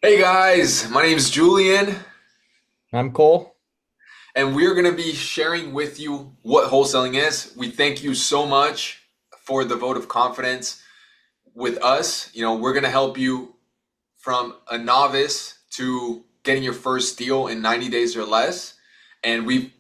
Hey guys, my name is Julian, I'm Cole. and we're going to be sharing with you what wholesaling is. We thank you so much for the vote of confidence with us. We're going to help you from a novice to getting your first deal in 90 days or less. And we've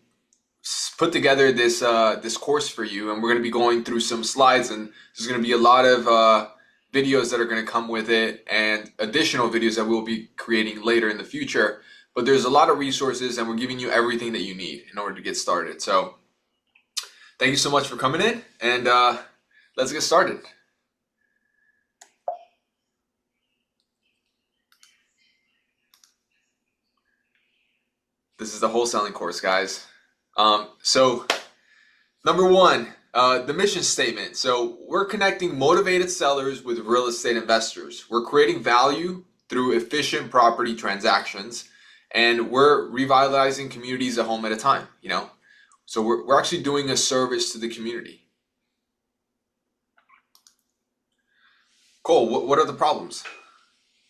put together this course for you, and we're going to be going through some slides, and there's going to be a lot of videos that are going to come with it, and additional videos that we'll be creating later in the future. But there's a lot of resources, and we're giving you everything that you need in order to get started. So thank you so much for coming in, and let's get started. This is the wholesaling course, guys. So number one, the mission statement. So we're connecting motivated sellers with real estate investors. We're creating value through efficient property transactions, and we're revitalizing communities a home at a time. So we're actually doing a service to the community. Cole, what are the problems?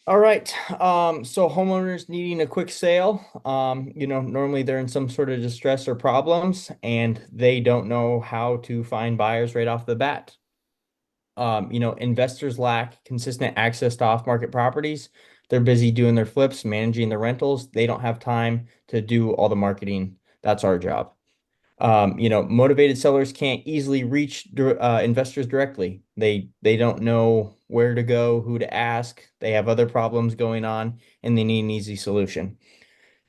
All right. So homeowners needing a quick sale, normally they're in some sort of distress or problems and they don't know how to find buyers right off the bat. Investors lack consistent access to off-market properties. They're busy doing their flips, managing the rentals. They don't have time to do all the marketing. That's our job. Motivated sellers can't easily reach investors directly. They don't know where to go, who to ask. They have other problems going on, and they need an easy solution.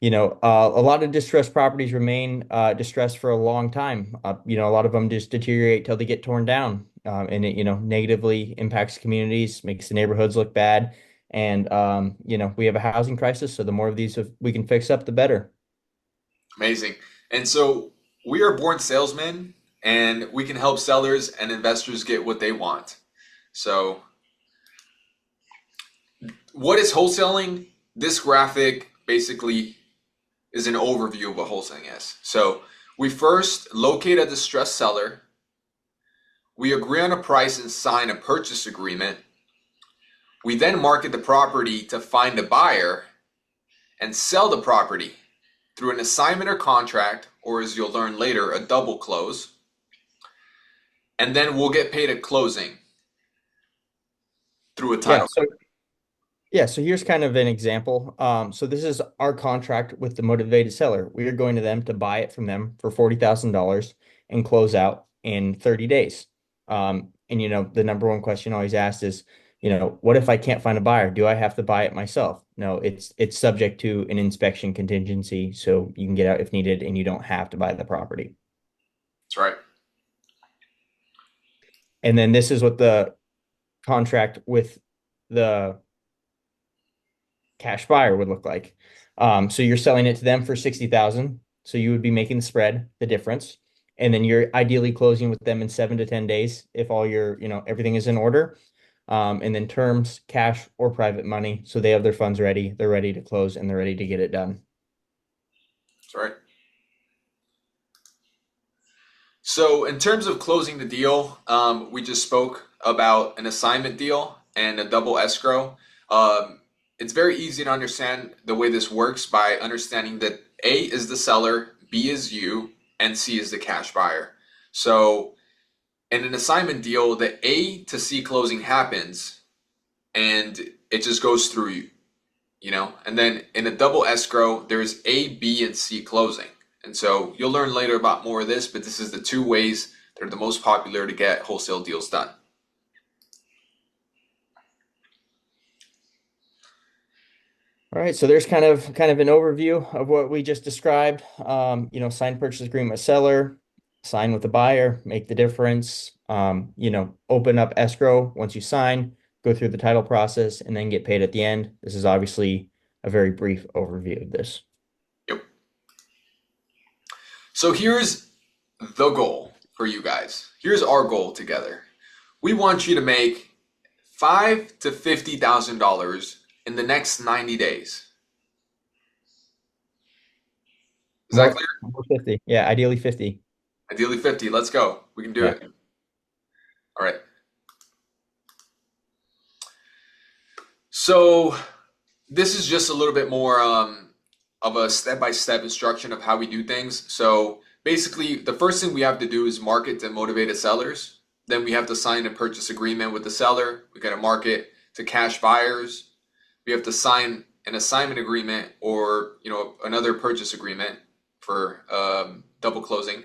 A lot of distressed properties remain distressed for a long time. A lot of them just deteriorate till they get torn down, and it negatively impacts communities, makes the neighborhoods look bad, and we have a housing crisis. So the more of these we can fix up, the better. Amazing. And so we are born salesmen, and we can help sellers and investors get what they want. So what is wholesaling? This graphic basically is an overview of what wholesaling is. So we first locate a distressed seller. We agree on a price and sign a purchase agreement. We then market the property to find a buyer and sell the property through an assignment or contract, or as you'll learn later, a double close. And then we'll get paid at closing through a Yeah. title So company. Yeah, so here's kind of an example. So this is our contract with the motivated seller. We are going to them to buy it from them for $40,000 and close out in 30 days. And the number one question always asked is, what if I can't find a buyer? Do I have to buy it myself? No, it's subject to an inspection contingency, so you can get out if needed, and you don't have to buy the property. That's right. And then this is what the contract with the cash buyer would look like. So you're selling it to them for 60,000. So you would be making the spread, the difference. And then you're ideally closing with them in 7 to 10 days if all your, everything is in order. And then terms, cash or private money. So they have their funds ready, they're ready to close and they're ready to get it done. That's right. So in terms of closing the deal, we just spoke about an assignment deal and a double escrow. It's very easy to understand the way this works by understanding that A is the seller, B is you, and C is the cash buyer. So in an assignment deal, the A to C closing happens, and it just goes through you. And then in a double escrow, there's A, B, and C closing. And so you'll learn later about more of this, but this is the two ways that are the most popular to get wholesale deals done. All right, so there's kind of an overview of what we just described. Sign purchase agreement with seller, sign with the buyer, make the difference. Open up escrow once you sign, go through the title process, and then get paid at the end. This is obviously a very brief overview of this. Yep. So here's the goal for you guys. Here's our goal together. We want you to make five to $50,000 in the next 90 days. Is that clear? More 50. Yeah, ideally 50. Ideally 50. Let's go. We can do Yeah. it. All right. So this is just a little bit more of a step-by-step instruction of how we do things. So basically, the first thing we have to do is market to motivated sellers. Then we have to sign a purchase agreement with the seller. We got to market to cash buyers. We have to sign an assignment agreement or another purchase agreement for double closing.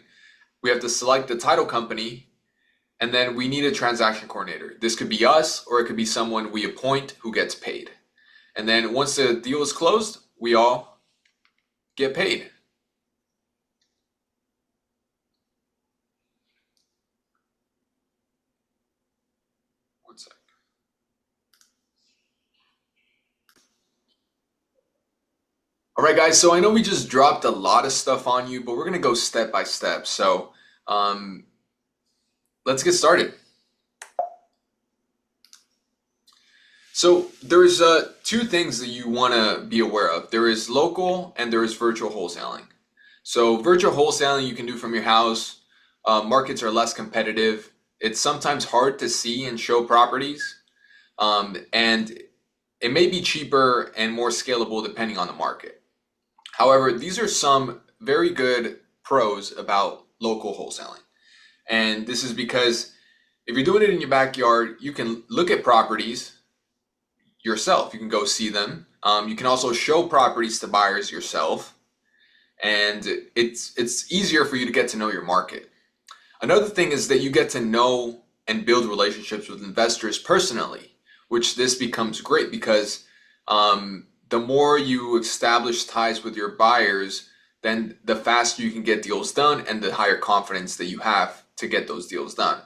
We have to select the title company, and then we need a transaction coordinator. This could be us, or it could be someone we appoint who gets paid. And then once the deal is closed, we all get paid. One sec. All right, guys. So I know we just dropped a lot of stuff on you, but we're gonna go step by step. So um, let's get started. So there's two things that you want to be aware of. There is local and there is virtual wholesaling. So virtual wholesaling you can do from your house. Markets are less competitive. It's sometimes hard to see and show properties, and it may be cheaper and more scalable depending on the market. However, these are some very good pros about local wholesaling. And this is because if you're doing it in your backyard, you can look at properties yourself. You can go see them. You can also show properties to buyers yourself, and it's easier for you to get to know your market. Another thing is that you get to know and build relationships with investors personally, which this becomes great because the more you establish ties with your buyers, then the faster you can get deals done and the higher confidence that you have to get those deals done.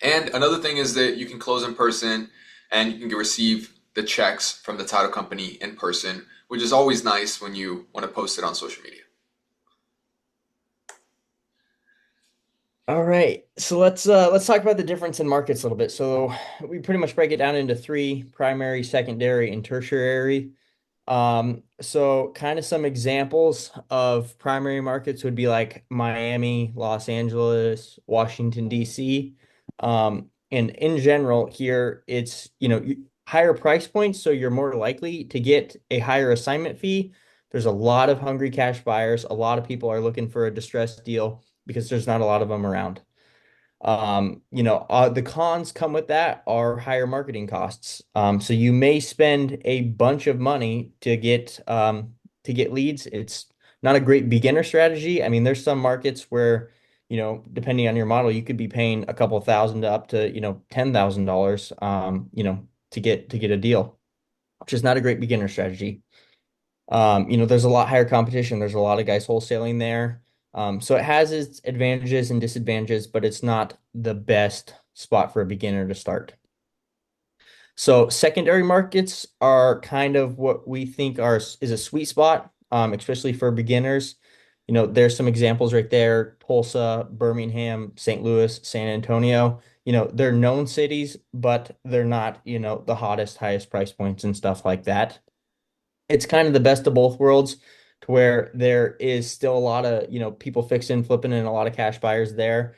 And another thing is that you can close in person and you can receive the checks from the title company in person, which is always nice when you want to post it on social media. All right, so let's talk about the difference in markets a little bit. So we pretty much break it down into three: primary, secondary, and tertiary. So kind of some examples of primary markets would be like Miami, Los Angeles, Washington, D.C. And in general here, it's, higher price points, so you're more likely to get a higher assignment fee. There's a lot of hungry cash buyers. A lot of people are looking for a distressed deal because there's not a lot of them around. The cons come with that are higher marketing costs. So you may spend a bunch of money to get leads. It's not a great beginner strategy. I mean, there's some markets where, depending on your model, you could be paying a couple thousand to up to, $10,000, to get a deal, which is not a great beginner strategy. There's a lot higher competition. There's a lot of guys wholesaling there. So it has its advantages and disadvantages, but it's not the best spot for a beginner to start. So secondary markets are kind of what we think is a sweet spot, especially for beginners. There's some examples right there: Tulsa, Birmingham, St. Louis, San Antonio. They're known cities, but they're not, the hottest, highest price points and stuff like that. It's kind of the best of both worlds, to where there is still a lot of, people fixing, flipping, and a lot of cash buyers there.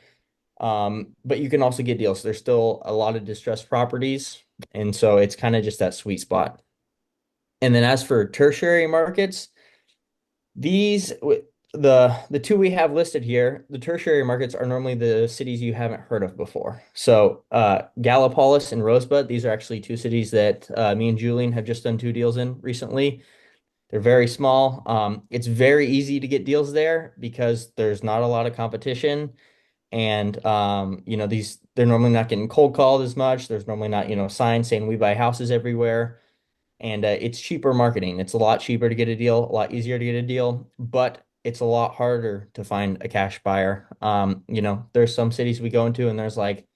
But you can also get deals. There's still a lot of distressed properties. And so it's kind of just that sweet spot. And then as for tertiary markets, these the two we have listed here, the tertiary markets are normally the cities you haven't heard of before. So Gallipolis and Rosebud, these are actually two cities that me and Julian have just done two deals in recently. They're very small. It's very easy to get deals there because there's not a lot of competition. And they're normally not getting cold called as much. There's normally not, signs saying we buy houses everywhere. And it's cheaper marketing. It's a lot cheaper to get a deal, a lot easier to get a deal, but it's a lot harder to find a cash buyer. There's some cities we go into and there's like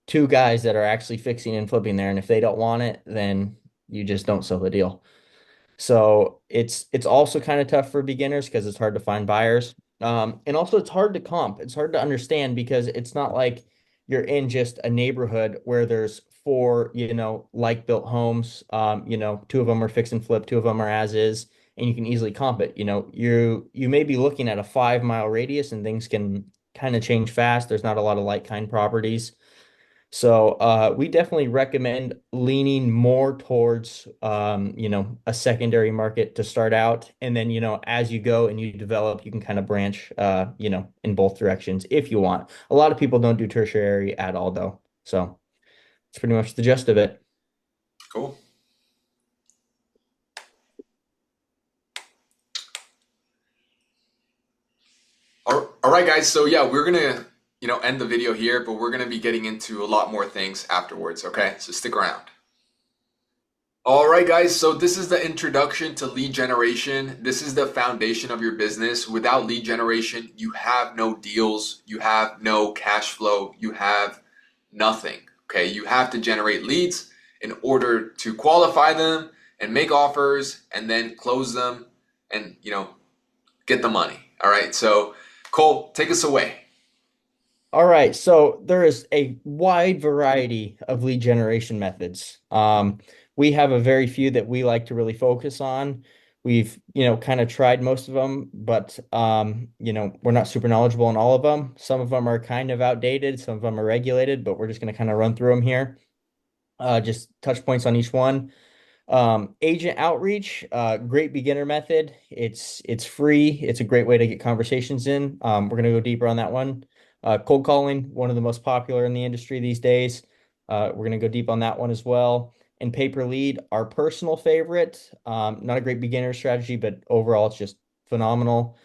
two guys that are actually fixing and flipping there. And if they don't want it, then you just don't sell the deal. So it's also kind of tough for beginners because it's hard to find buyers. And also it's hard to comp. It's hard to understand because it's not like you're in just a neighborhood where there's four, like built homes. Two of them are fix and flip, two of them are as is, and you can easily comp it. You may be looking at a 5 mile radius and things can kind of change fast. There's not a lot of like kind properties. So we definitely recommend leaning more towards a secondary market to start out. And then, as you go and you develop, you can kind of branch in both directions if you want. A lot of people don't do tertiary at all though. So it's pretty much the gist of it. Cool. All right, guys. So yeah, we're gonna, end the video here, but we're gonna be getting into a lot more things afterwards. Okay, so stick around. All right, guys. So this is the introduction to lead generation. This is the foundation of your business. Without lead generation, you have no deals, you have no cash flow, you have nothing. Okay, you have to generate leads in order to qualify them and make offers and then close them and, get the money. All right. So Cole, take us away. All right, so there is a wide variety of lead generation methods. We have a very few that we like to really focus on. We've, kind of tried most of them, but we're not super knowledgeable on all of them. Some of them are kind of outdated, some of them are regulated, but we're just going to kind of run through them here. Just touch points on each one. Agent outreach, great beginner method. It's free. It's a great way to get conversations in. We're gonna go deeper on that one. Cold calling, one of the most popular in the industry these days. We're gonna go deep on that one as well. And pay per lead, our personal favorite. Not a great beginner strategy, but overall it's just phenomenal.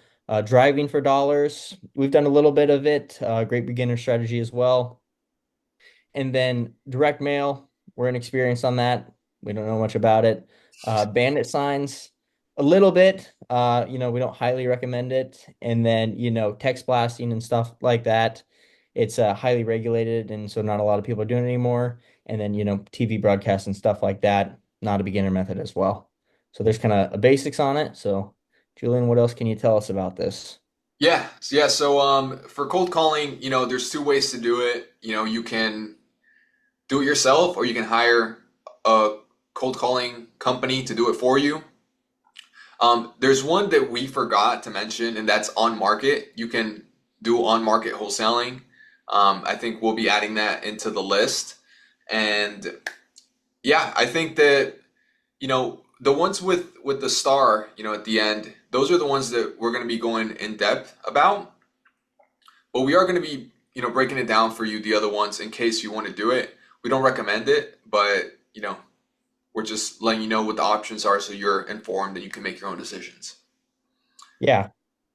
Driving for dollars, we've done a little bit of it. Great beginner strategy as well. And then direct mail, we're inexperienced on that. We don't know much about it. Bandit signs, a little bit. We don't highly recommend it. And then, text blasting and stuff like that. It's highly regulated, and so not a lot of people are doing it anymore. And then, TV broadcasts and stuff like that, not a beginner method as well. So there's kind of a basics on it. So, Julian, what else can you tell us about this? Yeah. So for cold calling, there's two ways to do it. You can do it yourself or you can hire a cold calling company to do it for you. There's one that we forgot to mention, and that's on market. You can do on market wholesaling. I think we'll be adding that into the list. And yeah, I think that, the ones with the star, at the end, those are the ones that we're going to be going in depth about. But we are going to be, breaking it down for you, the other ones, in case you want to do it. We don't recommend it, but, we're just letting you know what the options are so you're informed and you can make your own decisions. Yeah.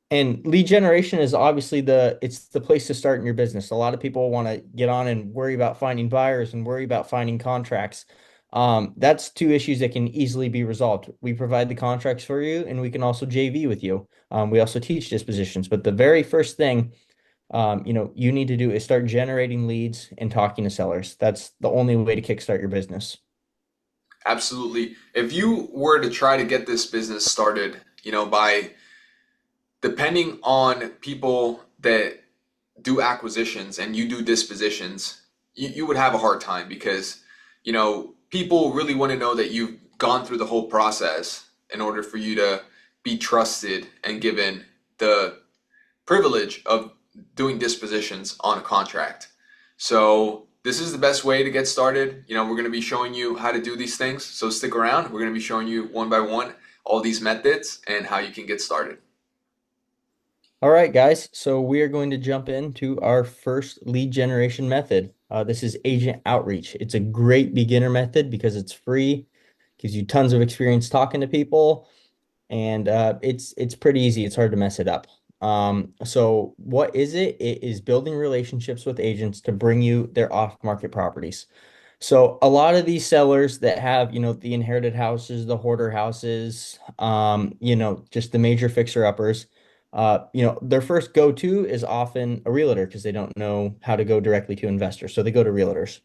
And lead generation is obviously it's the place to start in your business. A lot of people want to get on and worry about finding buyers and worry about finding contracts. That's two issues that can easily be resolved. We provide the contracts for you, and we can also JV with you. We also teach dispositions, but the very first thing you need to do is start generating leads and talking to sellers. That's the only way to kickstart your business. Absolutely. If you were to try to get this business started, by depending on people that do acquisitions and you do dispositions, you would have a hard time because, people really want to know that you've gone through the whole process in order for you to be trusted and given the privilege of doing dispositions on a contract. So this is the best way to get started. We're going to be showing you how to do these things. So stick around. We're going to be showing you one by one all these methods and how you can get started. All right, guys. So we are going to jump into our first lead generation method. This is agent outreach. It's a great beginner method because it's free, gives you tons of experience talking to people, and it's pretty easy. It's hard to mess it up. So what is it? It is building relationships with agents to bring you their off-market properties. So a lot of these sellers that have, the inherited houses, the hoarder houses, just the major fixer-uppers, their first go-to is often a realtor because they don't know how to go directly to investors. So they go to realtors.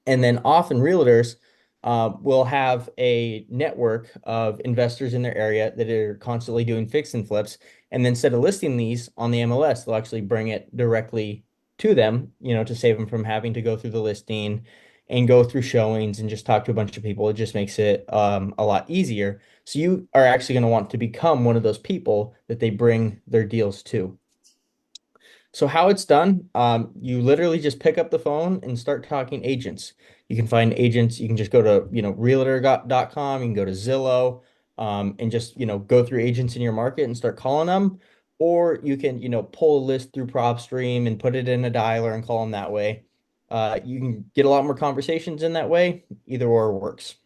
And then often realtors will have a network of investors in their area that are constantly doing fix and flips. And then instead of listing these on the MLS, they'll actually bring it directly to them, to save them from having to go through the listing and go through showings and just talk to a bunch of people. It just makes it a lot easier. So you are actually going to want to become one of those people that they bring their deals to. So how it's done, you literally just pick up the phone and start talking agents. You can find agents. You can just go to, realtor.com. You can go to Zillow, and just, go through agents in your market and start calling them. Or you can, pull a list through Propstream and put it in a dialer and call them that way. You can get a lot more conversations in that way. Either or works.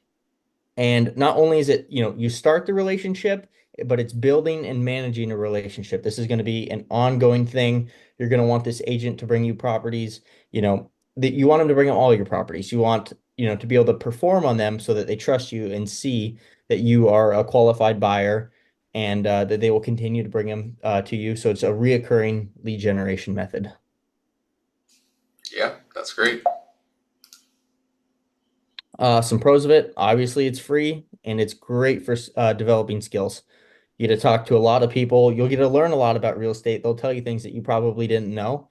And not only is it, you start the relationship, but it's building and managing a relationship. This is going to be an ongoing thing. You're going to want this agent to bring you properties, that you want them to bring them all your properties. You want, to be able to perform on them so that they trust you and see that you are a qualified buyer, and that they will continue to bring them to you. So it's a reoccurring lead generation method. Yeah, that's great. Some pros of it, obviously it's free and it's great for developing skills. You get to talk to a lot of people. You'll get to learn a lot about real estate. They'll tell you things that you probably didn't know.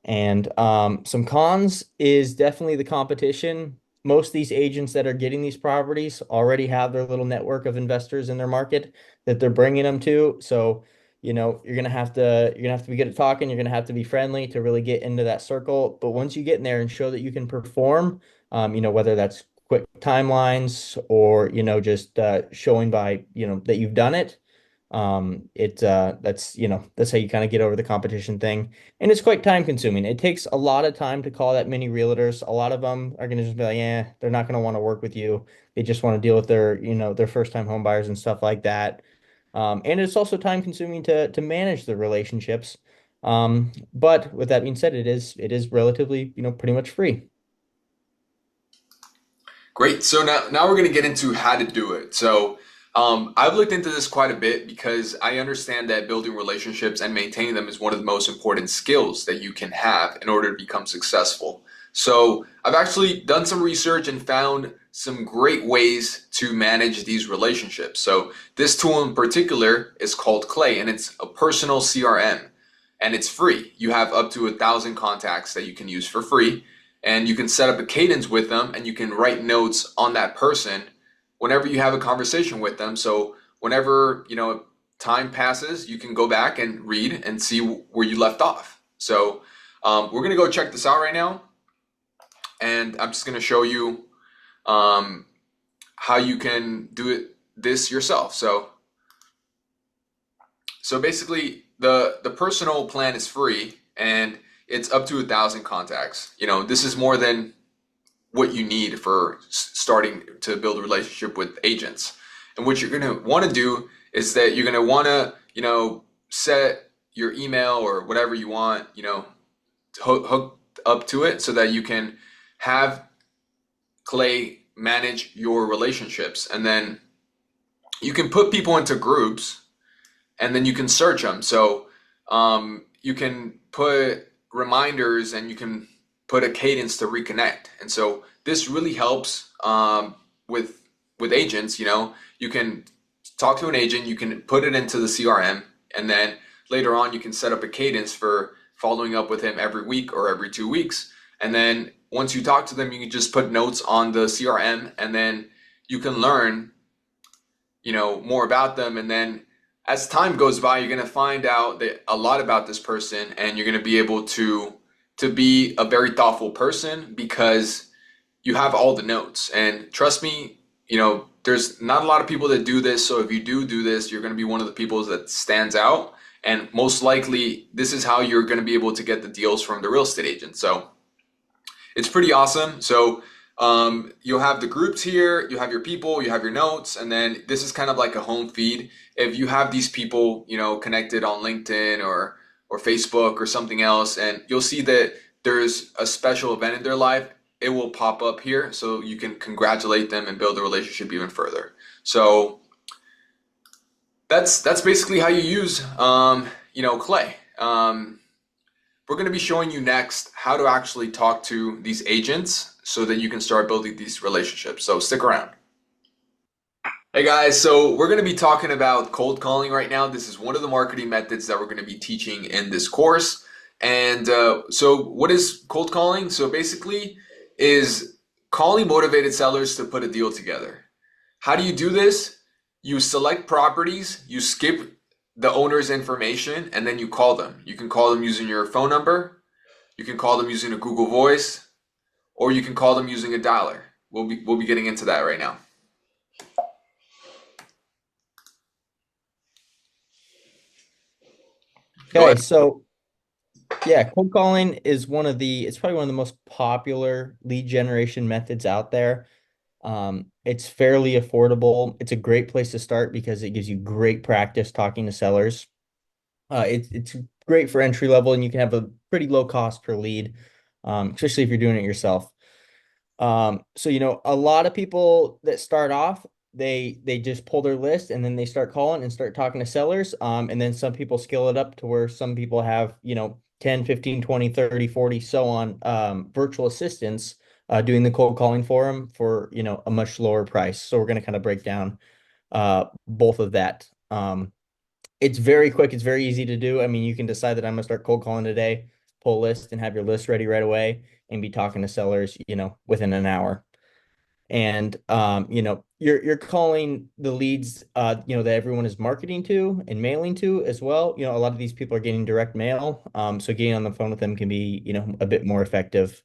And some cons is definitely the competition. Most of these agents that are getting these properties already have their little network of investors in their market that they're bringing them to. So, you're gonna have to be good at talking. You're gonna have to be friendly to really get into that circle. But once you get in there and show that you can perform, whether that's quick timelines or just showing by that you've done it, that's how you kind of get over the competition thing. And it's quite time consuming. It takes a lot of time to call that many realtors. A lot of them are going to just be like, yeah, they're not going to want to work with you. They just want to deal with their first time home buyers and stuff like that. And it's also time consuming to manage the relationships. But with that being said, it is relatively, pretty much free. Great. So now we're going to get into how to do it. So I've looked into this quite a bit because I understand that building relationships and maintaining them is one of the most important skills that you can have in order to become successful. So I've actually done some research and found some great ways to manage these relationships. So this tool in particular is called Clay, and it's a personal CRM, and it's free. You have up to 1,000 contacts that you can use for free, and you can set up a cadence with them, and you can write notes on that person whenever you have a conversation with them. So whenever, time passes, you can go back and read and see where you left off. So we're going to go check this out right now. And I'm just going to show you how you can do this yourself. So basically the personal plan is free, and it's up to 1,000 contacts. This is more than what you need for starting to build a relationship with agents. And what you're going to want to do is that you're going to want to, set your email or whatever you want, hook up to it so that you can have Clay manage your relationships. And then you can put people into groups, and then you can search them. So you can put reminders, and you can put a cadence to reconnect. And so this really helps with agents. You can talk to an agent, you can put it into the CRM, and then later on you can set up a cadence for following up with him every week or every 2 weeks. And then once you talk to them, you can just put notes on the CRM, and then you can learn, more about them. And then as time goes by, you're going to find out that a lot about this person, and you're going to be able to be a very thoughtful person because you have all the notes. And trust me, there's not a lot of people that do this. So if you do this, you're going to be one of the people that stands out. And most likely, this is how you're going to be able to get the deals from the real estate agent. So it's pretty awesome. So you'll have the groups here, you have your people, you have your notes, and then this is kind of like a home feed. If you have these people, connected on LinkedIn or Facebook or something else, and you'll see that there's a special event in their life, it will pop up here so you can congratulate them and build a relationship even further. So that's basically how you use Clay. We're going to be showing you next how to actually talk to these agents so that you can start building these relationships. So stick around. Hey guys, so we're going to be talking about cold calling right now. This is one of the marketing methods that we're going to be teaching in this course. And so what is cold calling? So basically is calling motivated sellers to put a deal together. How do you do this? You select properties, you skip the owner's information, and then you call them. You can call them using your phone number, you can call them using a Google Voice, or you can call them using a dialer. We'll be getting into that right now. Go Okay, ahead. so yeah, cold calling is it's probably one of the most popular lead generation methods out there. It's fairly affordable. It's a great place to start because it gives you great practice talking to sellers. It's great for entry level, and you can have a pretty low cost per lead, especially if you're doing it yourself. So a lot of people that start off, they just pull their list and then they start calling and start talking to sellers. And then some people scale it up to where some people have, 10, 15, 20, 30, 40, so on, virtual assistants doing the cold calling for them for, a much lower price. So we're going to kind of break down both of that. It's very quick. It's very easy to do. I mean, you can decide that I'm gonna start cold calling today, pull a list and have your list ready right away and be talking to sellers, within an hour. And you're calling the leads that everyone is marketing to and mailing to as well. A lot of these people are getting direct mail. So getting on the phone with them can be, a bit more effective.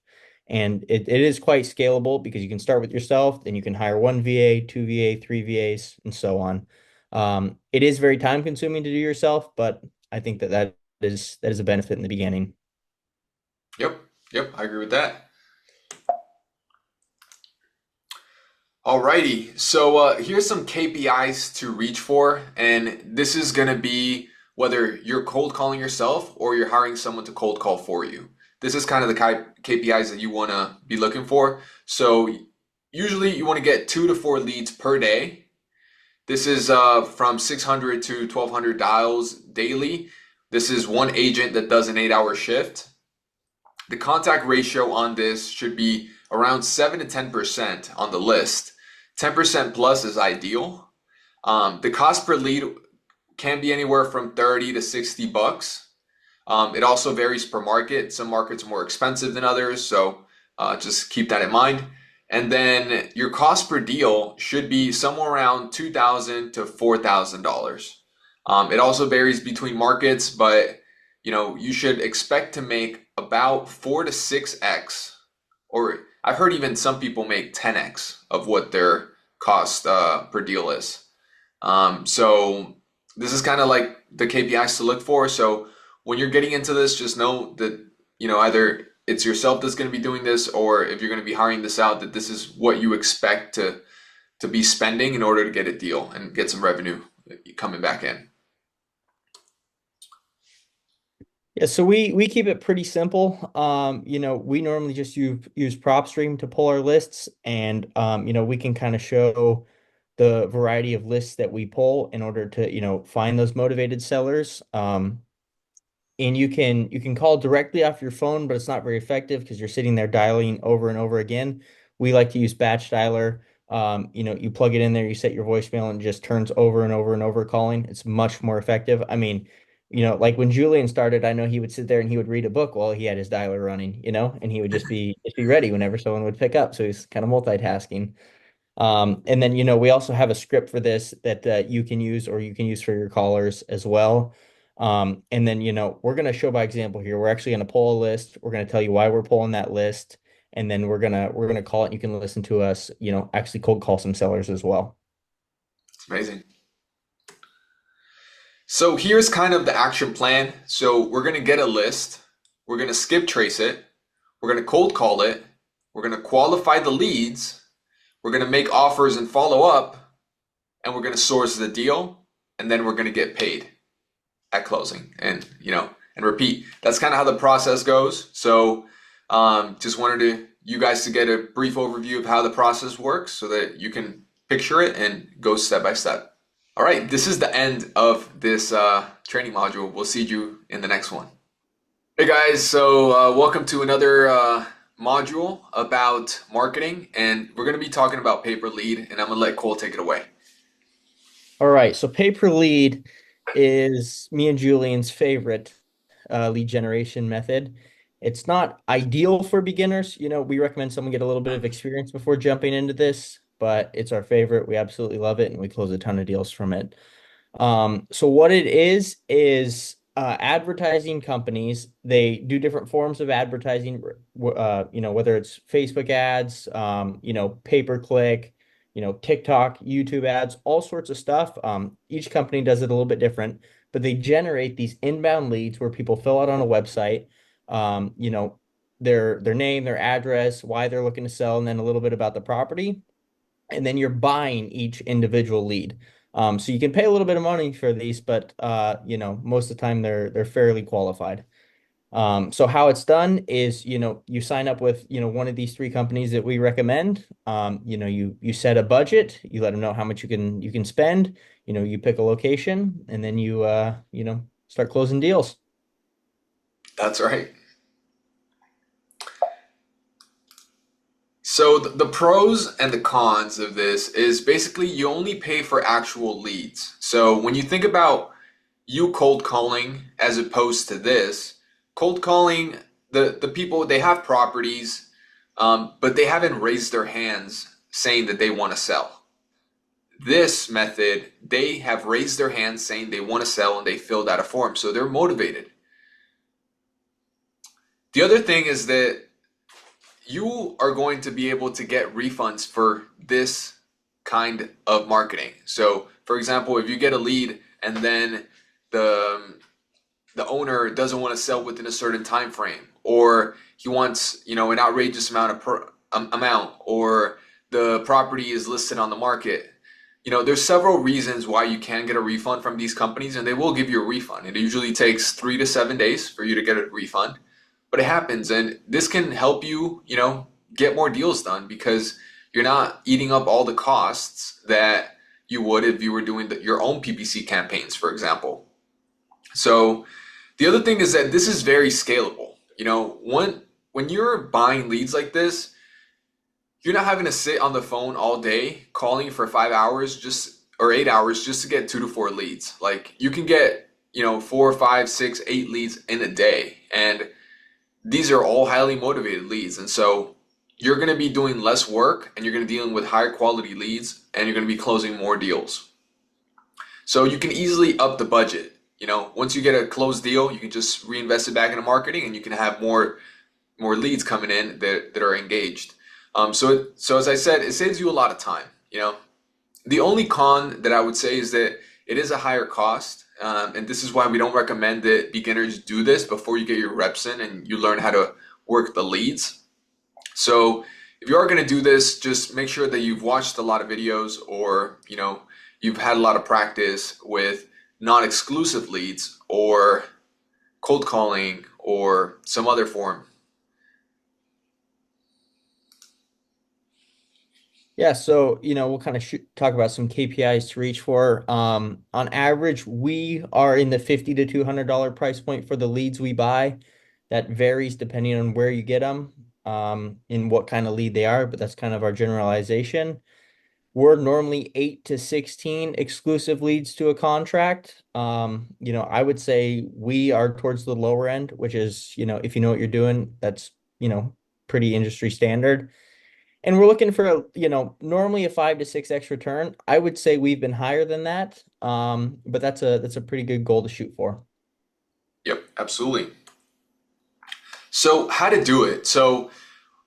And it is quite scalable because you can start with yourself, then you can hire one VA, two VA, three VAs, and so on. It is very time consuming to do yourself, but I think that is a benefit in the beginning. Yep, yep, I agree with that. Alrighty, so here's some KPIs to reach for, and this is gonna be whether you're cold calling yourself or you're hiring someone to cold call for you. This is kind of the KPIs that you want to be looking for. So usually you want to get 2 to 4 leads per day. This is from 600 to 1200 dials daily. This is one agent that does an 8-hour shift. The contact ratio on this should be around 7 to 10% on the list. 10% plus is ideal. The cost per lead can be anywhere from 30 to 60 bucks. It also varies per market. Some markets are more expensive than others, so just keep that in mind. And then your cost per deal should be somewhere around $2,000 to $4,000. It also varies between markets, but you should expect to make about 4 to 6x, or I've heard even some people make 10x of what their cost per deal is. So this is kind of like the KPIs to look for. So when you're getting into this, just know that either it's yourself that's going to be doing this, or if you're going to be hiring this out, that this is what you expect to be spending in order to get a deal and get some revenue coming back in. Yeah, so we keep it pretty simple. We normally just use Propstream to pull our lists, and we can kind of show the variety of lists that we pull in order to, find those motivated sellers. And you can call directly off your phone, but it's not very effective because you're sitting there dialing over and over again. We like to use batch dialer. You plug it in there, you set your voicemail, and it just turns over and over and over calling. It's much more effective. I mean, like when Julian started, I know he would sit there and he would read a book while he had his dialer running, and he would just be ready whenever someone would pick up. So he's kind of multitasking. And then, we also have a script for this that you can use, or you can use for your callers as well. And then, we're going to show by example here. We're actually going to pull a list. We're going to tell you why we're pulling that list. And then we're gonna call it. You can listen to us, actually cold call some sellers as well. It's amazing. So here's kind of the action plan. So we're going to get a list. We're going to skip trace it. We're going to cold call it. We're going to qualify the leads. We're going to make offers and follow up. And we're going to source the deal. And then we're going to get paid at closing. And, and repeat. That's kind of how the process goes. So just wanted you guys to get a brief overview of how the process works so that you can picture it and go step by step. All right, this is the end of this training module. We'll see you in the next one. Hey guys, so welcome to another module about marketing, and we're going to be talking about pay per lead, and I'm going to let Cole take it away. All right, so pay per lead is me and Julian's favorite lead generation method. It's not ideal for beginners. We recommend someone get a little bit of experience before jumping into this, but it's our favorite. We absolutely love it, and we close a ton of deals from it. So what it is advertising companies. They do different forms of advertising, whether it's Facebook ads, pay per click, TikTok, YouTube ads, all sorts of stuff. Each company does it a little bit different, but they generate these inbound leads where people fill out on a website, um, you know, their name, their address, why they're looking to sell, and then a little bit about the property, and then you're buying each individual lead. So you can pay a little bit of money for these, but most of the time they're fairly qualified. So how it's done is, you sign up with, one of these three companies that we recommend. You set a budget, you let them know how much you can spend, you pick a location, and then you start closing deals. That's right. So the pros and the cons of this is basically you only pay for actual leads. So when you think about you cold calling as opposed to this, cold calling, the people, they have properties, but they haven't raised their hands saying that they want to sell. This method, they have raised their hands saying they want to sell and they filled out a form. So they're motivated. The other thing is that you are going to be able to get refunds for this kind of marketing. So, for example, if you get a lead and then the the owner doesn't want to sell within a certain time frame, or he wants, an outrageous amount, or the property is listed on the market. There's several reasons why you can get a refund from these companies, and they will give you a refund. It usually takes 3 to 7 days for you to get a refund, but it happens, and this can help you, get more deals done because you're not eating up all the costs that you would if you were doing your own PPC campaigns, for example. So the other thing is that this is very scalable. When you're buying leads like this, you're not having to sit on the phone all day calling for 5 hours or 8 hours just to get 2 to 4 leads. Like you can get, 4, 5, 6, 8 leads in a day. And these are all highly motivated leads. And so you're going to be doing less work and you're going to be dealing with higher quality leads and you're going to be closing more deals. So you can easily up the budget. Once you get a closed deal, you can just reinvest it back into marketing and you can have more leads coming in that are engaged. So as I said, it saves you a lot of time. The only con that I would say is that it is a higher cost. And this is why we don't recommend that beginners do this before you get your reps in and you learn how to work the leads. So if you are going to do this, just make sure that you've watched a lot of videos or, you've had a lot of practice with non-exclusive leads or cold calling or some other form. Yeah, so we'll kind of talk about some KPIs to reach for. On average, we are in the $50 to $200 price point for the leads we buy. That varies depending on where you get them, in what kind of lead they are, but that's kind of our generalization. We're normally 8 to 16 exclusive leads to a contract. I would say we are towards the lower end, which is, if you know what you're doing, that's, pretty industry standard. And we're looking for normally a 5 to 6x return. I would say we've been higher than that. But that's a pretty good goal to shoot for. Yep, absolutely. So how to do it? So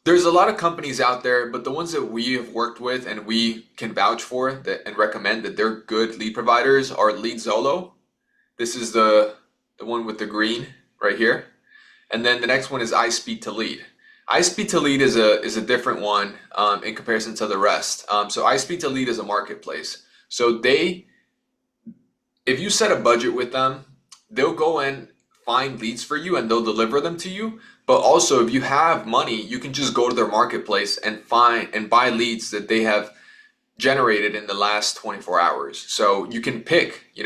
there's a lot of companies out there, but the ones that we have worked with and we can vouch for that and recommend that they're good lead providers are LeadZolo. This is the one with the green right here. And then the next one is iSpeed to Lead. iSpeed to Lead is a different one in comparison to the rest. So iSpeed to Lead is a marketplace. So if you set a budget with them, they'll go and find leads for you and they'll deliver them to you. But also, if you have money, you can just go to their marketplace and find and buy leads that they have generated in the last 24 hours. So you can pick, you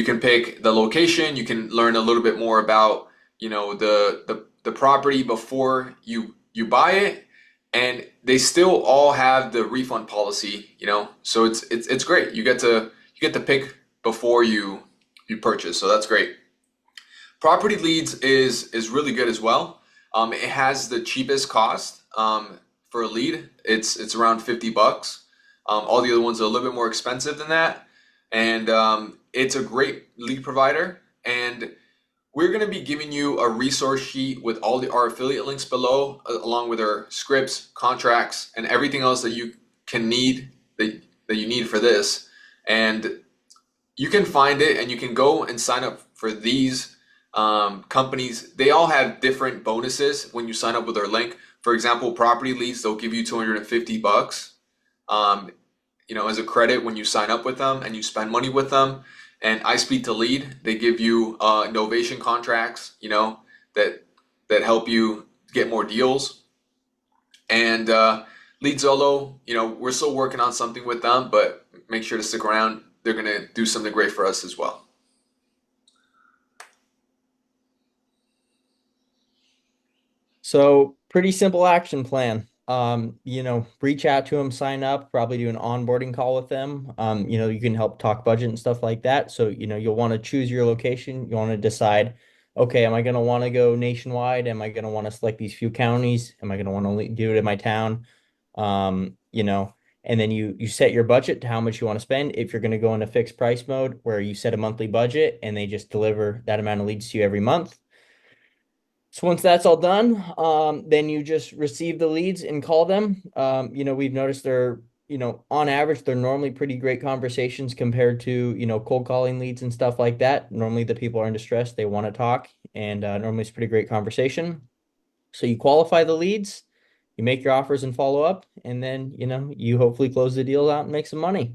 can pick the location, you can learn a little bit more about, the property before you buy it, and they still all have the refund policy, So it's great. You get to pick before you purchase. So that's great. Property Leads is really good as well. It has the cheapest cost for a lead. It's around $50. All the other ones are a little bit more expensive than that. and it's a great lead provider. And we're going to be giving you a resource sheet with all our affiliate links below, along with our scripts, contracts, and everything else that you can need that you need for this. And you can find it and you can go and sign up for these companies. They all have different bonuses when you sign up with our link. For example, property leads, they'll give you 250 bucks, as a credit when you sign up with them and you spend money with them. And I Speak to Lead, they give you novation contracts, that help you get more deals. And Lead Zolo, we're still working on something with them, but make sure to stick around. They're going to do something great for us as well. So pretty simple action plan. Reach out to them, sign up, probably do an onboarding call with them. You can help talk budget and stuff like that. So, you'll want to choose your location. You want to decide, okay, am I going to want to go nationwide? Am I going to want to select these few counties? Am I going to want to do it in my town? Um, you know, and then you set your budget to how much you want to spend. If you're going to go into fixed price mode where you set a monthly budget and they just deliver that amount of leads to you every month. So once that's all done, then you just receive the leads and call them. We've noticed they're, on average, they're normally pretty great conversations compared to, cold calling leads and stuff like that. Normally the people are in distress, they want to talk, and normally it's a pretty great conversation. So you qualify the leads, you make your offers and follow up, and then, you hopefully close the deal out and make some money.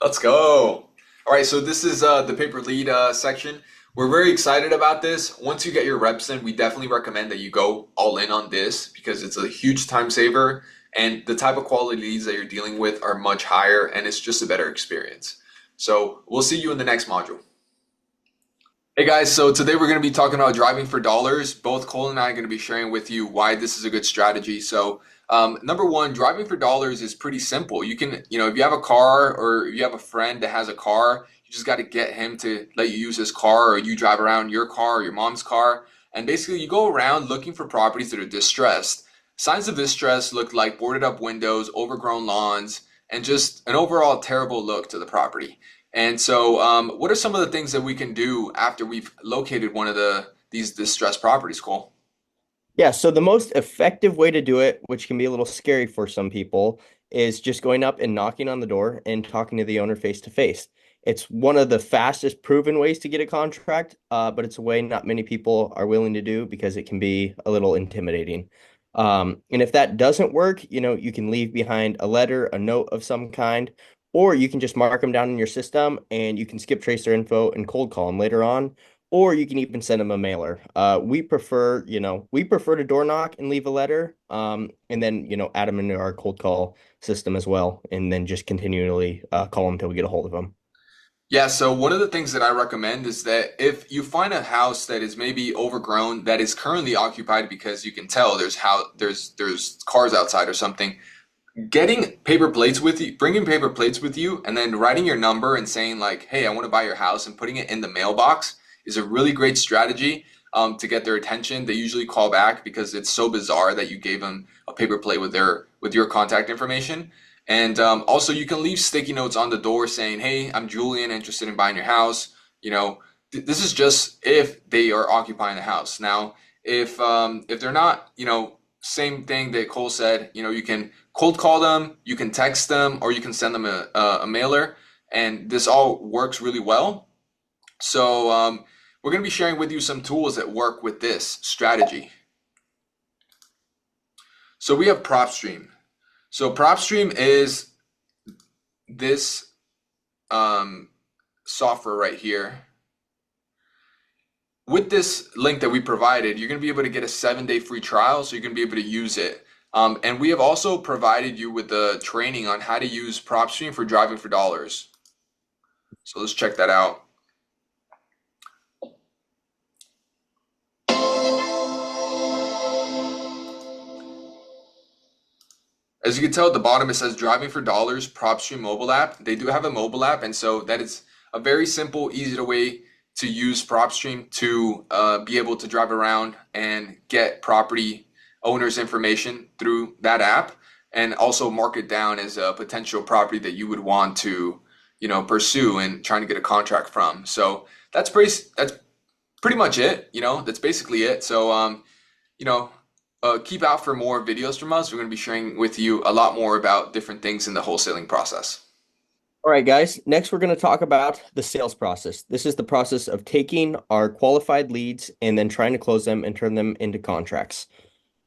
Let's go. All right, so this is the paper lead section. We're very excited about this. Once you get your reps in, we definitely recommend that you go all in on this because it's a huge time saver and the type of quality leads that you're dealing with are much higher and it's just a better experience. So we'll see you in the next module. Hey guys, so today we're going to be talking about driving for dollars. Both Cole and I are going to be sharing with you why this is a good strategy. So, number one, driving for dollars is pretty simple. You can, if you have a car or you have a friend that has a car, you just got to get him to let you use his car or you drive around your car or your mom's car. And basically you go around looking for properties that are distressed. Signs of distress look like boarded up windows, overgrown lawns, and just an overall terrible look to the property. And so, what are some of the things that we can do after we've located one of these distressed properties, Cole? Yeah, so the most effective way to do it, which can be a little scary for some people, is just going up and knocking on the door and talking to the owner face to face. It's one of the fastest proven ways to get a contract, but it's a way not many people are willing to do because it can be a little intimidating. And if that doesn't work, you can leave behind a letter, a note of some kind, or you can just mark them down in your system and you can skip trace their info and cold call them later on, or you can even send them a mailer. We prefer to door knock and leave a letter, and then, add them into our cold call system as well, and then just continually call them until we get a hold of them. Yeah, so one of the things that I recommend is that if you find a house that is maybe overgrown, that is currently occupied because you can tell there's cars outside or something, getting paper plates with you, bringing paper plates with you, and then writing your number and saying like, "Hey, I want to buy your house," and putting it in the mailbox is a really great strategy to get their attention. They usually call back because it's so bizarre that you gave them a paper plate with your contact information. And also, you can leave sticky notes on the door saying, "Hey, I'm Julian, interested in buying your house." You know, this is just if they are occupying the house. Now, if they're not, same thing that Cole said. You can cold call them, you can text them, or you can send them a mailer, and this all works really well. So we're going to be sharing with you some tools that work with this strategy. So we have Propstream. So Propstream is this software right here. With this link that we provided, you're going to be able to get a 7-day free trial, so you're going to be able to use it. And we have also provided you with the training on how to use Propstream for driving for dollars. So let's check that out. As you can tell at the bottom, it says driving for dollars, Propstream mobile app. They do have a mobile app, and so that is a very simple, easy way to use Propstream to be able to drive around and get property owners' information through that app, and also mark it down as a potential property that you would want to, pursue and trying to get a contract from. So that's pretty much it. That's basically it. So you know, keep out for more videos from us. We're going to be sharing with you a lot more about different things in the wholesaling process. All right, guys. Next, we're going to talk about the sales process. This is the process of taking our qualified leads and then trying to close them and turn them into contracts.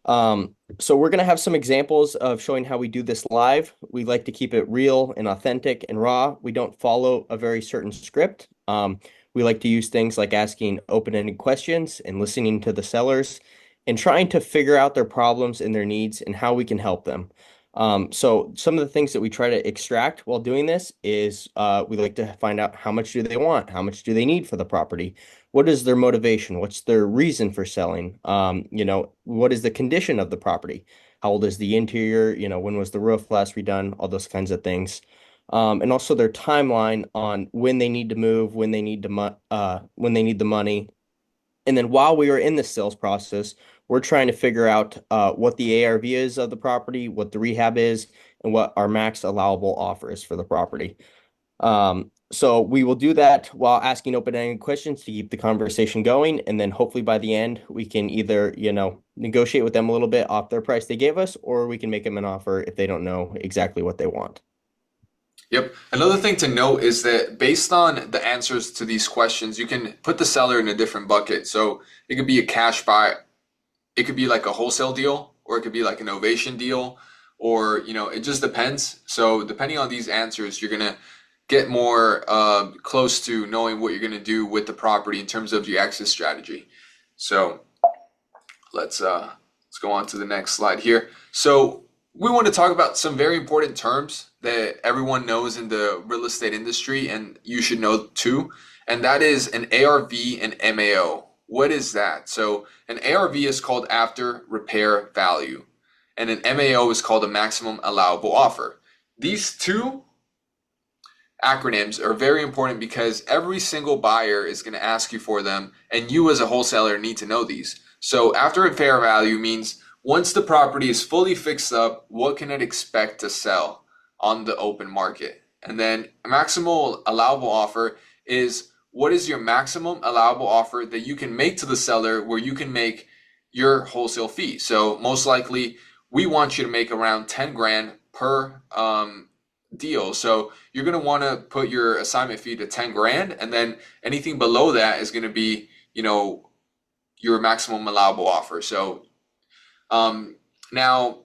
So we're going to have some examples of showing how we do this live. We like to keep it real and authentic and raw. We don't follow a very certain script. We like to use things like asking open-ended questions and listening to the sellers and trying to figure out their problems and their needs and how we can help them. So some of the things that we try to extract while doing this is we like to find out how much do they want, how much do they need for the property, what is their motivation, what's their reason for selling, what is the condition of the property, how old is the interior, when was the roof last redone, all those kinds of things. And also their timeline on when they need to move, when they need when they need the money. And then while we are in the sales process, we're trying to figure out what the ARV is of the property, what the rehab is, and what our max allowable offer is for the property. So we will do that while asking open-ended questions to keep the conversation going. And then hopefully by the end, we can either, negotiate with them a little bit off their price they gave us, or we can make them an offer if they don't know exactly what they want. Yep. Another thing to note is that based on the answers to these questions, you can put the seller in a different bucket. So it could be a cash buy, it could be like a wholesale deal, or it could be like an ovation deal, or it just depends. So depending on these answers, you're gonna get more close to knowing what you're gonna do with the property in terms of your exit strategy. So let's go on to the next slide here. So we want to talk about some very important terms that everyone knows in the real estate industry, and you should know too. And that is an ARV and MAO. What is that? So an ARV is called after repair value, and an MAO is called a maximum allowable offer. These two acronyms are very important because every single buyer is going to ask you for them, and you as a wholesaler need to know these. So after repair value means once the property is fully fixed up, what can it expect to sell on the open market? And then a maximum allowable offer is what is your maximum allowable offer that you can make to the seller where you can make your wholesale fee. So most likely we want you to make around 10 grand per deal. So you're going to want to put your assignment fee to 10 grand, and then anything below that is going to be, your maximum allowable offer. So now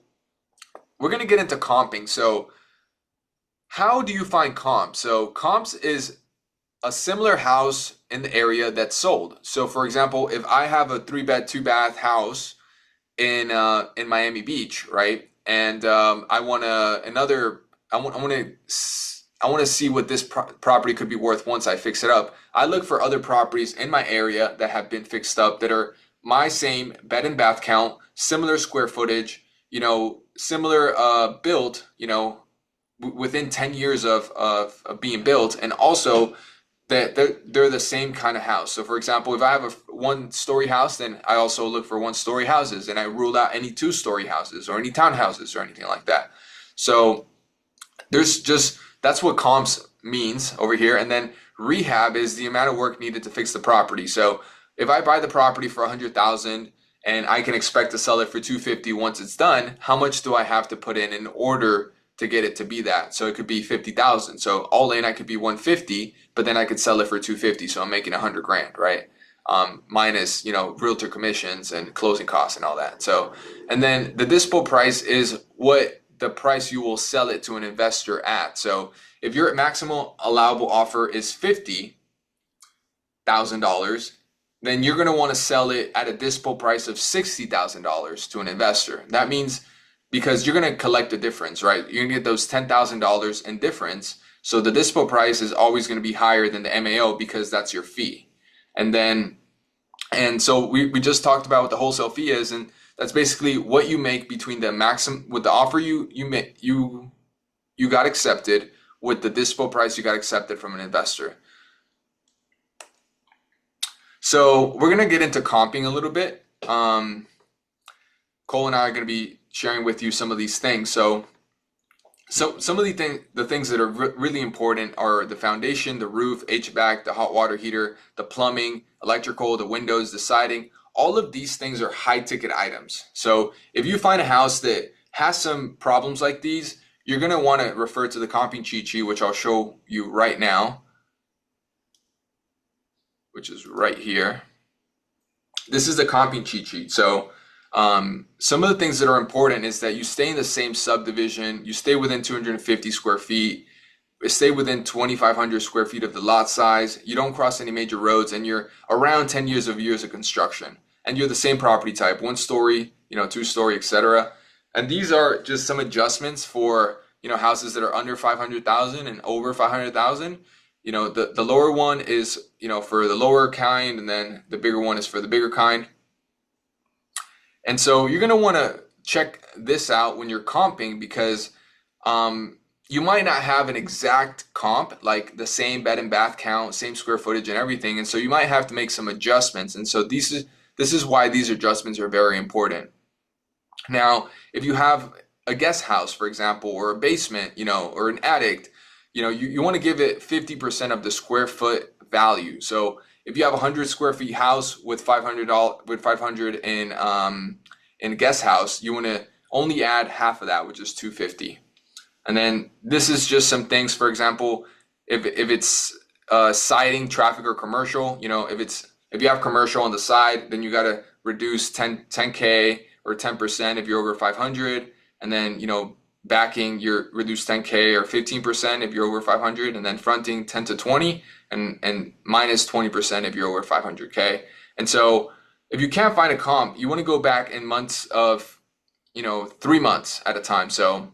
we're going to get into comping. So how do you find comps? So comps is a similar house in the area that's sold. So for example, if I have a 3-bed, 2-bath house in Miami Beach, right? And I want to see what this property could be worth once I fix it up. I look for other properties in my area that have been fixed up that are my same bed and bath count, similar square footage, similar built, within 10 years of being built, and also that they're the same kind of house. So for example, if I have a 1-story house, then I also look for 1-story houses, and I rule out any 2-story houses or any townhouses or anything like that. So that's what comps means over here. And then rehab is the amount of work needed to fix the property. So if I buy the property for $100,000 and I can expect to sell it for $250 once it's done, how much do I have to put in order to get it to be that? So it could be $50,000. So all in, I could be $150, but then I could sell it for $250. So I'm making $100 grand, right? Minus, realtor commissions and closing costs and all that. So, and then the dispo price is what the price you will sell it to an investor at. So if your maximum allowable offer is $50,000, then you're going to want to sell it at a dispo price of $60,000 to an investor. That means because you're going to collect the difference, right? You're going to get those $10,000 in difference. So the dispo price is always going to be higher than the MAO because that's your fee. And so we just talked about what the wholesale fee is, and that's basically what you make between the maximum with the offer you got accepted with the dispo price you got accepted from an investor. So we're gonna get into comping a little bit. Cole and I are gonna be sharing with you some of these things. So So some of the things that are really important are the foundation, the roof, HVAC, the hot water heater, the plumbing, electrical, the windows, the siding. All of these things are high ticket items. So if you find a house that has some problems like these, you're going to want to refer to the comping cheat sheet, which I'll show you right now, which is right here. This is the comping cheat sheet. So some of the things that are important is that you stay in the same subdivision, you stay within 250 square feet, stay within 2,500 square feet of the lot size, you don't cross any major roads, and you're around 10 years of construction. And you're the same property type, 1 story, 2 story, etc. And these are just some adjustments for, houses that are under 500,000 and over 500,000. The lower one is, for the lower kind, and then the bigger one is for the bigger kind. And so you're going to want to check this out when you're comping, because you might not have an exact comp, like the same bed and bath count, same square footage and everything. And so you might have to make some adjustments. And so this is why these adjustments are very important. Now, if you have a guest house, for example, or a basement, or an attic, you want to give it 50% of the square foot value. So if you have a 100 square feet house with 500 in guest house, you want to only add half of that, which is 250. And then this is just some things. For example, if it's siding, traffic, or commercial, if you have commercial on the side, then you got to reduce 10K or 10% if you're over 500, and then backing, you're reduce 10K or 15% if you're over 500, and then fronting 10 to 20, and minus 20% if you're over 500K. And so if you can't find a comp, you want to go back in months of 3 months at a time. So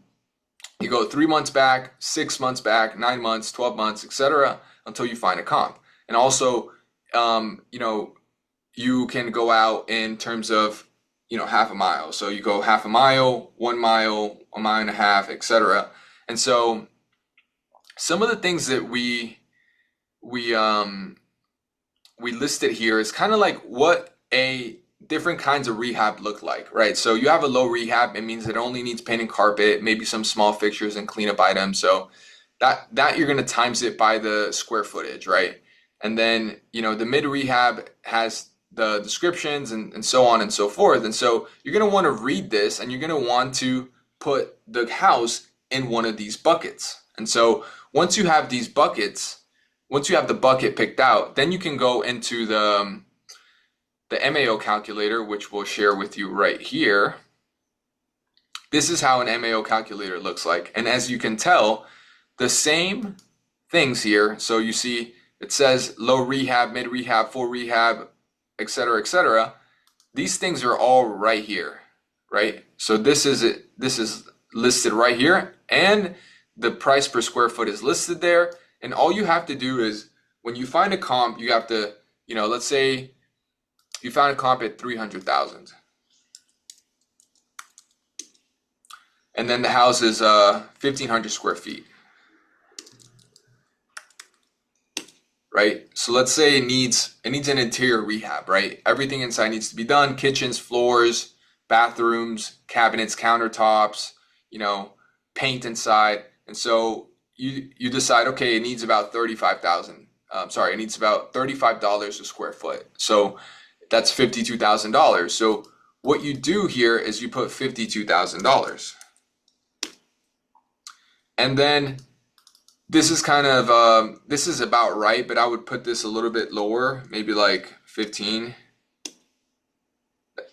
you go 3 months back, 6 months back, 9 months, 12 months, etc., until you find a comp. And also you can go out in terms of half a mile. So you go half a mile, 1 mile, a mile and a half, etc. And so some of the things that we listed here is kind of like what a different kinds of rehab look like, right? So you have a low rehab, it means it only needs paint and carpet, maybe some small fixtures and cleanup items. So that you're going to times it by the square footage, right? And then the mid rehab has the descriptions and so on and so forth. And so you're going to want to read this, and you're going to want to put the house in one of these buckets. And so once you have these buckets, once you have the bucket picked out, then you can go into the MAO calculator, which we'll share with you right here. This is how an MAO calculator looks like. And as you can tell, the same things here. So you see it says low rehab, mid rehab, full rehab, etc., etc. These things are all right here, right? So this is it. This is listed right here, and the price per square foot is listed there. And all you have to do is, when you find a comp, you have to, let's say you found a comp at 300,000, and then the house is 1,500 square feet. Right? So let's say it needs an interior rehab, right? Everything inside needs to be done: kitchens, floors, bathrooms, cabinets, countertops, paint inside. And so you decide, okay, it needs about 35,000. It needs about $35 a square foot. So that's $52,000. So what you do here is you put $52,000. And then this is kind of, this is about right, but I would put this a little bit lower, maybe like 15.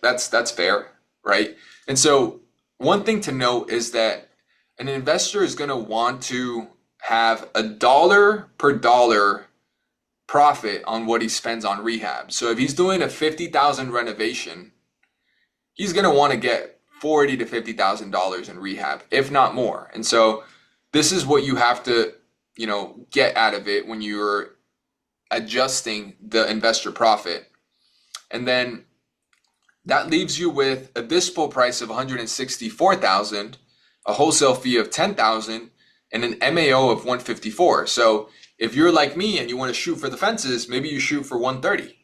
That's fair, right? And so one thing to note is that an investor is going to want to have $1 per dollar profit on what he spends on rehab. So if he's doing a 50,000 renovation, he's going to want to get $40,000 to $50,000 in rehab, if not more. And so this is what you have to get out of it when you're adjusting the investor profit. And then that leaves you with a dispo price of $164,000, a wholesale fee of $10,000, and an MAO of $154. So if you're like me and you want to shoot for the fences, maybe you shoot for $130.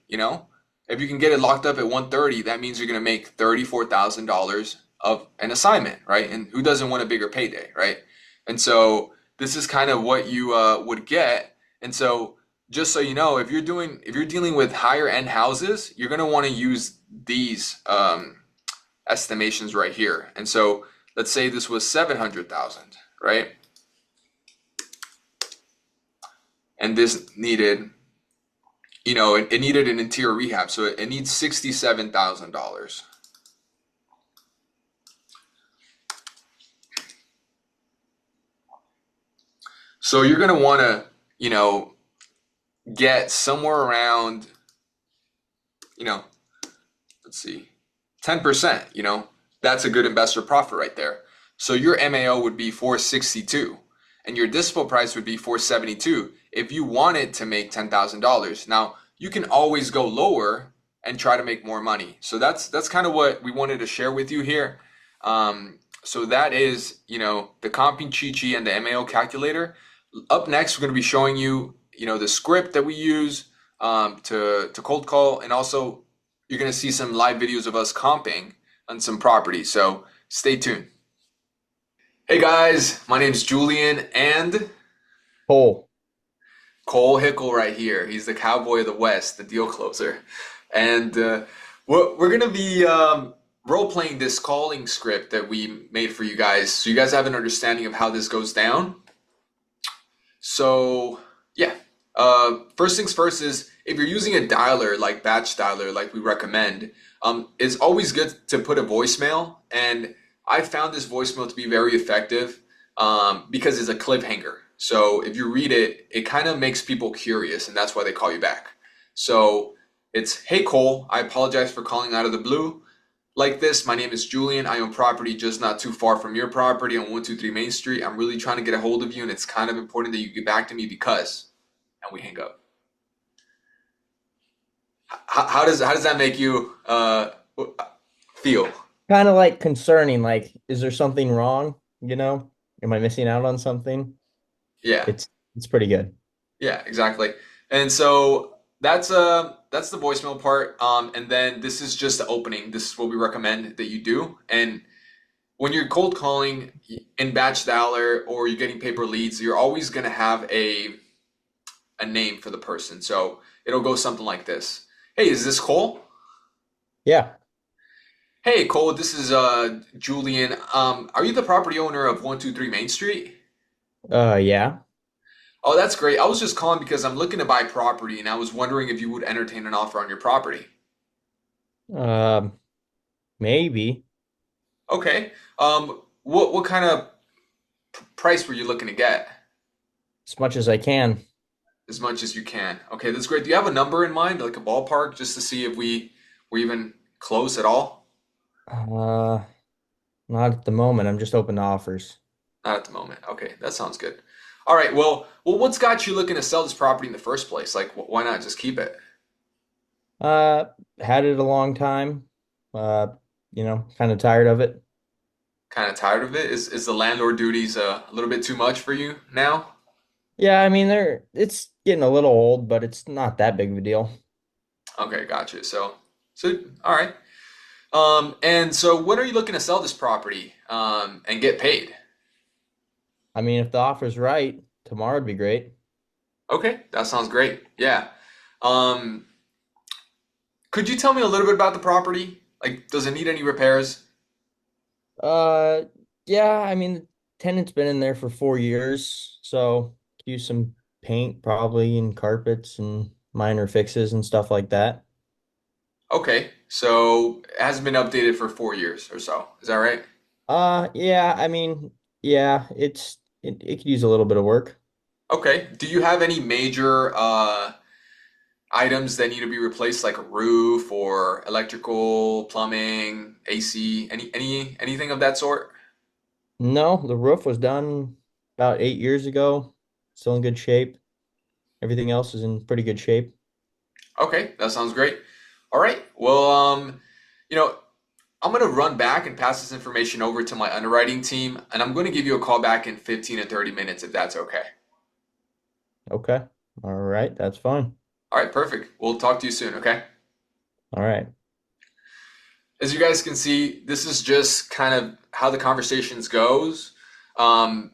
If you can get it locked up at $130, that means you're going to make $34,000 of an assignment, right? And who doesn't want a bigger payday, right? And so this is kind of what you would get. And so just so you know, if you're dealing with higher end houses, you're going to want to use these estimations right here. And so let's say this was 700,000, right? And this needed, it needed an interior rehab, so it needs $67,000. So you're gonna want to, get somewhere around, you know, let's see, 10%. That's a good investor profit right there. So your MAO would be 462, and your dispo price would be 472 if you wanted to make $10,000. Now you can always go lower and try to make more money. So that's kind of what we wanted to share with you here. So that is, the comping cheat sheet and the MAO calculator. Up next, we're going to be showing you, the script that we use to cold call, and also you're going to see some live videos of us comping on some properties. So stay tuned. Hey guys, my name's Julian and Cole. Cole Hickle right here. He's the cowboy of the West, the deal closer. And we're going to be role playing this calling script that we made for you guys, so you guys have an understanding of how this goes down. So yeah, first things first is if you're using a dialer like batch dialer, like we recommend, it's always good to put a voicemail. And I found this voicemail to be very effective because it's a cliffhanger. So if you read it, it kind of makes people curious, and that's why they call you back. So it's, hey Cole, I apologize for calling out of the blue like this. My name is Julian. I own property just not too far from your property on 123 Main Street. I'm really trying to get a hold of you, and it's kind of important that you get back to me because, and we hang up. How does that make you feel? Kind of like concerning, like, is there something wrong? Am I missing out on something? Yeah, It's pretty good. yeah, exactly. And so that's the voicemail part. And then this is just the opening. This is what we recommend that you do. And when you're cold calling in batch dialer or you're getting paper leads, you're always gonna have a name for the person. So it'll go something like this. Hey, is this Cole? Yeah. Hey Cole, this is Julian. Are you the property owner of 123 Main Street? Yeah. Oh, that's great. I was just calling because I'm looking to buy property and I was wondering if you would entertain an offer on your property. Um, Maybe Okay. What kind of price were you looking to get? as much as I can. As much as you can. Okay, that's great. Do you have a number in mind, like a ballpark, just to see if we're even close at all? Uh, Not at the moment. I'm just open to offers. Not at the moment. Okay, that sounds good. All right. What's got you looking to sell this property in the first place? Like, why not just keep it? Uh, Had it a long time. Uh, kind of tired of it. Kind of tired of it? Is the landlord duties a little bit too much for you now? Yeah, I mean, it's getting a little old, but it's not that big of a deal. Okay, gotcha. So all right. And so when are you looking to sell this property and get paid? I mean, if the offer's right, tomorrow would be great. Okay, that sounds great. Yeah. Um, could you tell me a little bit about the property? Like, does it need any repairs? Uh, yeah, I mean, the tenant's been in there for 4 years, so use some paint probably and carpets and minor fixes and stuff like that. Okay, so it hasn't been updated for 4 years or so. Is that right? Yeah, I mean, yeah, it could use a little bit of work. Okay. Do you have any major items that need to be replaced, like a roof or electrical, plumbing, AC, anything of that sort? No, the roof was done about 8 years ago. Still in good shape. Everything else is in pretty good shape. Okay, that sounds great. All right. Well, you know, I'm gonna run back and pass this information over to my underwriting team, and I'm gonna give you a call back in 15 to 30 minutes if that's okay. Okay. All right, that's fine. All right, perfect. We'll talk to you soon, okay? All right. As you guys can see, this is just kind of how the conversations goes. Um,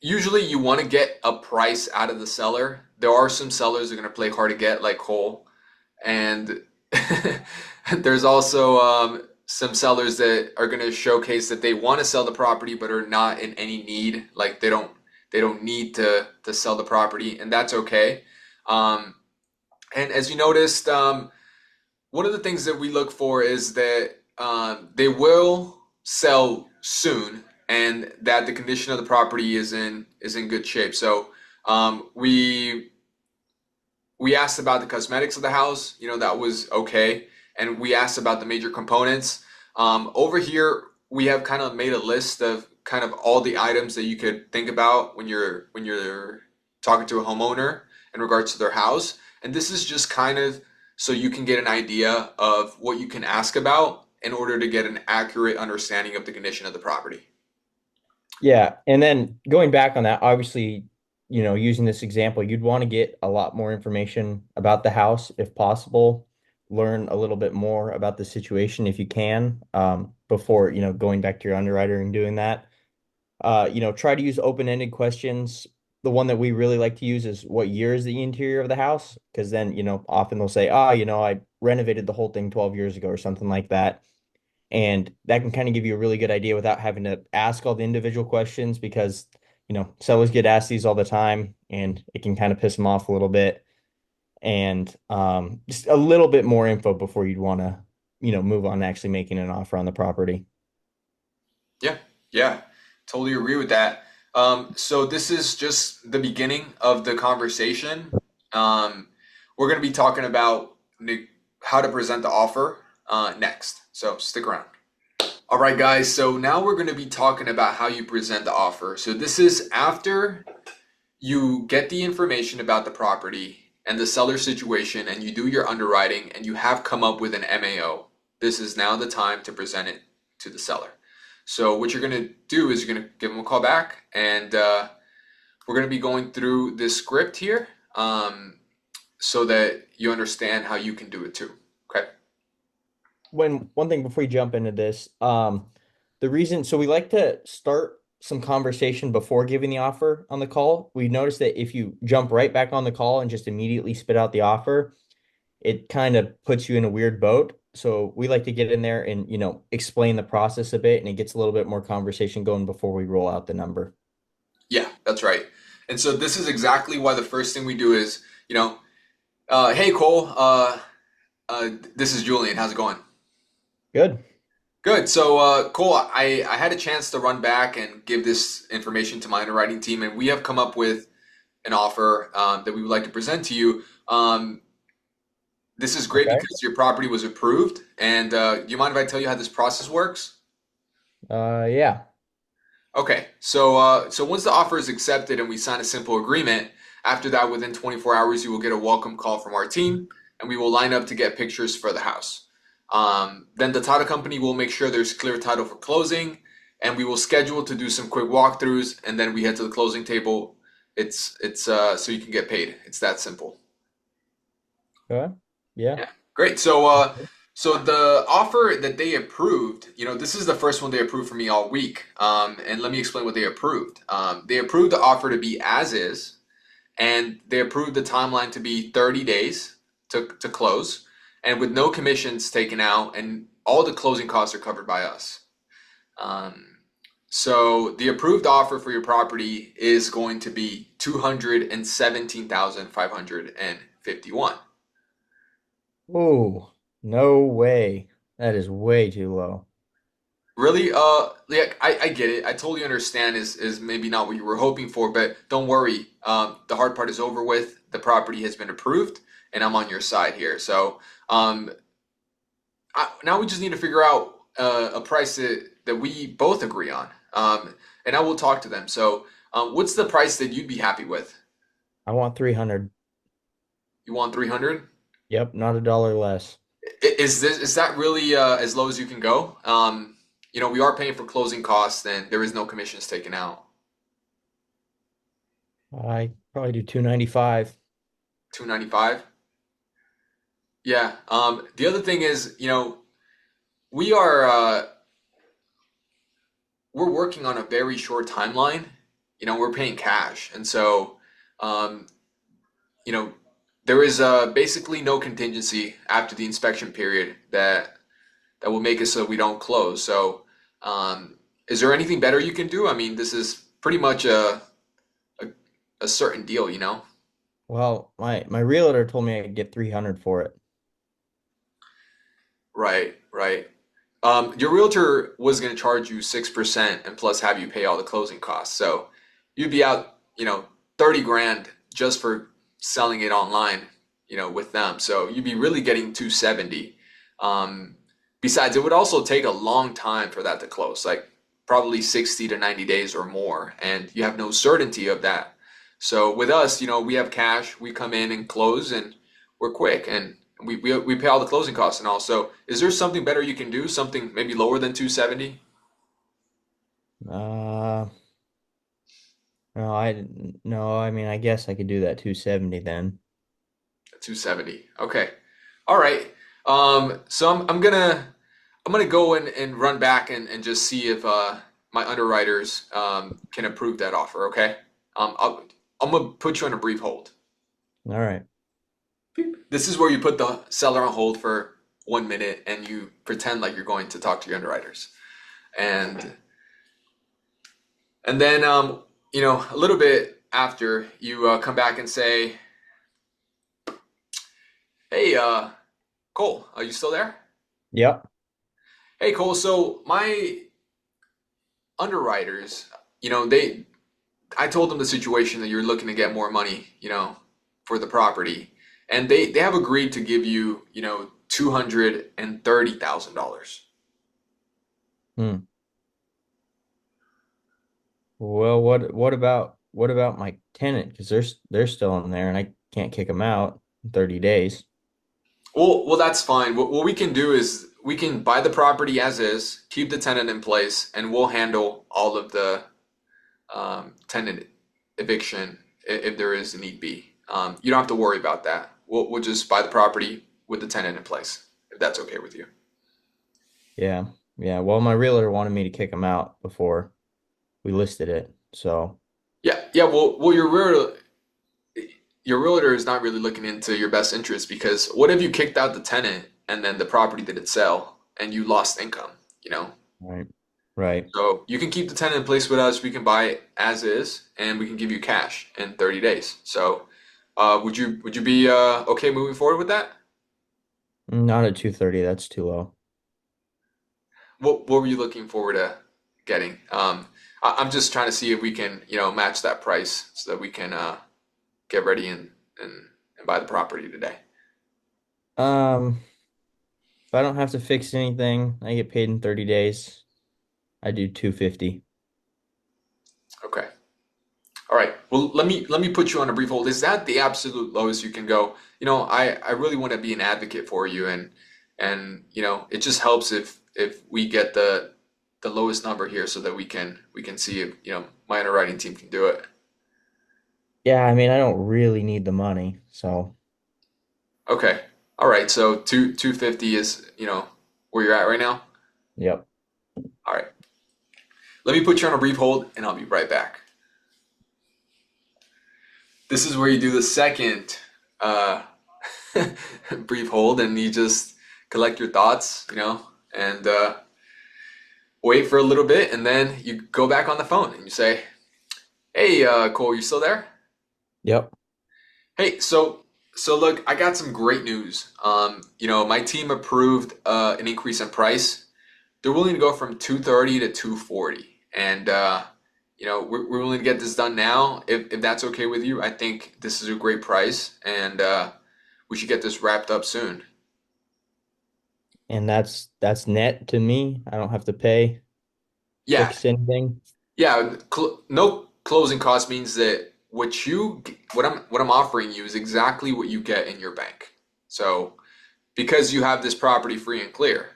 Usually you want to get a price out of the seller. There are some sellers that are going to play hard to get, like Cole, and there's also some sellers that are going to showcase that they want to sell the property but are not in any need. Like they don't need to sell the property, and that's okay. Um, and as you noticed, one of the things that we look for is that they will sell soon, and that the condition of the property is in good shape. So we asked about the cosmetics of the house. That was okay, and we asked about the major components. Over here, we have kind of made a list of kind of all the items that you could think about when you're talking to a homeowner in regards to their house. And this is just kind of so you can get an idea of what you can ask about in order to get an accurate understanding of the condition of the property. Yeah, and then going back on that, obviously, using this example, you'd want to get a lot more information about the house if possible, learn a little bit more about the situation if you can, before, going back to your underwriter and doing that. Try to use open-ended questions. The one that we really like to use is what year is the interior of the house? Because then, often they'll say, I renovated the whole thing 12 years ago or something like that. And that can kind of give you a really good idea without having to ask all the individual questions because, sellers get asked these all the time and it can kind of piss them off a little bit. And just a little bit more info before you'd want to, move on to actually making an offer on the property. Yeah, yeah, totally agree with that. So this is just the beginning of the conversation. Um, we're going to be talking about how to present the offer next. So stick around. All right, guys. So now we're going to be talking about how you present the offer. So this is after you get the information about the property and the seller situation, and you do your underwriting, and you have come up with an MAO. This is now the time to present it to the seller. So what you're going to do is you're going to give them a call back, and we're going to be going through this script here, so that you understand how you can do it too. Okay. When one thing before you jump into this, the reason, so we like to start some conversation before giving the offer on the call. We noticed that if you jump right back on the call and just immediately spit out the offer, it kind of puts you in a weird boat. So we like to get in there and, explain the process a bit, and it gets a little bit more conversation going before we roll out the number. Yeah, that's right. And so this is exactly why the first thing we do is, hey Cole, this is Julian. How's it going? Good. Good. So, Cole, I had a chance to run back and give this information to my underwriting team, and we have come up with an offer that we would like to present to you. This is great Okay. because your property was approved. And do you mind if I tell you how this process works? Yeah. Okay. So once the offer is accepted and we sign a simple agreement, after that, within 24 hours, you will get a welcome call from our team, and we will line up to get pictures for the house. Then the title company will make sure there's clear title for closing, and we will schedule to do some quick walkthroughs, and then we head to the closing table. It's so you can get paid. It's that simple. Okay. Yeah. Yeah, great. So the offer that they approved, this is the first one they approved for me all week. And let me explain what they approved. They approved the offer to be as is, and they approved the timeline to be 30 days to close, and with no commissions taken out, and all the closing costs are covered by us. Um, so the approved offer for your property is going to be 217,551. Oh, no way. That is way too low. Really? Like I get it. I totally understand is maybe not what you were hoping for, but don't worry. The hard part is over with. The property has been approved, and I'm on your side here. So, um, now we just need to figure out a price that we both agree on. And I will talk to them. So, what's the price that you'd be happy with? I want 300. You want 300? Yep, not a dollar less. Is that really as low as you can go? We are paying for closing costs, and there is no commissions taken out. I probably do 295. 295. Yeah. The other thing is, we are we're working on a very short timeline, we're paying cash. And so, um, you know, there is basically no contingency after the inspection period that will make it so we don't close. So, is there anything better you can do? I mean, this is pretty much a, a certain deal, you know? Well, my realtor told me I could get 300 for it. Right, right. Your realtor was going to charge you 6% and plus have you pay all the closing costs. So you'd be out, 30 grand just for selling it online, with them. So you'd be really getting 270. Um, Besides, it would also take a long time for that to close, like probably 60 to 90 days or more, and you have no certainty of that. So with us, we have cash, we come in and close and we're quick and we pay all the closing costs and all. So is there something better you can do? Something maybe lower than 270? Uh, no, I mean, I guess I could do that 270 then. 270. Okay. All right. So I'm gonna go and run back and just see if my underwriters can approve that offer. Okay. I'm gonna put you on a brief hold. All right. This is where you put the seller on hold for 1 minute and you pretend like you're going to talk to your underwriters. And and then a little bit after you come back and say, "Hey, Cole, are you still there? Yep. Hey, Cole, so my underwriters, they I told them the situation that you're looking to get more money, for the property, and they have agreed to give you, $230,000. Hmm. Well, what about my tenant? Because they're still in there, and I can't kick them out in 30 days. Well, that's fine. What we can do is we can buy the property as is, keep the tenant in place, and we'll handle all of the tenant eviction if there is a need be. You don't have to worry about that. We'll just buy the property with the tenant in place, if that's okay with you. Yeah. Yeah. Well, my realtor wanted me to kick them out before we listed it. So, Yeah, yeah. Well, your realtor is not really looking into your best interest because what if you kicked out the tenant and then the property didn't sell and you lost income, you know? right. Right. So you can keep the tenant in place with us. We can buy it as is, and we can give you cash in 30 days. So, would you be okay moving forward with that? Not at 230. That's too low. What were you looking forward to getting? I'm just trying to see if we can, match that price so that we can get ready and buy the property today. Um, if I don't have to fix anything, I get paid in 30 days. I do 250. Okay. All right. Well, let me put you on a brief hold. Is that the absolute lowest you can go? I really want to be an advocate for you, and it just helps if we get the lowest number here so that we can see if my underwriting team can do it. Yeah, I mean, I don't really need the money, so Okay. All right. So 250 is where you're at right now. yep. All right. Let me put you on a brief hold, and I'll be right back. This is where you do the second uh, brief hold, and you just collect your thoughts, and wait for a little bit, and then you go back on the phone and you say, "Hey, Cole, you still there? Yep. Hey, so look, I got some great news. My team approved an increase in price. They're willing to go from 230 to 240, and we're willing to get this done now. If that's okay with you, I think this is a great price, and we should get this wrapped up soon. And that's net to me. I don't have to pay, Yeah, fix anything. yeah. No closing cost means that what I'm offering you is exactly what you get in your bank. So because you have this property free and clear,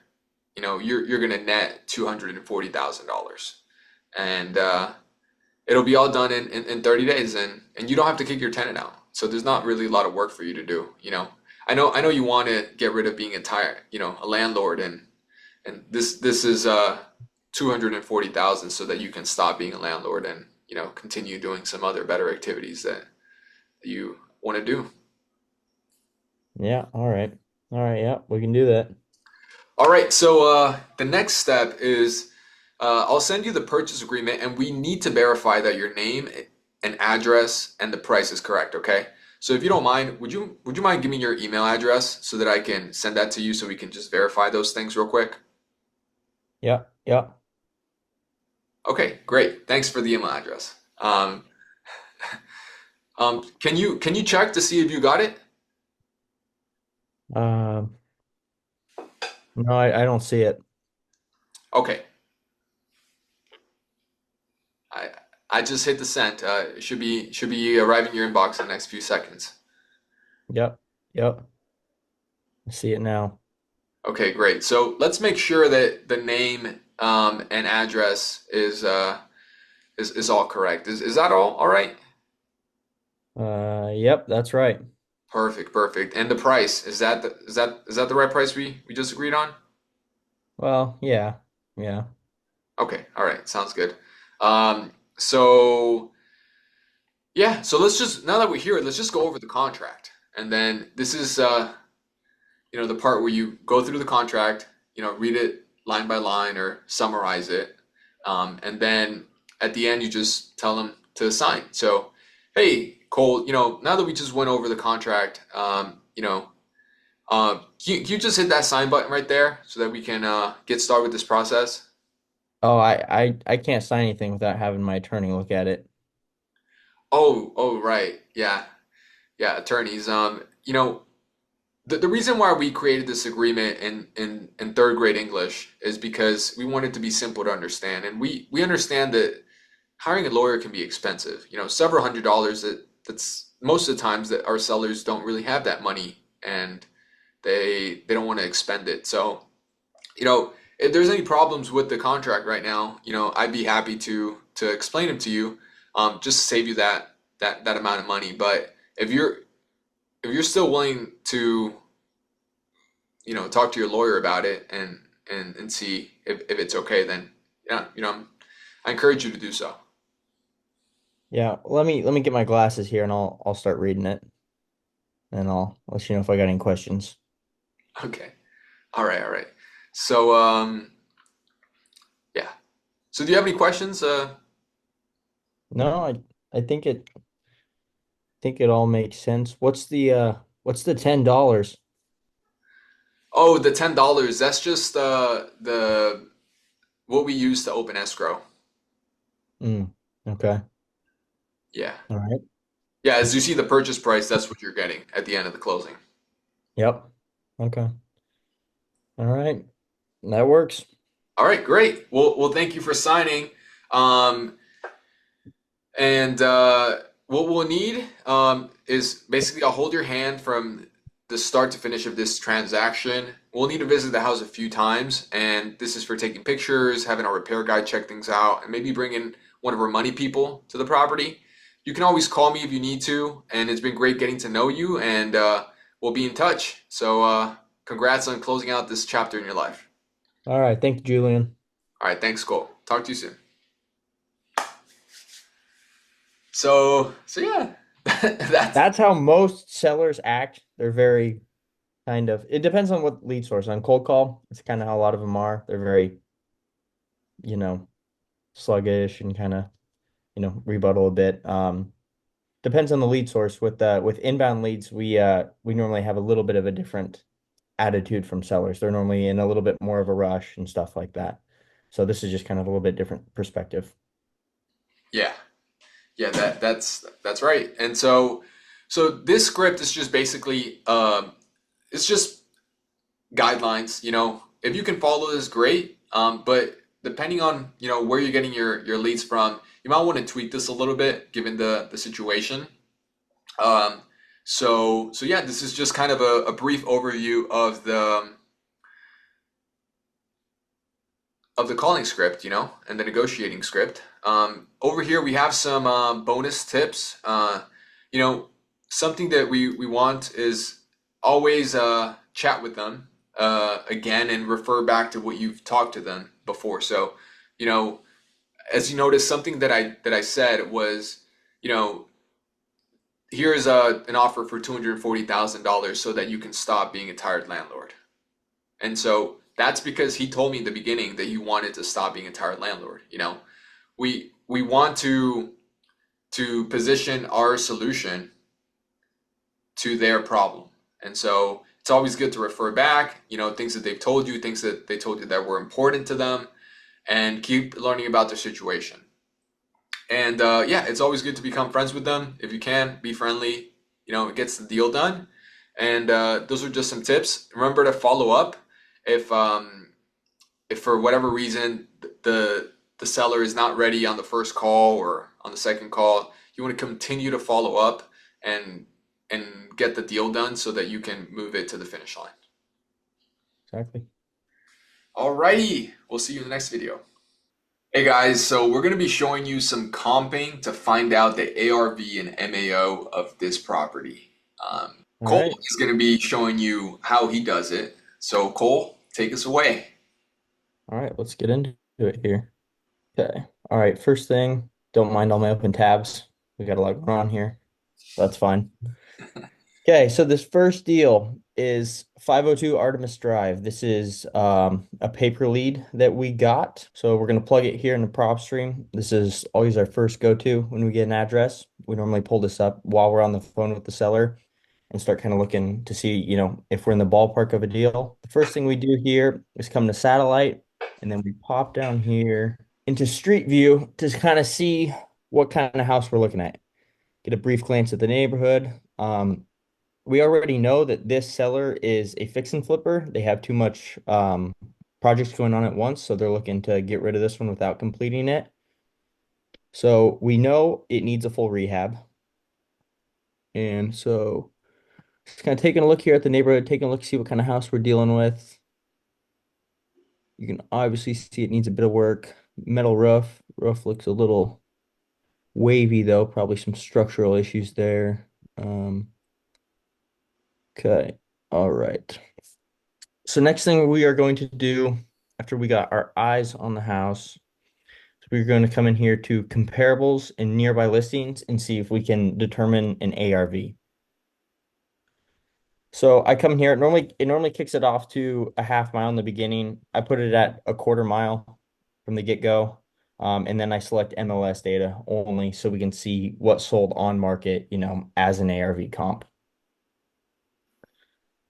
you're gonna net $240,000, and it'll be all done in 30 days, and you don't have to kick your tenant out. So there's not really a lot of work for you to do. I know you want to get rid of being a landlord, and this is 240,000 so that you can stop being a landlord and continue doing some other better activities that you want to do. Yeah. All right. All right. Yeah, we can do that. All right, so the next step is I'll send you the purchase agreement, and we need to verify that your name and address and the price is correct. Okay. So if you don't mind, would you mind giving me your email address so that I can send that to you so we can just verify those things real quick? Yeah. Yeah. Okay, great. Thanks for the email address. Can you check to see if you got it? Um, no, I don't see it. Okay, I I just hit the send. It should be arriving in your inbox in the next few seconds. Yep. Yep. I see it now. Okay, great. So let's make sure that the name and address is all correct. Is that all right? Yep, that's right. Perfect, perfect. And the price, is that the right price we just agreed on? Well, yeah. Yeah. Okay, all right, sounds good. So yeah, so let's just now that we're here, let's just go over the contract. And then this is the part where you go through the contract, read it line by line or summarize it. And then at the end, you just tell them to sign. So, hey, Cole, now that we just went over the contract, can you just hit that sign button right there so that we can get started with this process? Oh, I can't sign anything without having my attorney look at it. Oh, right. Yeah, yeah, attorneys. The reason why we created this agreement in third grade English is because we want it to be simple to understand. And we understand that hiring a lawyer can be expensive. Several $100s that's most of the times that our sellers don't really have that money and they don't want to expend it. So, if there's any problems with the contract right now, I'd be happy to explain them to you, just to save you that amount of money. But if you're still willing to, talk to your lawyer about it and see if it's okay, then yeah, I encourage you to do so. Yeah, let me get my glasses here and I'll start reading it and I'll let you know if I got any questions. Okay. All right, all right. So, yeah. So, do you have any questions? No, I think it all makes sense. What's the $10? Oh, the $10. That's just the what we use to open escrow. Mm, okay. Yeah. All right. Yeah, as you see the purchase price, that's what you're getting at the end of the closing. Yep. Okay. All right. That works. All right, great. Well, thank you for signing. Um, and what we'll need is basically I'll hold your hand from the start to finish of this transaction. We'll need to visit the house a few times, and this is for taking pictures, having our repair guy check things out, and maybe bringing one of our money people to the property. You can always call me if you need to, and it's been great getting to know you, and we'll be in touch. So, congrats on closing out this chapter in your life. All right. Thank you, Julian. All right, thanks, Cole. Talk to you soon. So yeah, that's That's how most sellers act. They're very kind of, it depends on what lead source. On cold call, it's kind of how a lot of them are. They're very, you know, sluggish and kind of, rebuttal a bit. Depends on the lead source. With inbound leads, we normally have a little bit of a different attitude from sellers. They're normally in a little bit more of a rush and stuff like that. So this is just kind of a little bit different perspective. yeah, yeah. That's right. And so this script is just basically it's just guidelines. If you can follow this, great. But depending on where you're getting your leads from, you might want to tweak this a little bit given the situation. Um, so yeah, this is just kind of a brief overview of the calling script, and the negotiating script. Over here, we have some bonus tips. You know, Something that we want is always chat with them again and refer back to what you've talked to them before. So, you know, as you notice, something that I said was, you know, here's an offer for $240,000 so that you can stop being a tired landlord. And so that's because he told me in the beginning that he wanted to stop being a tired landlord. We want to position our solution to their problem. And so it's always good to refer back, things that they've told you, things that they told you that were important to them, and keep learning about their situation. And yeah, it's always good to become friends with them if you can. Be friendly. It gets the deal done. And those are just some tips. Remember to follow up if for whatever reason the seller is not ready on the first call or on the second call. You want to continue to follow up and and get the deal done so that you can move it to the finish line. Exactly. Alrighty, we'll see you in the next video. Hey guys, so we're going to be showing you some comping to find out the ARV and MAO of this property. All Cole right. is going to be showing you how he does it. So Cole, take us away. All right, let's get into it here. Okay. All right, first thing, don't mind all my open tabs. We got a lot going on here. That's fine. Okay, so this first deal is 502 Artemis Drive. This is a paper lead that we got. So we're going to plug it here in the Propstream. This is always our first go-to when we get an address. We normally pull this up while we're on the phone with the seller and start kind of looking to see, if we're in the ballpark of a deal. The first thing we do here is come to satellite, and then we pop down here into Street View to kind of see what kind of house we're looking at. Get a brief glance at the neighborhood. We already know that this seller is a fix and flipper. They have too much projects going on at once, so they're looking to get rid of this one without completing it. So we know it needs a full rehab. And so just kind of taking a look here at the neighborhood, taking a look, see what kind of house we're dealing with. You can obviously see it needs a bit of work. Metal roof. Roof looks a little wavy though, probably some structural issues there. Okay. All right. So next thing we are going to do after we got our eyes on the house, is we're going to come in here to comparables and nearby listings and see if we can determine an ARV. So I come here, it normally kicks it off to a half mile in the beginning. I put it at a quarter mile from the get-go. And then I select MLS data only so we can see what sold on market, as an ARV comp.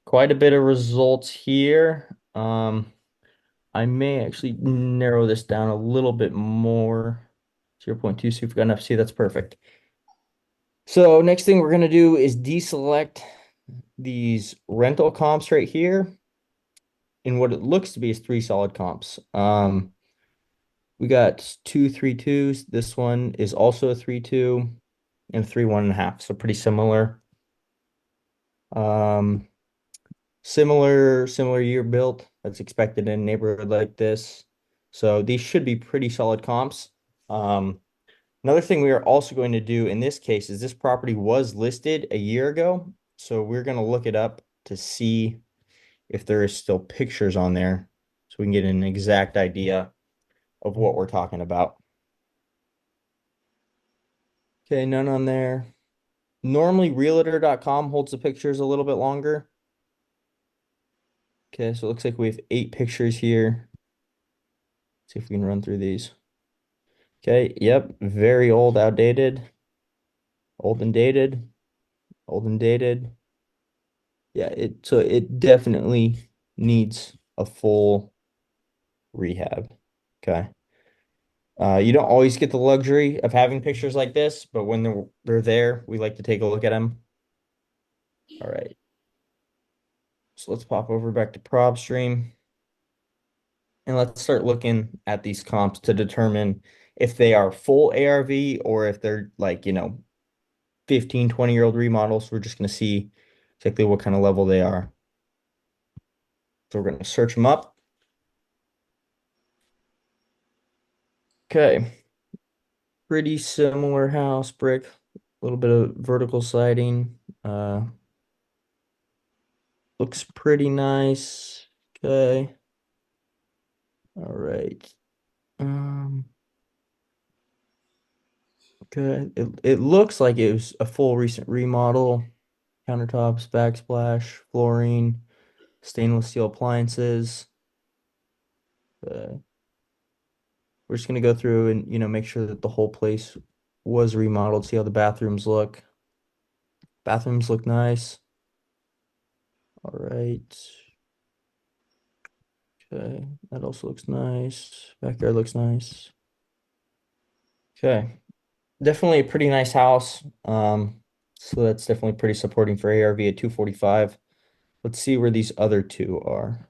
Quite a bit of results here. I may actually narrow this down a little bit more. 0.2, see if we got enough. See, that's perfect. So next thing we're going to do is deselect these rental comps right here. And what it looks to be is three solid comps. We got two 3.2s. This one is also a 3.2 and 3 1.5. So pretty similar. Um, similar year built that's expected in a neighborhood like this. So these should be pretty solid comps. Another thing we are also going to do in this case is this property was listed a year ago. So we're going to look it up to see if there is still pictures on there so we can get an exact idea of what we're talking about. Okay, none on there. Normally, realtor.com holds the pictures a little bit longer. Okay, so it looks like we have 8 pictures here. See if we can run through these. Okay, yep, very old, outdated, old and dated, old and dated. Yeah, it definitely needs a full rehab. Okay. You don't always get the luxury of having pictures like this, but when they're there, we like to take a look at them. All right. So let's pop over back to Propstream and let's start looking at these comps to determine if they are full ARV or if they're like, 15, 20-year-old remodels. We're just going to see exactly what kind of level they are. So we're going to search them up. Okay. Pretty similar house, brick, a little bit of vertical siding. Looks pretty nice. Okay. All right. Um, Good. It looks like it was a full recent remodel. Countertops, backsplash, flooring, stainless steel appliances. Uh, we're just gonna go through and make sure that the whole place was remodeled. See how the bathrooms look. Bathrooms look nice. All right. Okay, that also looks nice. Backyard looks nice. Okay, definitely a pretty nice house. So that's definitely pretty supporting for ARV at 245. Let's see where these other two are.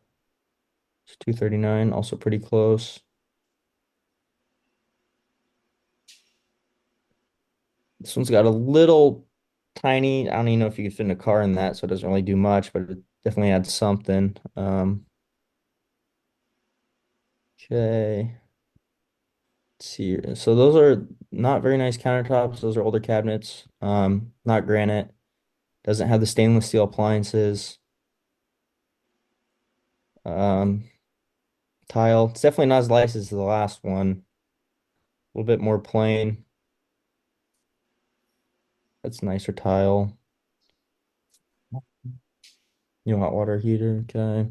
It's 239, also pretty close. This one's got a little tiny, I don't even know if you could fit in a car in that, so it doesn't really do much, but it definitely adds something. Okay. Let's see here. So those are not very nice countertops. Those are older cabinets. Not granite. Doesn't have the stainless steel appliances. Um, tile. It's definitely not as nice as the last one. A little bit more plain. That's nicer tile. Hot water heater. Okay.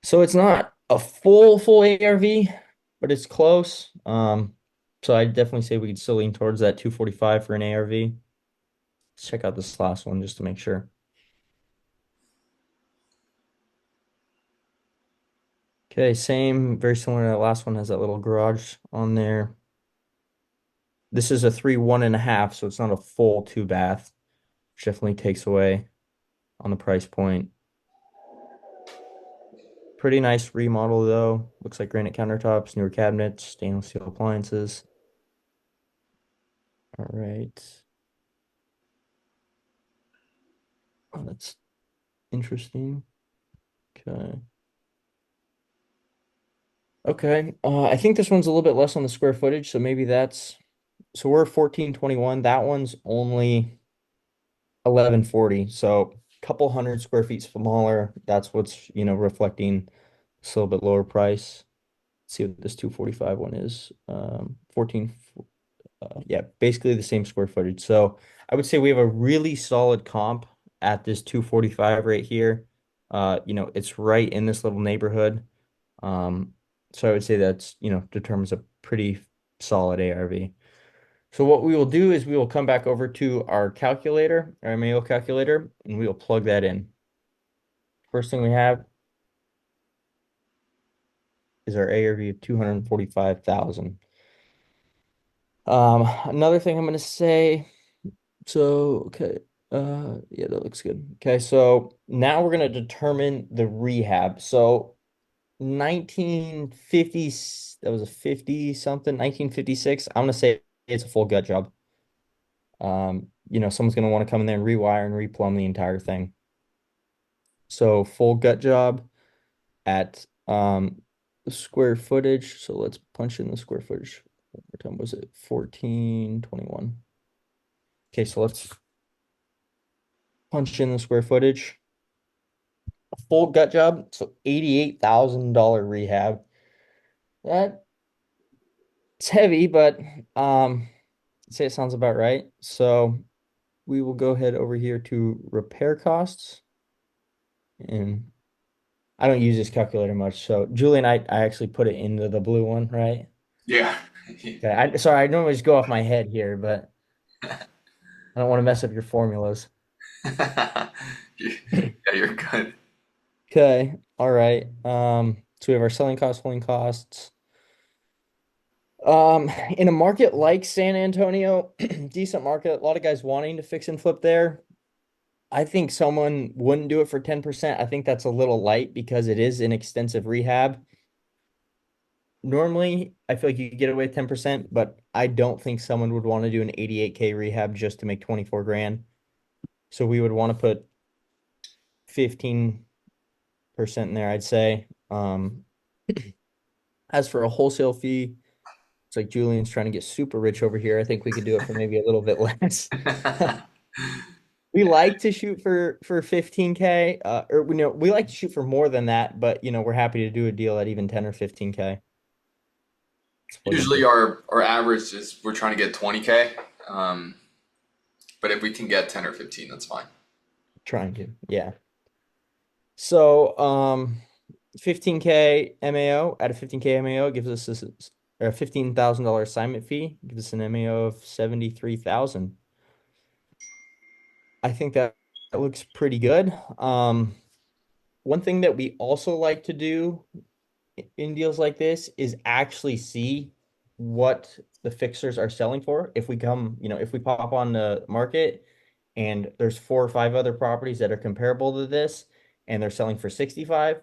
So it's not a full ARV, but it's close. So I definitely say we could still lean towards that 245 for an ARV. Let's check out this last one just to make sure. Okay, same, very similar to that last one, has that little garage on there. This is a 3 1.5, so it's not a full two bath, which definitely takes away on the price point. Pretty nice remodel though. Looks like granite countertops, newer cabinets, stainless steel appliances. All right. Oh, that's interesting. Okay. Okay. I think this one's a little bit less on the square footage, so maybe that's so we're 1421. That one's only 1140. So a couple hundred square feet smaller. That's what's, reflecting a little bit lower price. Let's see what this 245 one is. 14 yeah, basically the same square footage. So I would say we have a really solid comp at this 245 right here. It's right in this little neighborhood. Um, so I would say that's, determines a pretty solid ARV. So what we will do is we will come back over to our calculator, our manual calculator, and we will plug that in. First thing we have is our ARV of 245,000. Another thing I'm going to say, so, okay, yeah, that looks good. Okay, so now we're going to determine the rehab. So 1950s, that was a 50 something, 1956. I'm gonna say it's a full gut job. Someone's gonna want to come in there and rewire and replumb the entire thing. So full gut job at the square footage. So let's punch in the square footage. What time was it? 1421. Okay, so let's punch in the square footage. A full gut job, so $88,000 rehab. That's heavy, but I'd say it sounds about right. So we will go ahead over here to repair costs. And I don't use this calculator much. So Julian, I actually put it into the blue one, right? Yeah. Okay. Sorry, I normally just go off my head here, but I don't want to mess up your formulas. Yeah, you're good. Okay. All right. So we have our selling costs, holding costs. In a market like San Antonio, decent market, a lot of guys wanting to fix and flip there. I think someone wouldn't do it for 10%. I think that's a little light because it is an extensive rehab. Normally, I feel like you could get away with 10%, but I don't think someone would want to do an 88K rehab just to make 24 grand. So we would want to put 15% in there, I'd say. As for a wholesale fee, it's like Julian's trying to get super rich over here. I think we could do it for maybe a little bit less. We like to shoot for 15K, or we like to shoot for more than that, but we're happy to do a deal at even 10 or 15K. what you Usually do. our average is we're trying to get 20K. Um, but if we can get 10 or 15, that's fine. Trying to. Yeah. So, 15K MAO at a 15K MAO gives us this a $15,000 assignment fee, gives us an MAO of 73,000. I think that looks pretty good. One thing that we also like to do in deals like this is actually see what the fixers are selling for. If we come, if we pop on the market and there's four or five other properties that are comparable to this and they're selling for 65,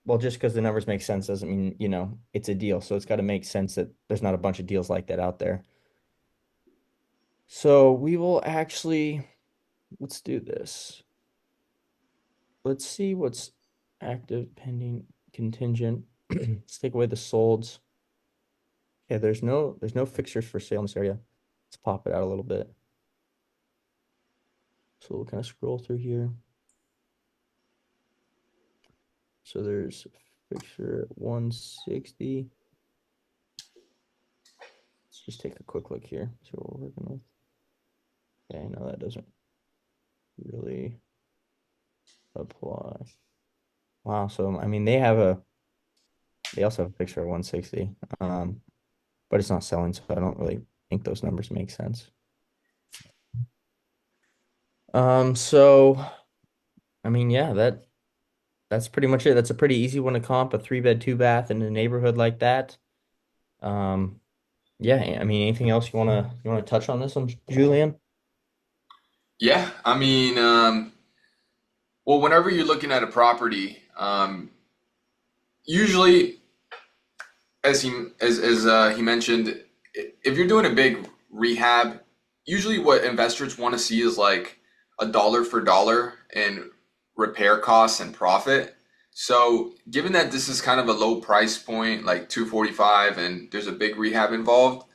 well, just because the numbers make sense doesn't mean, it's a deal. So it's got to make sense that there's not a bunch of deals like that out there. So we will actually, let's do this. Let's see what's active, pending, contingent. Let's take away the solds. Yeah, there's no fixtures for sale in this area. Let's pop it out a little bit. So we'll kind of scroll through here. So there's fixture at 160. Let's just take a quick look here. See what we're working with. Okay, no, that doesn't really apply. Wow, so I mean they also have a fixture at 160. But it's not selling, so I don't really think those numbers make sense. So I mean, yeah, that's pretty much it. That's a pretty easy one to comp, a 3-bed, 2-bath in a neighborhood like that. Um, yeah, I mean, anything else you wanna touch on this one, Julian? Yeah, I mean, well, whenever you're looking at a property, usually, as he mentioned, if you're doing a big rehab, usually what investors want to see is like a dollar for dollar in repair costs and profit. So, given that this is kind of a low price point, like 245, and there's a big rehab involved,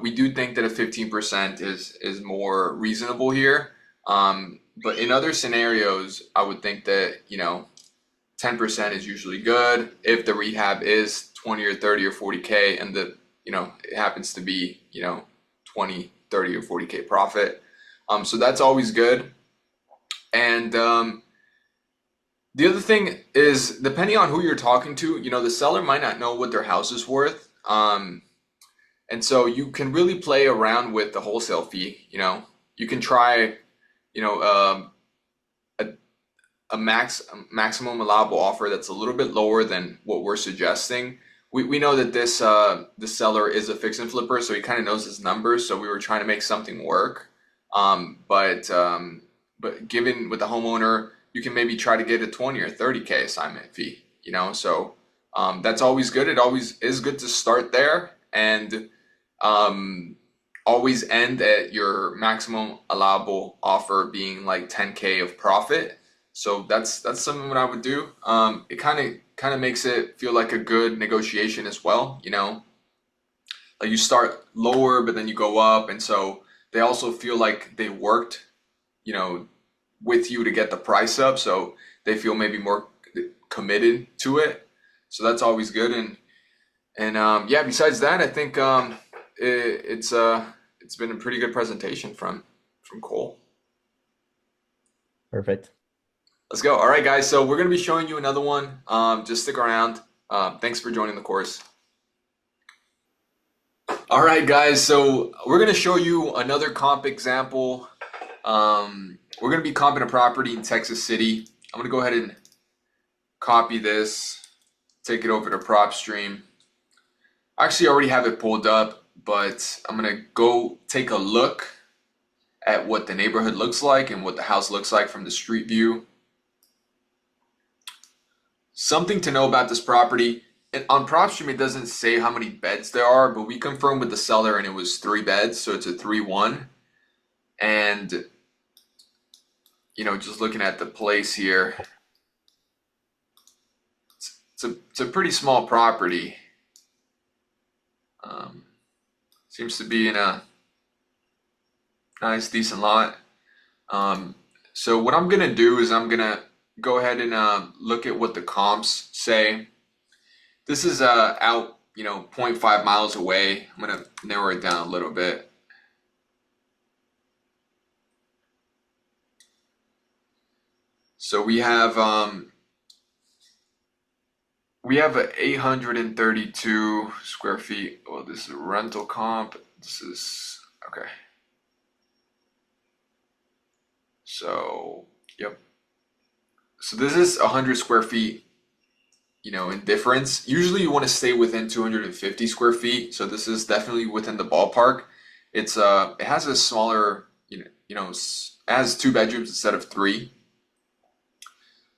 we do think that a 15% is more reasonable here. But in other scenarios, I would think that, 10% is usually good if the rehab is 20 or 30 or 40K and it happens to be, 20, 30 or 40K profit. So that's always good. And the other thing is, depending on who you're talking to, the seller might not know what their house is worth. And so you can really play around with the wholesale fee. You can try, you know, a, a maximum allowable offer that's a little bit lower than what we're suggesting. We know that the seller is a fix and flipper, so he kind of knows his numbers. So we were trying to make something work. But given with the homeowner, you can maybe try to get a 20 or 30K assignment fee. So that's always good. It always is good to start there and um, always end at your maximum allowable offer being like 10K of profit. So that's something what I would do. It kind of makes it feel like a good negotiation as well. Like you start lower, but then you go up, and so they also feel like they worked, you know, with you to get the price up, so they feel maybe more committed to it. So that's always good. And yeah, besides that, I think it's been a pretty good presentation from Cole. Perfect. Let's go. All right, guys. So we're gonna be showing you another one. Just stick around. Thanks for joining the course. All right, guys. So we're gonna show you another comp example. We're gonna be comping a property in Texas City. I'm gonna go ahead and copy this, take it over to Propstream. I actually already have it pulled up, but I'm gonna go take a look at what the neighborhood looks like and what the house looks like from the street view. Something to know about this property, and on Propstream it doesn't say how many beds there are, but we confirmed with the seller and it was 3 beds, so it's a 3-1. And just looking at the place here, it's a pretty small property. Seems to be in a nice, decent lot. So what I'm gonna do is I'm gonna go ahead and look at what the comps say. This is out 0.5 miles away. I'm gonna narrow it down a little bit. So we have a 832 square feet. Well, this is a rental comp. This is okay. So, yep. So this is 100 square feet, in difference. Usually you want to stay within 250 square feet. So this is definitely within the ballpark. It has a smaller, it has 2 bedrooms instead of 3.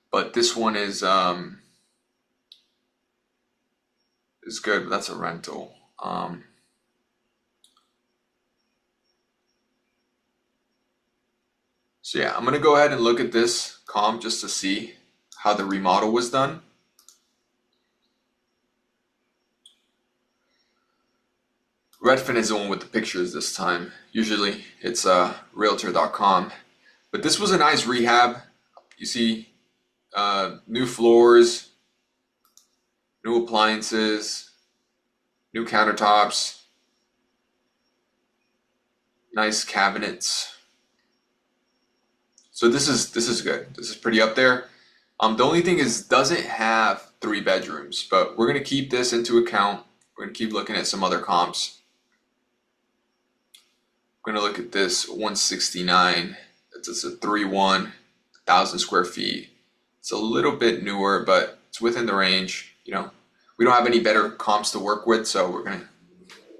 But this one is good, but that's a rental. So yeah, I'm gonna go ahead and look at this comp just to see how the remodel was done. Redfin is the one with the pictures this time. Usually it's Realtor.com. But this was a nice rehab. You see new floors, new appliances, new countertops, nice cabinets. So this is good. This is pretty up there. The only thing is doesn't have 3 bedrooms, but we're gonna keep this into account. We're gonna keep looking at some other comps. We're gonna look at this 169. It's a 3-1, 1,000 square feet. It's a little bit newer, but it's within the range. We don't have any better comps to work with, so we're gonna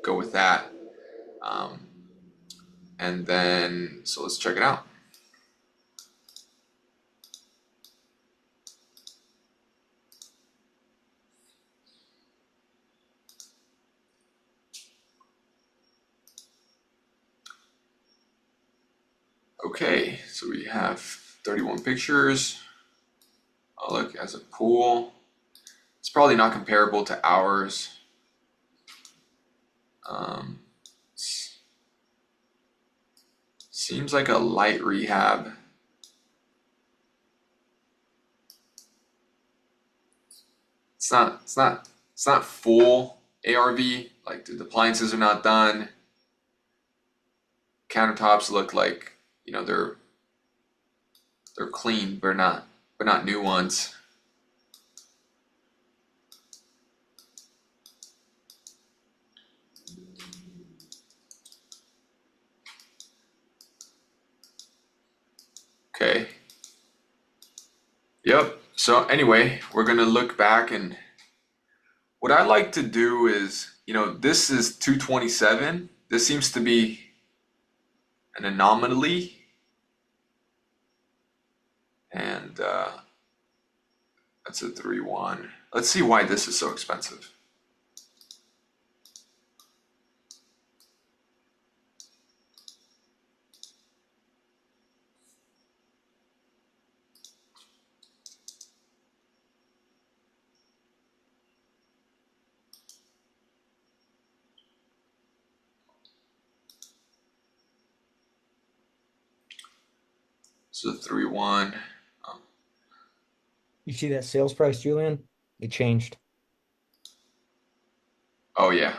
go with that. And then, so let's check it out. Okay, so we have 31 pictures. Oh, look, it has a pool. It's probably not comparable to ours. Seems like a light rehab. It's not full ARV. Like the appliances are not done. Countertops look like they're clean, but not new ones. Okay. Yep. So anyway, we're gonna look back, and what I like to do is, this is 227. This seems to be an anomaly, and that's a 3-1. Let's see why this is so expensive. So 3-1. You see that sales price, Julian? It changed. Oh yeah.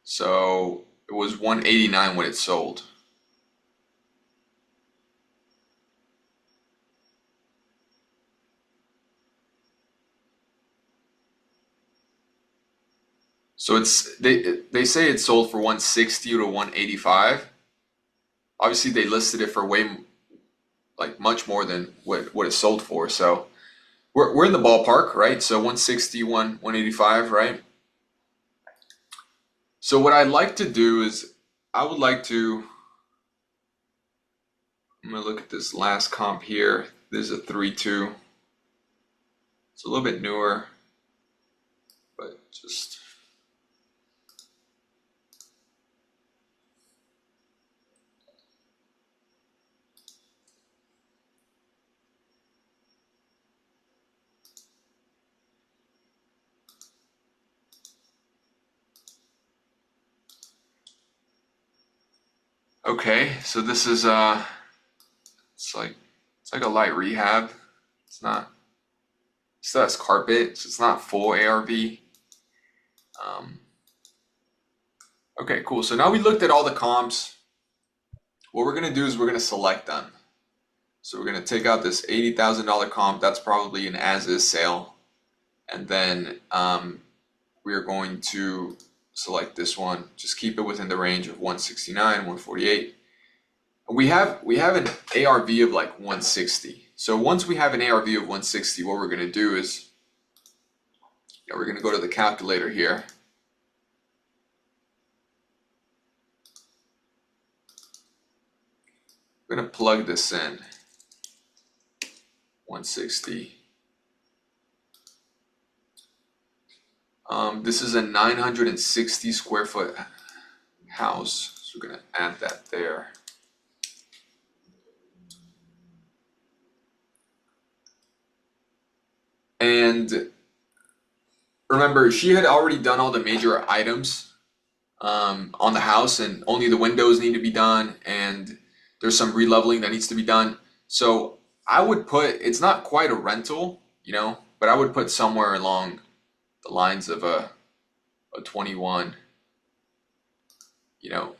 So it was 189 when it sold. So they say it sold for 160 to 185. Obviously they listed it for much more than what it sold for. So we're in the ballpark, right? So 160, 185, right? So what I'd like to do is I'm gonna look at this last comp here. There's a 3-2. It's a little bit newer, but just okay. So this is it's like a light rehab. It still has carpet, so it's not full ARV. Um, okay, cool. So now we looked at all the comps. What we're gonna do is we're gonna select them. So we're gonna take out this $80,000 comp. That's probably an as-is sale, and then we are going to select this one. Just keep it within the range of 169, 148. We have an ARV of like 160. So once we have an ARV of 160, what we're gonna do is we're gonna go to the calculator here. We're gonna plug this in. 160. This is a 960 square foot house, so we're gonna add that there. And remember, she had already done all the major items on the house, and only the windows need to be done, and there's some releveling that needs to be done. So I would put, it's not quite a rental, but I would put somewhere along the lines of a 21,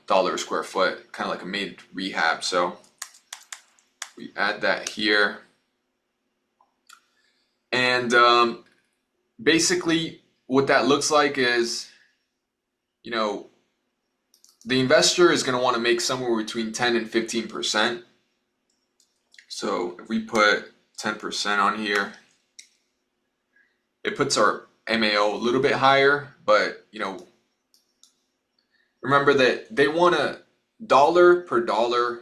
dollar a square foot, kind of like a made rehab. So we add that here. And basically what that looks like is, the investor is going to want to make somewhere between 10 and 15%. So if we put 10% on here, it puts our MAO a little bit higher, but remember that they want a dollar per dollar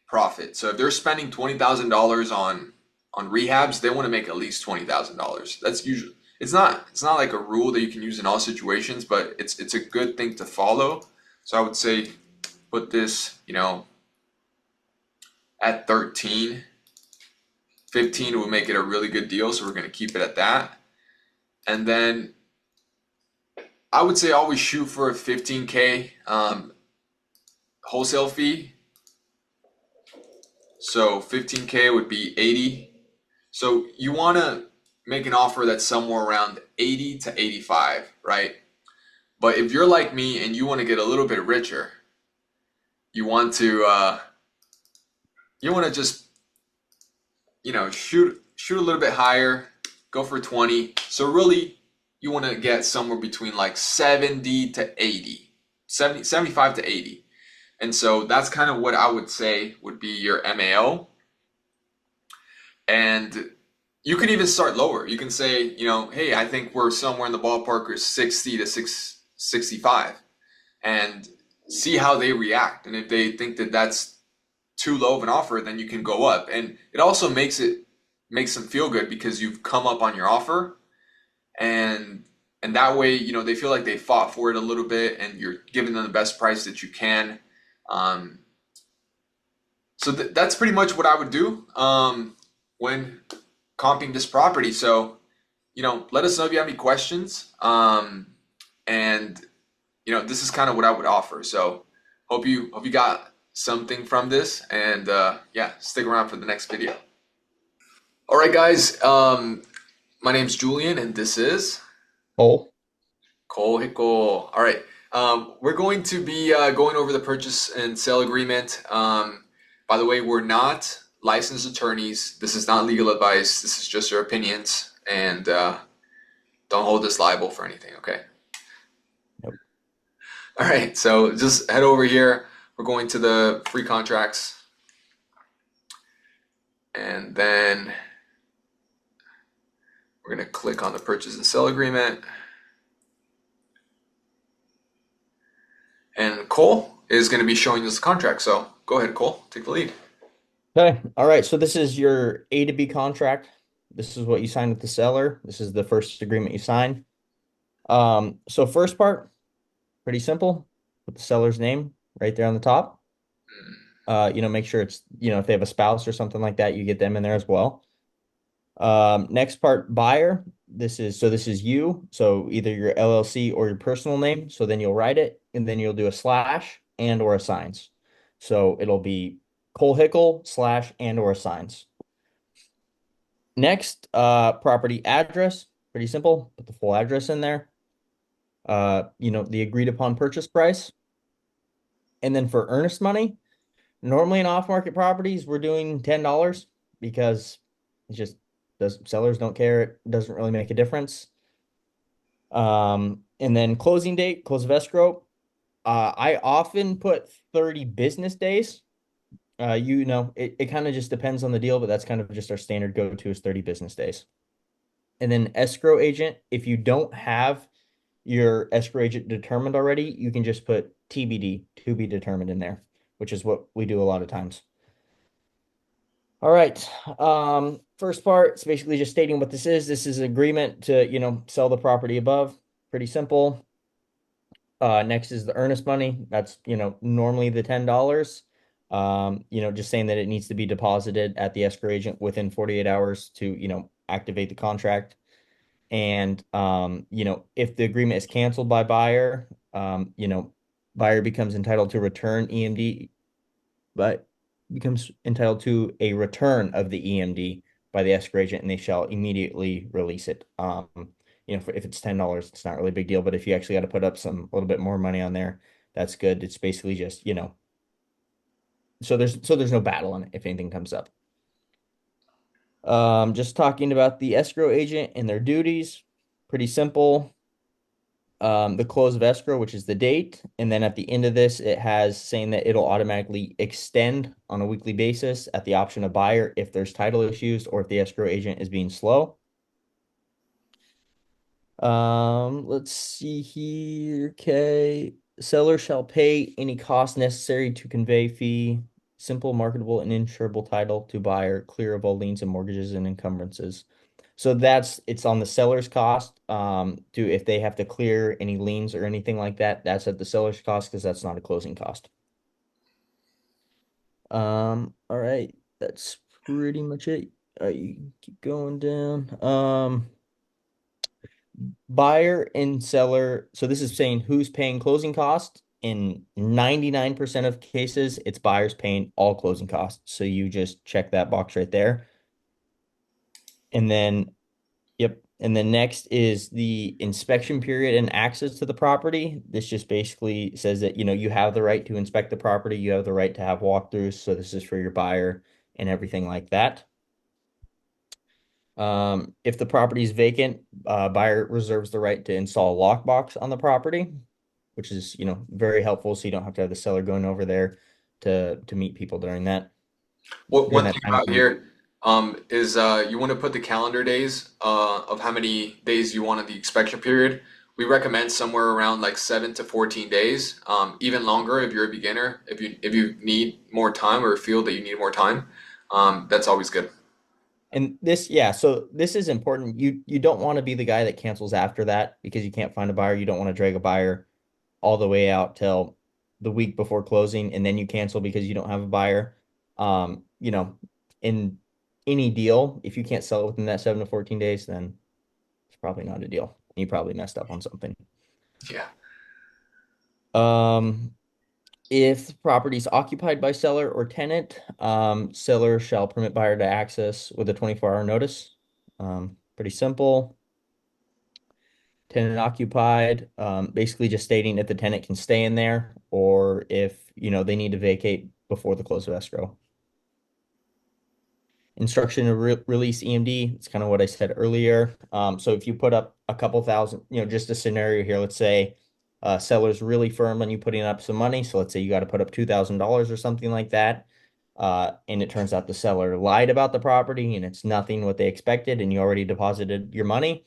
profit. So if they're spending $20,000 on rehabs, they want to make at least $20,000. That's usually, it's not like a rule that you can use in all situations, but it's a good thing to follow. So I would say put this, at 13. 15 would make it a really good deal, so we're going to keep it at that. And then I would say always shoot for a 15K wholesale fee. So 15K would be 80. So you want to make an offer that's somewhere around 80 to 85, right? But if you're like me and you want to get a little bit richer, you want to just shoot a little bit higher, go for 20. So really you want to get somewhere between like 70 to 80, 75 to 80. And so that's kind of what I would say would be your MAO. And you can even start lower. You can say, hey, I think we're somewhere in the ballpark of 60 to 65, and see how they react. And if they think that that's too low of an offer, then you can go up. And it also makes them feel good because you've come up on your offer, and that way, they feel like they fought for it a little bit, and you're giving them the best price that you can. So that's pretty much what I would do when comping this property. So, let us know if you have any questions. And this is kind of what I would offer. So hope you got something from this, and yeah, stick around for the next video. All right, guys. My name's Julian, and this is Cole. Hickel. All right. We're going to be going over the purchase and sale agreement. By the way, we're not licensed attorneys. This is not legal advice. This is just our opinions, and don't hold us liable for anything, okay? Nope. All right, so just head over here. We're going to the free contracts, and then we're going to click on the purchase and sale agreement. And Cole is going to be showing us the contract. So go ahead, Cole, take the lead. Okay. All right. So this is your A to B contract. This is what you signed with the seller. This is the first agreement you signed. So first part, pretty simple. Put the seller's name right there on the top. Make sure it's, if they have a spouse or something like that, you get them in there as well. Next part, buyer. This is you. So either your LLC or your personal name. So then you'll write it, and then you'll do a slash and or assigns. So it'll be Cole Hickel / and or assigns. Next, property address. Pretty simple. Put the full address in there. The agreed upon purchase price. And then for earnest money, normally in off-market properties, we're doing $10 because it just does sellers don't care. It doesn't really make a difference. And then closing date, close of escrow. I often put 30 business days. It kind of just depends on the deal, but that's kind of just our standard go-to is 30 business days. And then escrow agent, if you don't have your escrow agent determined already, you can just put TBD, to be determined in there, which is what we do a lot of times. All right. First part, it's basically just stating what this is. This is an agreement to, sell the property above. Pretty simple. Next is the earnest money. That's, normally the $10. Just saying that it needs to be deposited at the escrow agent within 48 hours to, activate the contract. And, if the agreement is canceled by buyer, buyer becomes entitled to return EMD, but becomes entitled to a return of the EMD by the escrow agent, and they shall immediately release it. If it's $10, it's not really a big deal, but if you actually got to put up a little bit more money on there, that's good. It's basically just, so there's no battle on it if anything comes up. Just talking about the escrow agent and their duties, pretty simple. The close of escrow, which is the date. And then at the end of this, it has saying that it'll automatically extend on a weekly basis at the option of buyer if there's title issues or if the escrow agent is being slow. Let's see here. Okay. Seller shall pay any cost necessary to convey fee, simple, marketable, and insurable title to buyer, clear of all liens and mortgages and encumbrances. So it's on the seller's cost. If they have to clear any liens or anything like that, that's at the seller's cost because that's not a closing cost. All right, that's pretty much it. You can keep going down. Buyer and seller. So this is saying who's paying closing costs. In 99% of cases, it's buyers paying all closing costs. So you just check that box right there. And then Yep. And then next is the inspection period and access to the property. This just basically says that, you have the right to inspect the property. You have the right to have walkthroughs. So this is for your buyer and everything like that. If the property is vacant, buyer reserves the right to install a lockbox on the property, which is, very helpful. So you don't have to have the seller going over there to meet people during that What during one that thing time about frame. here is you want to put the calendar days of how many days you want in the inspection period. We recommend somewhere around like 7 to 14 days, even longer if you're a beginner. If you need more time or feel that you need more time, that's always good. And so this is important. You don't want to be the guy that cancels after that because you can't find a buyer. You don't want to drag a buyer all the way out till the week before closing and then you cancel because you don't have a buyer. In any deal, if you can't sell it within that 7 to 14 days, then it's probably not a deal. You probably messed up on something. Yeah. Um, if the property is occupied by seller or tenant, seller shall permit buyer to access with a 24-hour notice. Pretty simple. Tenant occupied, basically just stating if the tenant can stay in there or if, they need to vacate before the close of escrow. Instruction to release EMD, it's kind of what I said earlier. So if you put up a couple thousand, just a scenario here, let's say seller's really firm on you putting up some money. So let's say you got to put up $2,000 or something like that. And it turns out the seller lied about the property and it's nothing what they expected and you already deposited your money.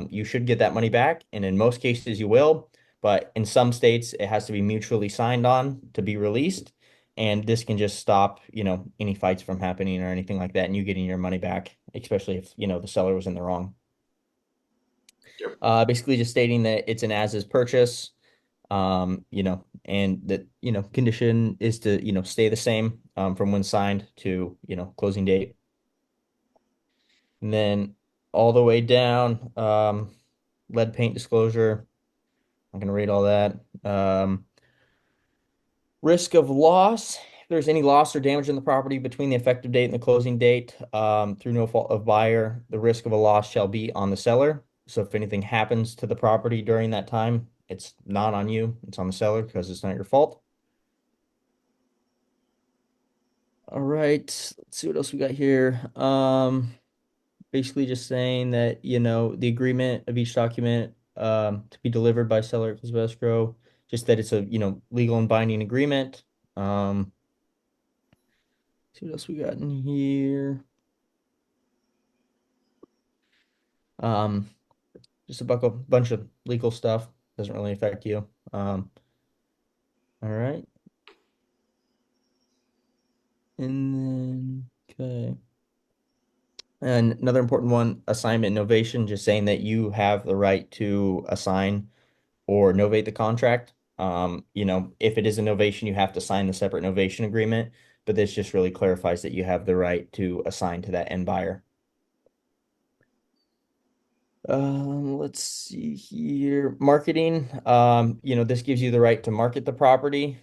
You should get that money back. And in most cases you will, but in some states it has to be mutually signed on to be released. And this can just stop, any fights from happening or anything like that and you getting your money back, especially if, the seller was in the wrong. Yep. Basically just stating that it's an as-is purchase, and that, condition is to, stay the same, from when signed to, closing date. And then all the way down, lead paint disclosure. I'm going to read all that. Risk of loss. If there's any loss or damage in the property between the effective date and the closing date, through no fault of buyer, the risk of a loss shall be on the seller. So if anything happens to the property during that time, it's not on you, it's on the seller because it's not your fault. All right, let's see what else we got here. Basically just saying that, the agreement of each document to be delivered by seller at close of escrow, just that it's a, legal and binding agreement. See what else we got in here. Um, just a bunch of legal stuff. Doesn't really affect you. All right. And then, okay. And another important one, assignment novation, just saying that you have the right to assign or novate the contract. If it is a novation, you have to sign the separate novation agreement, but this just really clarifies that you have the right to assign to that end buyer. Let's see here. Marketing. This gives you the right to market the property,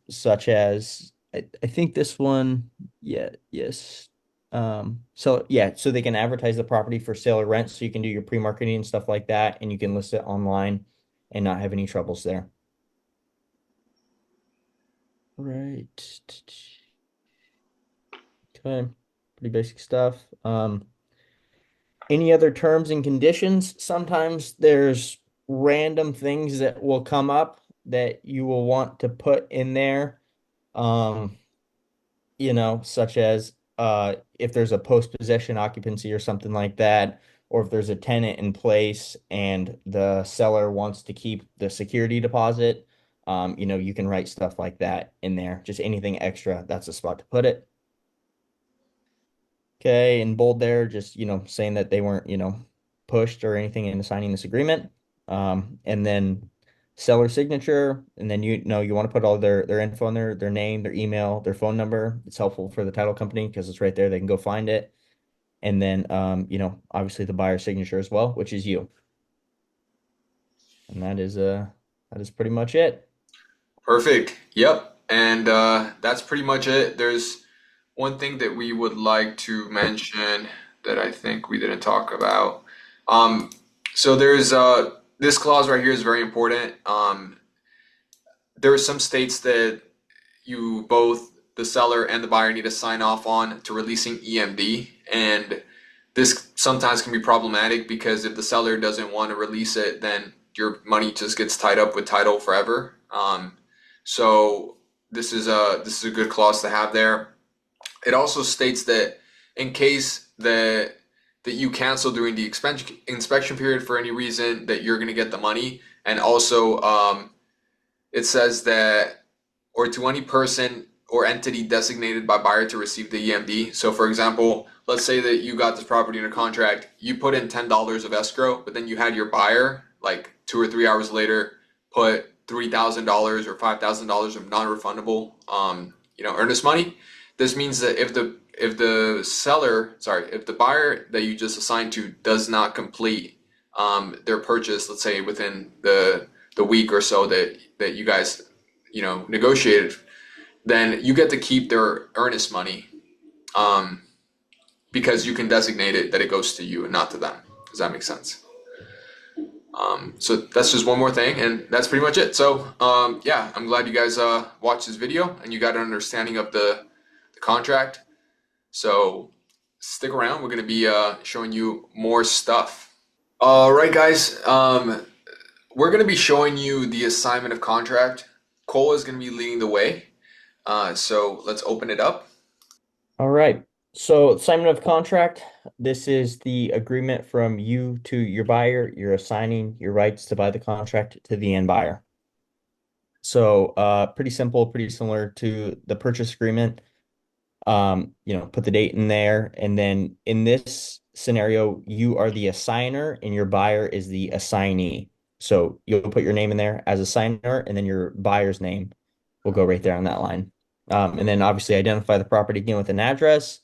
such as I think this one, yeah, yes. So they can advertise the property for sale or rent, so you can do your pre-marketing and stuff like that, and you can list it online and not have any troubles there. Right. Okay. Pretty basic stuff. Any other terms and conditions? Sometimes there's random things that will come up that you will want to put in there. Um, such as if there's a post-possession occupancy or something like that, or if there's a tenant in place and the seller wants to keep the security deposit, you can write stuff like that in there. Just anything extra, that's the spot to put it. Okay, in bold there, just, saying that they weren't, pushed or anything into signing this agreement. And then seller signature, and then you want to put all their info on there, their name, their email, their phone number. It's helpful for the title company because it's right there. They can go find it. And then obviously the buyer signature as well, which is you. And that is pretty much it. Perfect. Yep. And that's pretty much it. There's one thing that we would like to mention that I think we didn't talk about. Um, so there's this clause right here is very important. There are some states that you both the seller and the buyer need to sign off on to releasing EMD, and this sometimes can be problematic because if the seller doesn't want to release it, then your money just gets tied up with title forever. So this is a good clause to have there. It also states that in case that you cancel during the inspection period for any reason, that you're going to get the money, and also it says that or to any person or entity designated by buyer to receive the EMD. So for example, let's say that you got this property under contract, you put in $10 of escrow, but then you had your buyer like 2 or 3 hours later put $3,000 or $5,000 of non-refundable earnest money. This means that if the buyer that you just assigned to does not complete their purchase, let's say within the week or so that you guys negotiated, then you get to keep their earnest money, um, because you can designate it that it goes to you and not to them. Does that make sense? So that's just one more thing, and that's pretty much it. So yeah, I'm glad you guys watched this video and you got an understanding of the contract. So stick around. We're going to be showing you more stuff. All right, guys. We're going to be showing you the assignment of contract. Cole is going to be leading the way. So let's open it up. All right. So assignment of contract, this is the agreement from you to your buyer. You're assigning your rights to buy the contract to the end buyer. So pretty simple, pretty similar to the purchase agreement. Put the date in there, and then in this scenario, you are the assigner and your buyer is the assignee. So you'll put your name in there as assigner, and then your buyer's name will go right there on that line. And then obviously identify the property again with an address,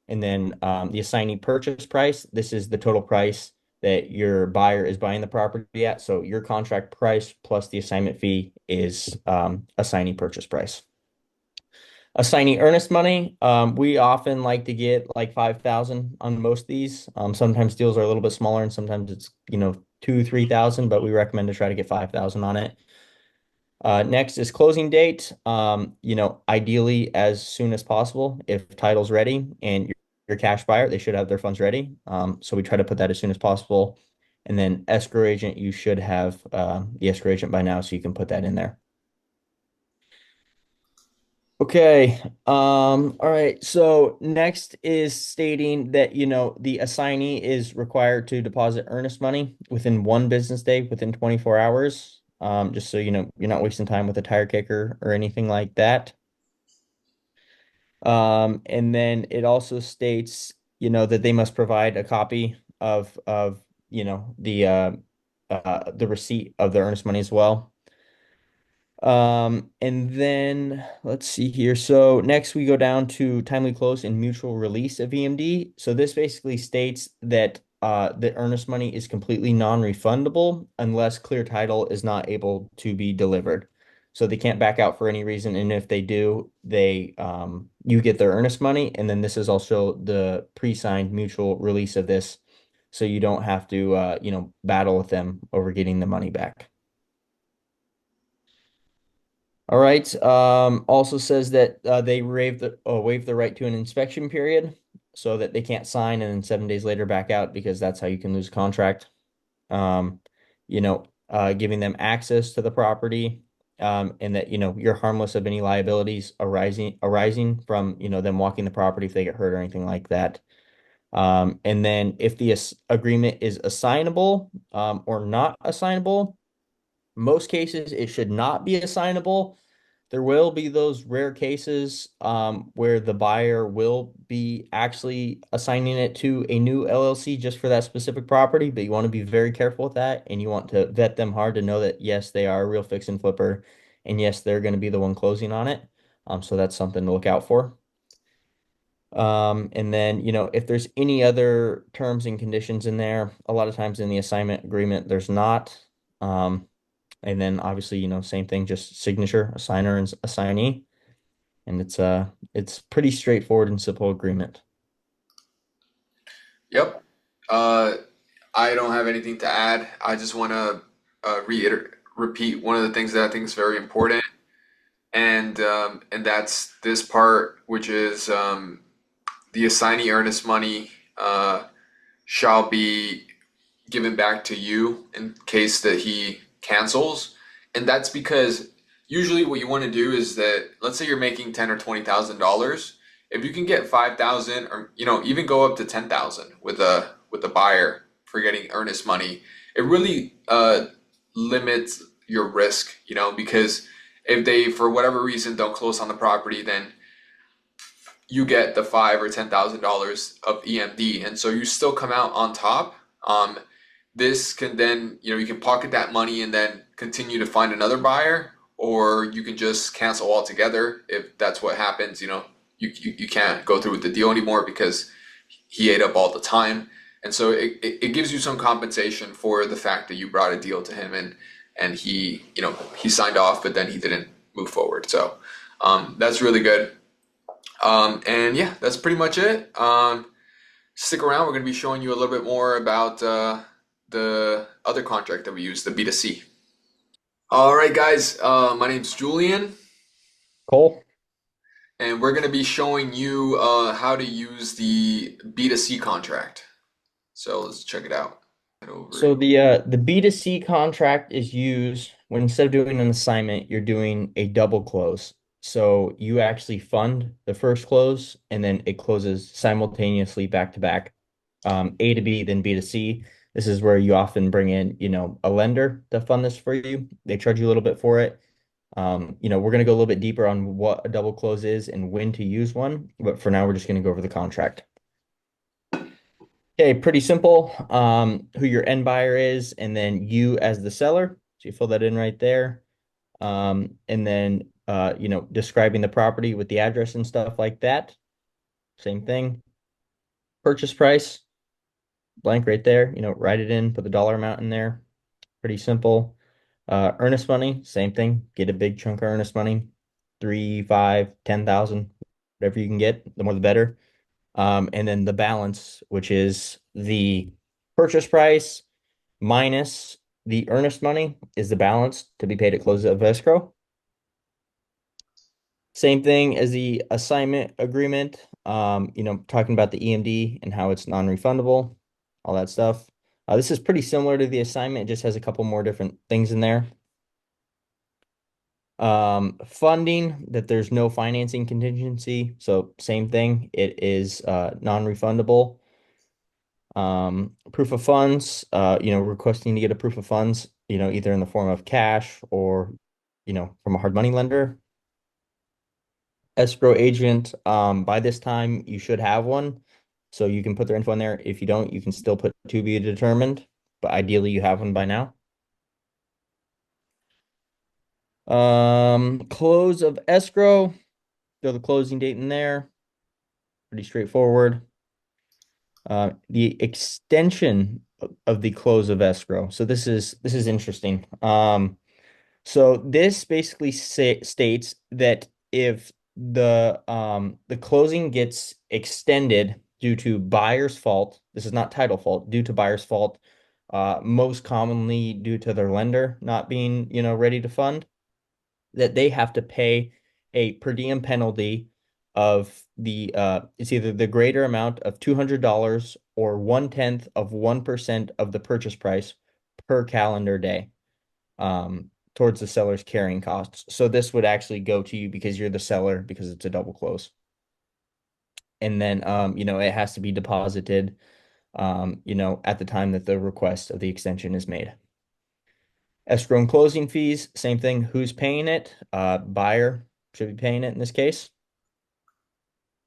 and then the assignee purchase price. This is the total price that your buyer is buying the property at. So your contract price plus the assignment fee is assignee purchase price. Assignee earnest money, we often like to get like 5,000 on most of these. Sometimes deals are a little bit smaller and sometimes it's, 2, 3,000, but we recommend to try to get 5,000 on it. Next is closing date. Ideally as soon as possible. If title's ready and you're a cash buyer, they should have their funds ready. So we try to put that as soon as possible. And then escrow agent, you should have the escrow agent by now, so you can put that in there. Okay. All right. So next is stating that, the assignee is required to deposit earnest money within 1 business day, within 24 hours. Just so you know, you're not wasting time with a tire kicker or anything like that. And then it also states, that they must provide a copy of, the receipt of the earnest money as well. And then let's see here. So next we go down to timely close and mutual release of EMD. So this basically states that the earnest money is completely non-refundable unless clear title is not able to be delivered. So they can't back out for any reason. And if they do, you get their earnest money. And then this is also the pre-signed mutual release of this. So you don't have to battle with them over getting the money back. All right. Also says that they waive the right to an inspection period so that they can't sign and then 7 days later back out because that's how you can lose contract. Giving them access to the property, and that, you're harmless of any liabilities arising from, them walking the property if they get hurt or anything like that. And then if the agreement is assignable, or not assignable, most cases it should not be assignable. There will be those rare cases where the buyer will be actually assigning it to a new LLC just for that specific property, but you want to be very careful with that and you want to vet them hard to know that yes, they are a real fix and flipper and yes, they're going to be the one closing on it. So that's something to look out for. And then, if there's any other terms and conditions in there, a lot of times in the assignment agreement, there's not. And then obviously, same thing, just signature, assigner, and assignee. And it's pretty straightforward and simple agreement. Yep. Uh, I don't have anything to add. I just want to repeat one of the things that I think is very important, and that's this part, which is the assignee earnest money shall be given back to you in case that he cancels. And that's because usually what you want to do is that, let's say you're making ten or $20,000, if you can get 5,000 or even go up to 10,000 with a buyer for getting earnest money, it really limits your risk, because if they for whatever reason don't close on the property, then you get the $5,000 or $10,000 of EMD, and so you still come out on top. This can then, you can pocket that money and then continue to find another buyer, or you can just cancel altogether if that's what happens. You can't go through with the deal anymore because he ate up all the time, and so it gives you some compensation for the fact that you brought a deal to him and he signed off, but then he didn't move forward. So that's really good. And yeah, that's pretty much it. Stick around. We're going to be showing you a little bit more about the other contract that we use, the B2C. All right, guys. My name's Julian, Cole? and we're going to be showing you how to use the B2C contract. So let's check it out. Head over So here. the B2C contract is used when instead of doing an assignment, you're doing a double close. So you actually fund the first close and then it closes simultaneously back to back, A to B, then B to C. This is where you often bring in, a lender to fund this for you. They charge you a little bit for it. We're going to go a little bit deeper on what a double close is and when to use one, but for now, we're just going to go over the contract. Okay, pretty simple. Who your end buyer is, and then you as the seller. So you fill that in right there. And then describing the property with the address and stuff like that. Same thing. Purchase price, blank right there. Write it in, put the dollar amount in there. Pretty simple. Earnest money, same thing. Get a big chunk of earnest money. 3, 5, 10,000, whatever you can get, the more the better. And then the balance, which is the purchase price minus the earnest money, is the balance to be paid at close of escrow. Same thing as the assignment agreement, talking about the EMD and how it's non-refundable, all that stuff. This is pretty similar to the assignment, it just has a couple more different things in there. Funding, that there's no financing contingency, so same thing, it is non-refundable. Proof of funds, requesting to get a proof of funds, either in the form of cash or, from a hard money lender. Escrow agent, by this time you should have one. So you can put their info in there. If you don't, you can still put to be determined, but ideally you have one by now. Close of escrow, throw the closing date in there. Pretty straightforward. The extension of the close of escrow. So this is interesting. So this basically states that if the closing gets extended due to buyer's fault, this is not title fault, due to buyer's fault, most commonly due to their lender not being, ready to fund, that they have to pay a per diem penalty of it's either the greater amount of $200 or 0.1% of the purchase price per calendar day, towards the seller's carrying costs. So this would actually go to you because you're the seller, because it's a double close. And then it has to be deposited at the time that the request of the extension is made. Escrow and closing fees, same thing. Who's paying it? Buyer should be paying it in this case.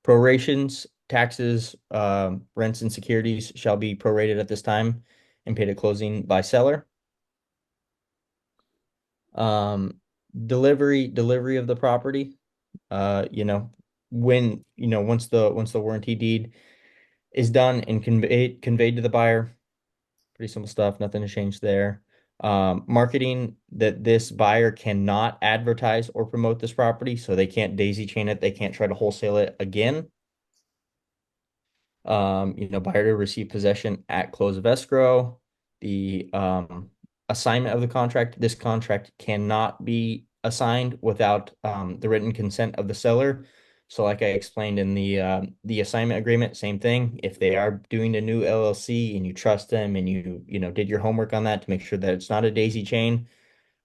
Prorations, taxes, rents and securities shall be prorated at this time and paid at closing by seller. Um, delivery of the property. When, once the warranty deed is done and conveyed to the buyer, pretty simple stuff, nothing to change there. Marketing, that this buyer cannot advertise or promote this property, so they can't daisy chain it, they can't try to wholesale it again. Buyer to receive possession at close of escrow. The assignment of the contract, this contract cannot be assigned without the written consent of the seller. So like I explained in the assignment agreement, same thing. If they are doing a new LLC and you trust them and you did your homework on that to make sure that it's not a daisy chain,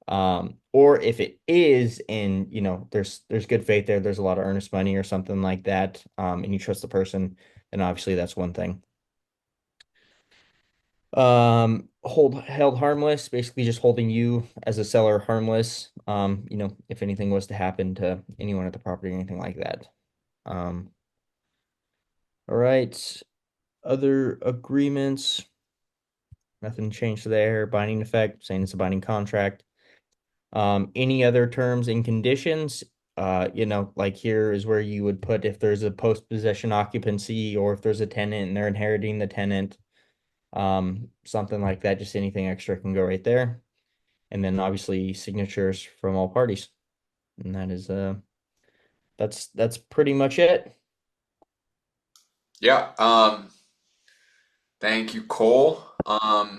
or if it is, and there's good faith there's a lot of earnest money or something like that, and you trust the person, then obviously that's one thing. Held harmless, basically just holding you as a seller harmless, if anything was to happen to anyone at the property or anything like that. All right, other agreements, nothing changed there. Binding effect, saying it's a binding contract. Any other terms and conditions, like here is where you would put if there's a post-possession occupancy or if there's a tenant and they're inheriting the tenant, something like that, just anything extra can go right there. And then obviously signatures from all parties. And that's pretty much it. Yeah. Thank you, Cole. Yeah,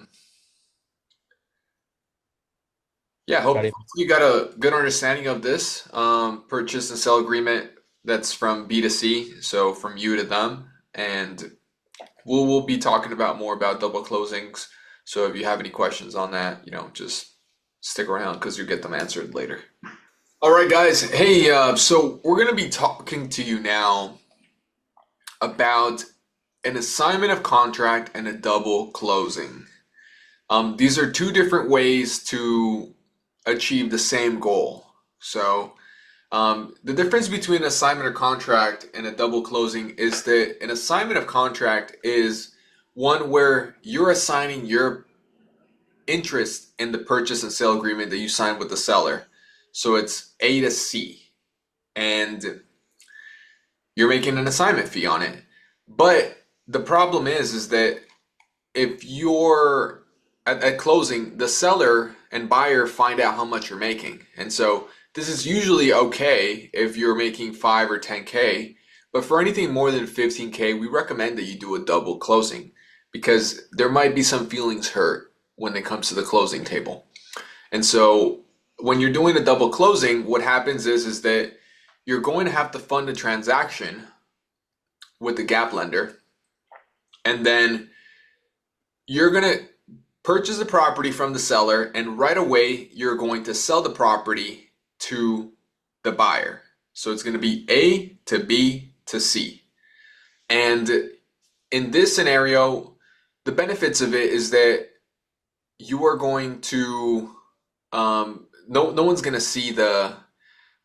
Got hopefully it. you got a good understanding of this purchase and sell agreement that's from B to C, so from you to them. And we'll be talking about more about double closings. So if you have any questions on that, just stick around because you'll get them answered later. All right, guys. Hey, so we're gonna be talking to you now about an assignment of contract and a double closing. These are two different ways to achieve the same goal. So, the difference between an assignment of contract and a double closing is that an assignment of contract is one where you're assigning your interest in the purchase and sale agreement that you signed with the seller. So it's A to C, and you're making an assignment fee on it. But the problem is that if you're at closing, the seller and buyer find out how much you're making. And so This is usually okay if you're making 5 or 10K, but for anything more than 15K, we recommend that you do a double closing because there might be some feelings hurt when it comes to the closing table. And so when you're doing a double closing, what happens is that you're going to have to fund a transaction with the gap lender, and then you're going to purchase the property from the seller, and right away you're going to sell the property to the buyer. So it's going to be A to B to C. And in this scenario, the benefits of it is that you are going to no one's going to see the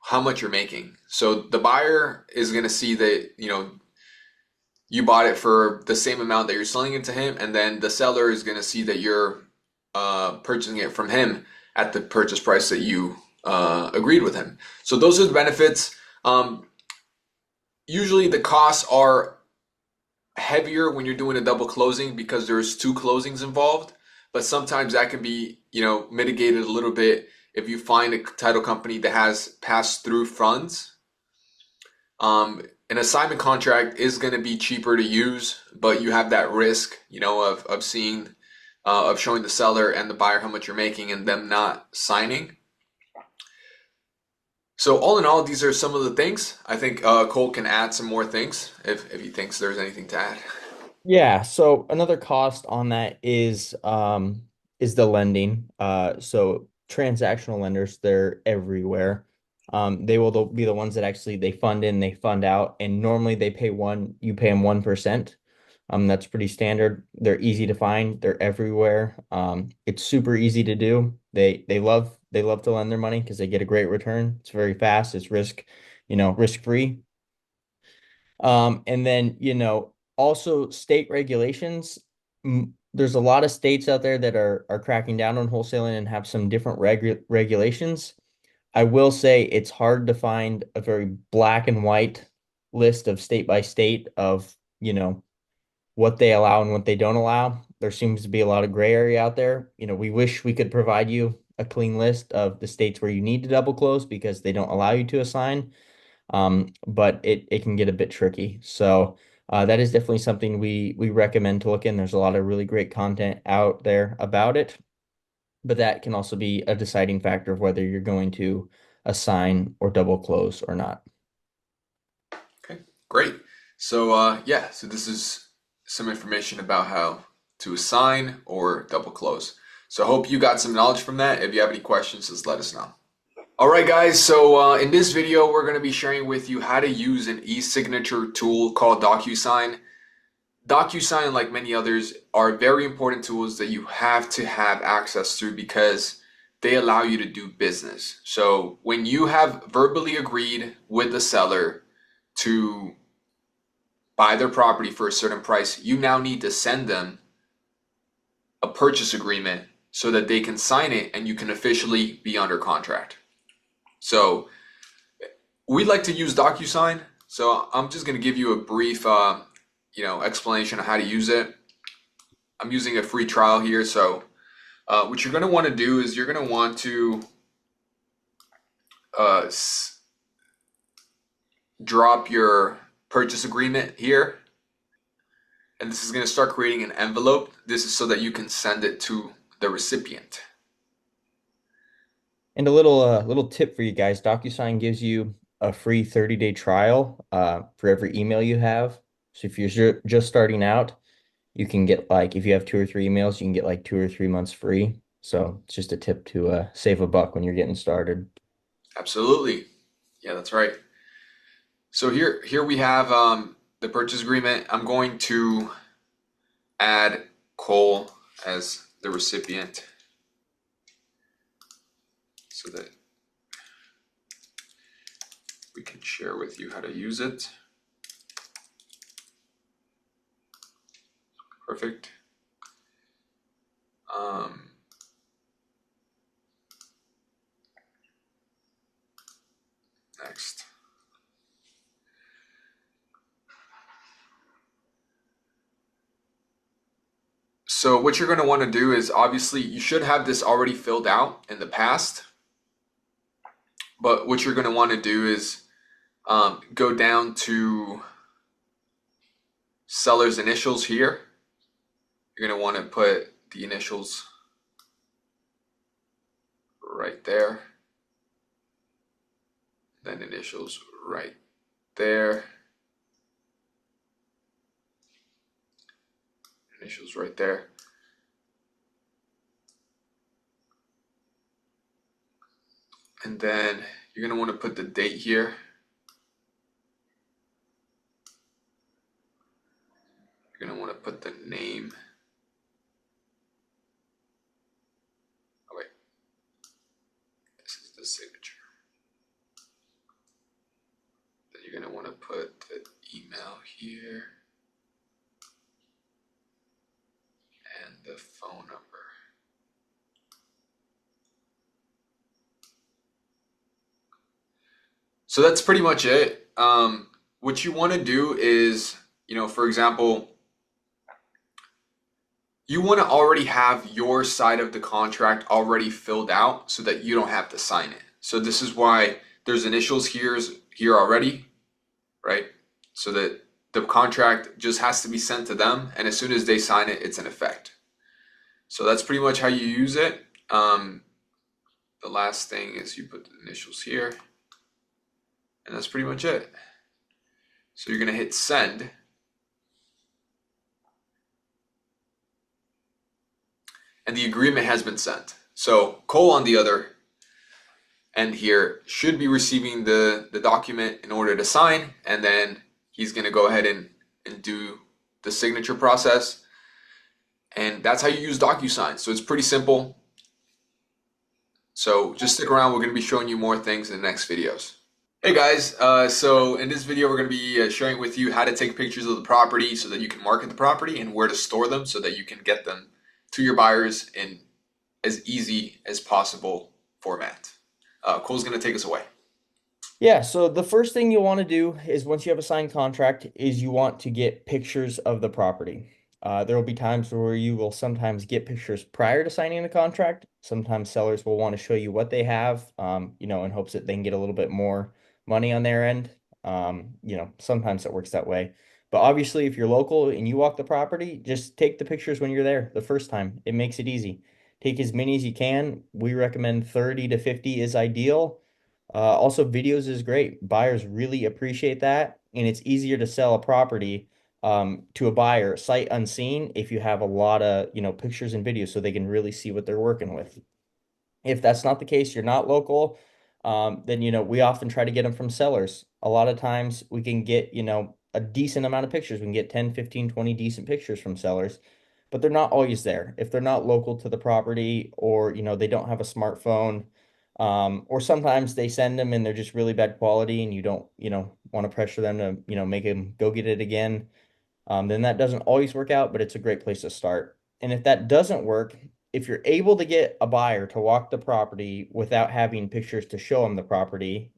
how much you're making. So the buyer is going to see that, you bought it for the same amount that you're selling it to him, and then the seller is going to see that you're purchasing it from him at the purchase price that you agreed with him. So those are the benefits. Usually the costs are heavier when you're doing a double closing because there's two closings involved, but sometimes that can be, mitigated a little bit if you find a title company that has pass-through funds. An assignment contract is going to be cheaper to use, but you have that risk, of seeing, of showing the seller and the buyer how much you're making and them not signing. So all in all, these are some of the things. I think Cole can add some more things if he thinks there's anything to add. Yeah, so another cost on that is the lending. So transactional lenders, they're everywhere. They'll be the ones that actually they fund in, they fund out, and normally you pay them 1%. That's pretty standard. They're easy to find, they're everywhere. It's super easy to do. They love to lend their money because they get a great return. It's very fast, it's risk free. And then, also state regulations. There's a lot of states out there that are cracking down on wholesaling and have some different regulations. I will say it's hard to find a very black and white list of state by state of, what they allow and what they don't allow. There seems to be a lot of gray area out there. We wish we could provide you a clean list of the states where you need to double close because they don't allow you to assign. But it can get a bit tricky. So that is definitely something we recommend to look in. There's a lot of really great content out there about it, but that can also be a deciding factor of whether you're going to assign or double close or not. Okay, great. So so this is some information about how to assign or double close. So I hope you got some knowledge from that. If you have any questions, just let us know. All right, guys. So in this video, we're going to be sharing with you how to use an e-signature tool called DocuSign. DocuSign, like many others, are very important tools that you have to have access to because they allow you to do business. So when you have verbally agreed with the seller to buy their property for a certain price, you now need to send them a purchase agreement so that they can sign it and you can officially be under contract. So we like to use DocuSign. So I'm just going to give you a brief, explanation of how to use it. I'm using a free trial here. So what you're going to want to do is you're going to want to drop your purchase agreement here. And this is going to start creating an envelope. This is so that you can send it to the recipient. And a little tip for you guys, DocuSign gives you a free 30-day trial for every email you have. So if you're just starting out, you can get if you have 2 or 3 emails, you can get 2 or 3 months free. So it's just a tip to save a buck when you're getting started. Absolutely. Yeah, that's right. So here we have the purchase agreement. I'm going to add Cole as the recipient so that we can share with you how to use it. Perfect. Next. So what you're going to want to do is obviously you should have this already filled out in the past, But what you're going to want to do is go down to seller's initials here. You're going to want to put the initials right there. Then initials right there. Initials right there. And then you're going to want to put the date here. You're going to want to put the name. Oh, wait. This is the signature. Then you're going to want to put the email here and the phone number. So that's pretty much it. What you want to do is, for example, you want to already have your side of the contract already filled out so that you don't have to sign it. So this is why there's initials here already, right? So that the contract just has to be sent to them, and as soon as they sign it, it's in effect. So that's pretty much how you use it. The last thing is you put the initials here, and that's pretty much it. So you're going to hit send. And the agreement has been sent. So Cole, on the other end here, should be receiving the document in order to sign, and then he's going to go ahead and do the signature process. And that's how you use DocuSign. So it's pretty simple. So just stick around. We're going to be showing you more things in the next videos. Hey guys, so in this video we're going to be sharing with you how to take pictures of the property so that you can market the property, and where to store them so that you can get them to your buyers in as easy as possible format. Cole's going to take us away. Yeah, so the first thing you'll want to do is, once you have a signed contract, is you want to get pictures of the property. There will be times where you will sometimes get pictures prior to signing the contract. Sometimes sellers will want to show you what they have, in hopes that they can get a little bit more money on their end. Sometimes it works that way. But obviously, if you're local and you walk the property, just take the pictures when you're there the first time. It makes it easy. Take as many as you can. We recommend 30 to 50 is ideal. Also, videos is great. Buyers really appreciate that, and it's easier to sell a property to a buyer sight unseen if you have a lot of pictures and videos, so they can really see what they're working with. If that's not the case, you're not local, then we often try to get them from sellers. A lot of times we can get a decent amount of pictures. We can get 10, 15, 20 decent pictures from sellers, but they're not always there. If they're not local to the property, or they don't have a smartphone, or sometimes they send them and they're just really bad quality, and you don't want to pressure them to make them go get it again, then that doesn't always work out, but it's a great place to start. And if that doesn't work, if you're able to get a buyer to walk the property without having pictures to show them the property,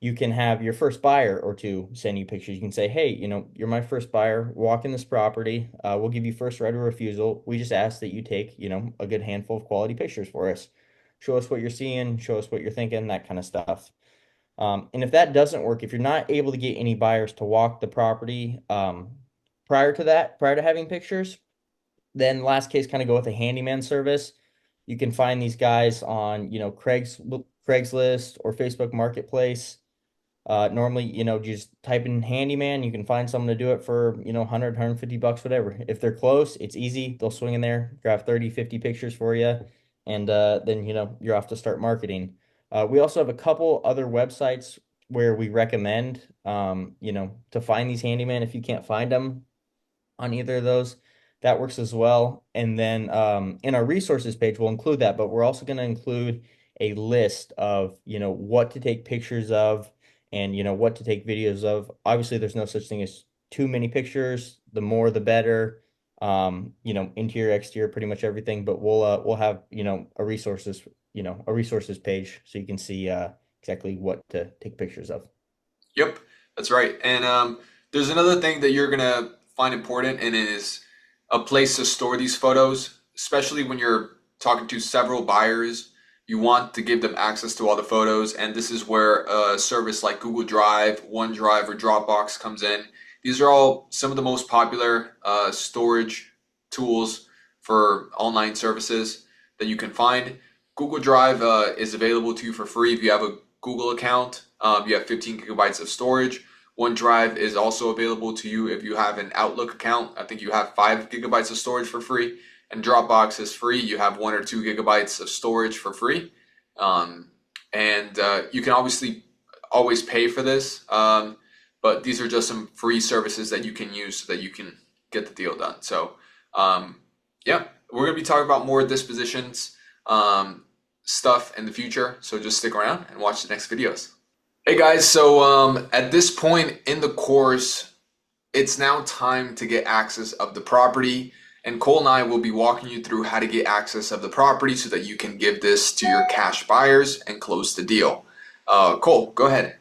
you can have your first buyer or two send you pictures. You can say, hey, you're my first buyer walking this property. We'll give you first right of refusal. We just ask that you take, a good handful of quality pictures for us. Show us what you're seeing, show us what you're thinking, that kind of stuff. And if that doesn't work, if you're not able to get any buyers to walk the property prior to having pictures, then last case, kind of go with a handyman service. You can find these guys on, Craigslist or Facebook Marketplace. Normally, just type in handyman, you can find someone to do it for, 100, 150 bucks, whatever. If they're close, it's easy. They'll swing in there, grab 30, 50 pictures for you, and then, you're off to start marketing. We also have a couple other websites where we recommend, to find these handyman. If you can't find them on either of those, that works as well. And then in our resources page, we'll include that, but we're also going to include a list of, what to take pictures of, and, what to take videos of. Obviously, there's no such thing as too many pictures. The more, the better. Interior, exterior, pretty much everything. But we'll have, a resources page so you can see exactly what to take pictures of. Yep, that's right. And there's another thing that you're gonna find important, and it is a place to store these photos, especially when you're talking to several buyers. you want to give them access to all the photos, and this is where a service like Google Drive, OneDrive, or Dropbox comes in. These are all some of the most popular storage tools for online services that you can find. Google Drive is available to you for free if you have a Google account. You have 15 gigabytes of storage. OneDrive is also available to you if you have an Outlook account. I think you have 5 gigabytes of storage for free. And Dropbox is free. You have 1 or 2 gigabytes of storage for free. And you can obviously always pay for this. But these are just some free services that you can use so that you can get the deal done. So, yeah, we're going to be talking about more dispositions stuff in the future. So just stick around and watch the next videos. Hey guys, so at this point in the course, it's now time to get access of the property. And Cole and I will be walking you through how to get access of the property so that you can give this to your cash buyers and close the deal. Cole, go ahead.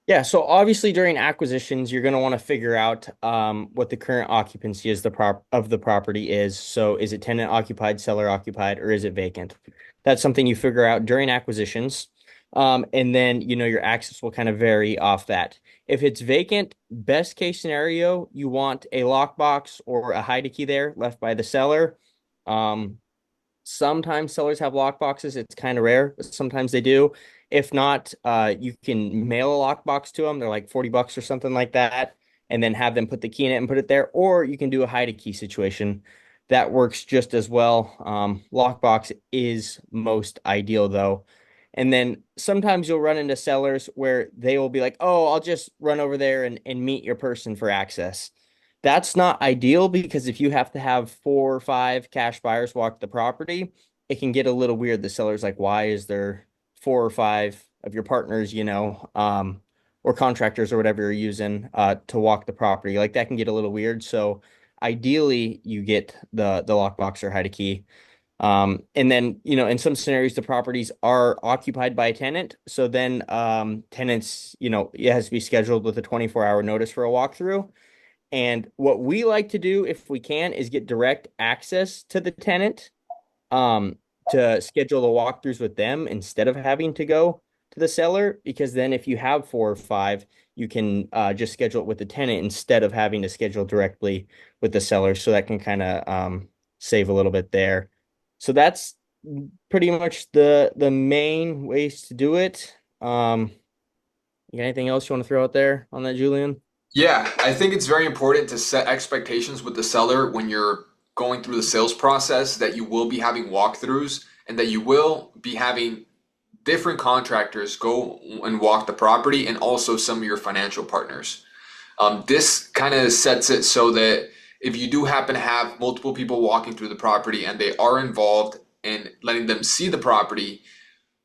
Yeah, so obviously during acquisitions, you're going to want to figure out what the current occupancy is of the property is. So is it tenant occupied, seller occupied, or is it vacant? That's something you figure out during acquisitions. And then, your access will kind of vary off that. If it's vacant, best case scenario, you want a lockbox or a hide key there left by the seller. Sometimes sellers have lockboxes. It's kind of rare, but sometimes they do. If not, you can mail a lockbox to them. They're like $40 or something like that, and then have them put the key in it and put it there. Or you can do a hide a key situation. That works just as well. Lockbox is most ideal though. And then sometimes you'll run into sellers where they will be like, oh, I'll just run over there and meet your person for access. That's not ideal because if you have to have 4 or 5 cash buyers walk the property, it can get a little weird. The seller's like, why is there 4 or 5 of your partners, or contractors or whatever you're using to walk the property? Like that can get a little weird. So ideally you get the lockbox or hide a key. And then, in some scenarios, the properties are occupied by a tenant. So then tenants, it has to be scheduled with a 24-hour notice for a walkthrough. And what we like to do, if we can, is get direct access to the tenant to schedule the walkthroughs with them instead of having to go to the seller. Because then if you have 4 or 5, you can just schedule it with the tenant instead of having to schedule directly with the seller. So that can kind of save a little bit there. So that's pretty much the main ways to do it. You got anything else you want to throw out there on that, Julian? Yeah, I think it's very important to set expectations with the seller when you're going through the sales process that you will be having walkthroughs and that you will be having different contractors go and walk the property and also some of your financial partners. This kind of sets it so that if you do happen to have multiple people walking through the property and they are involved in letting them see the property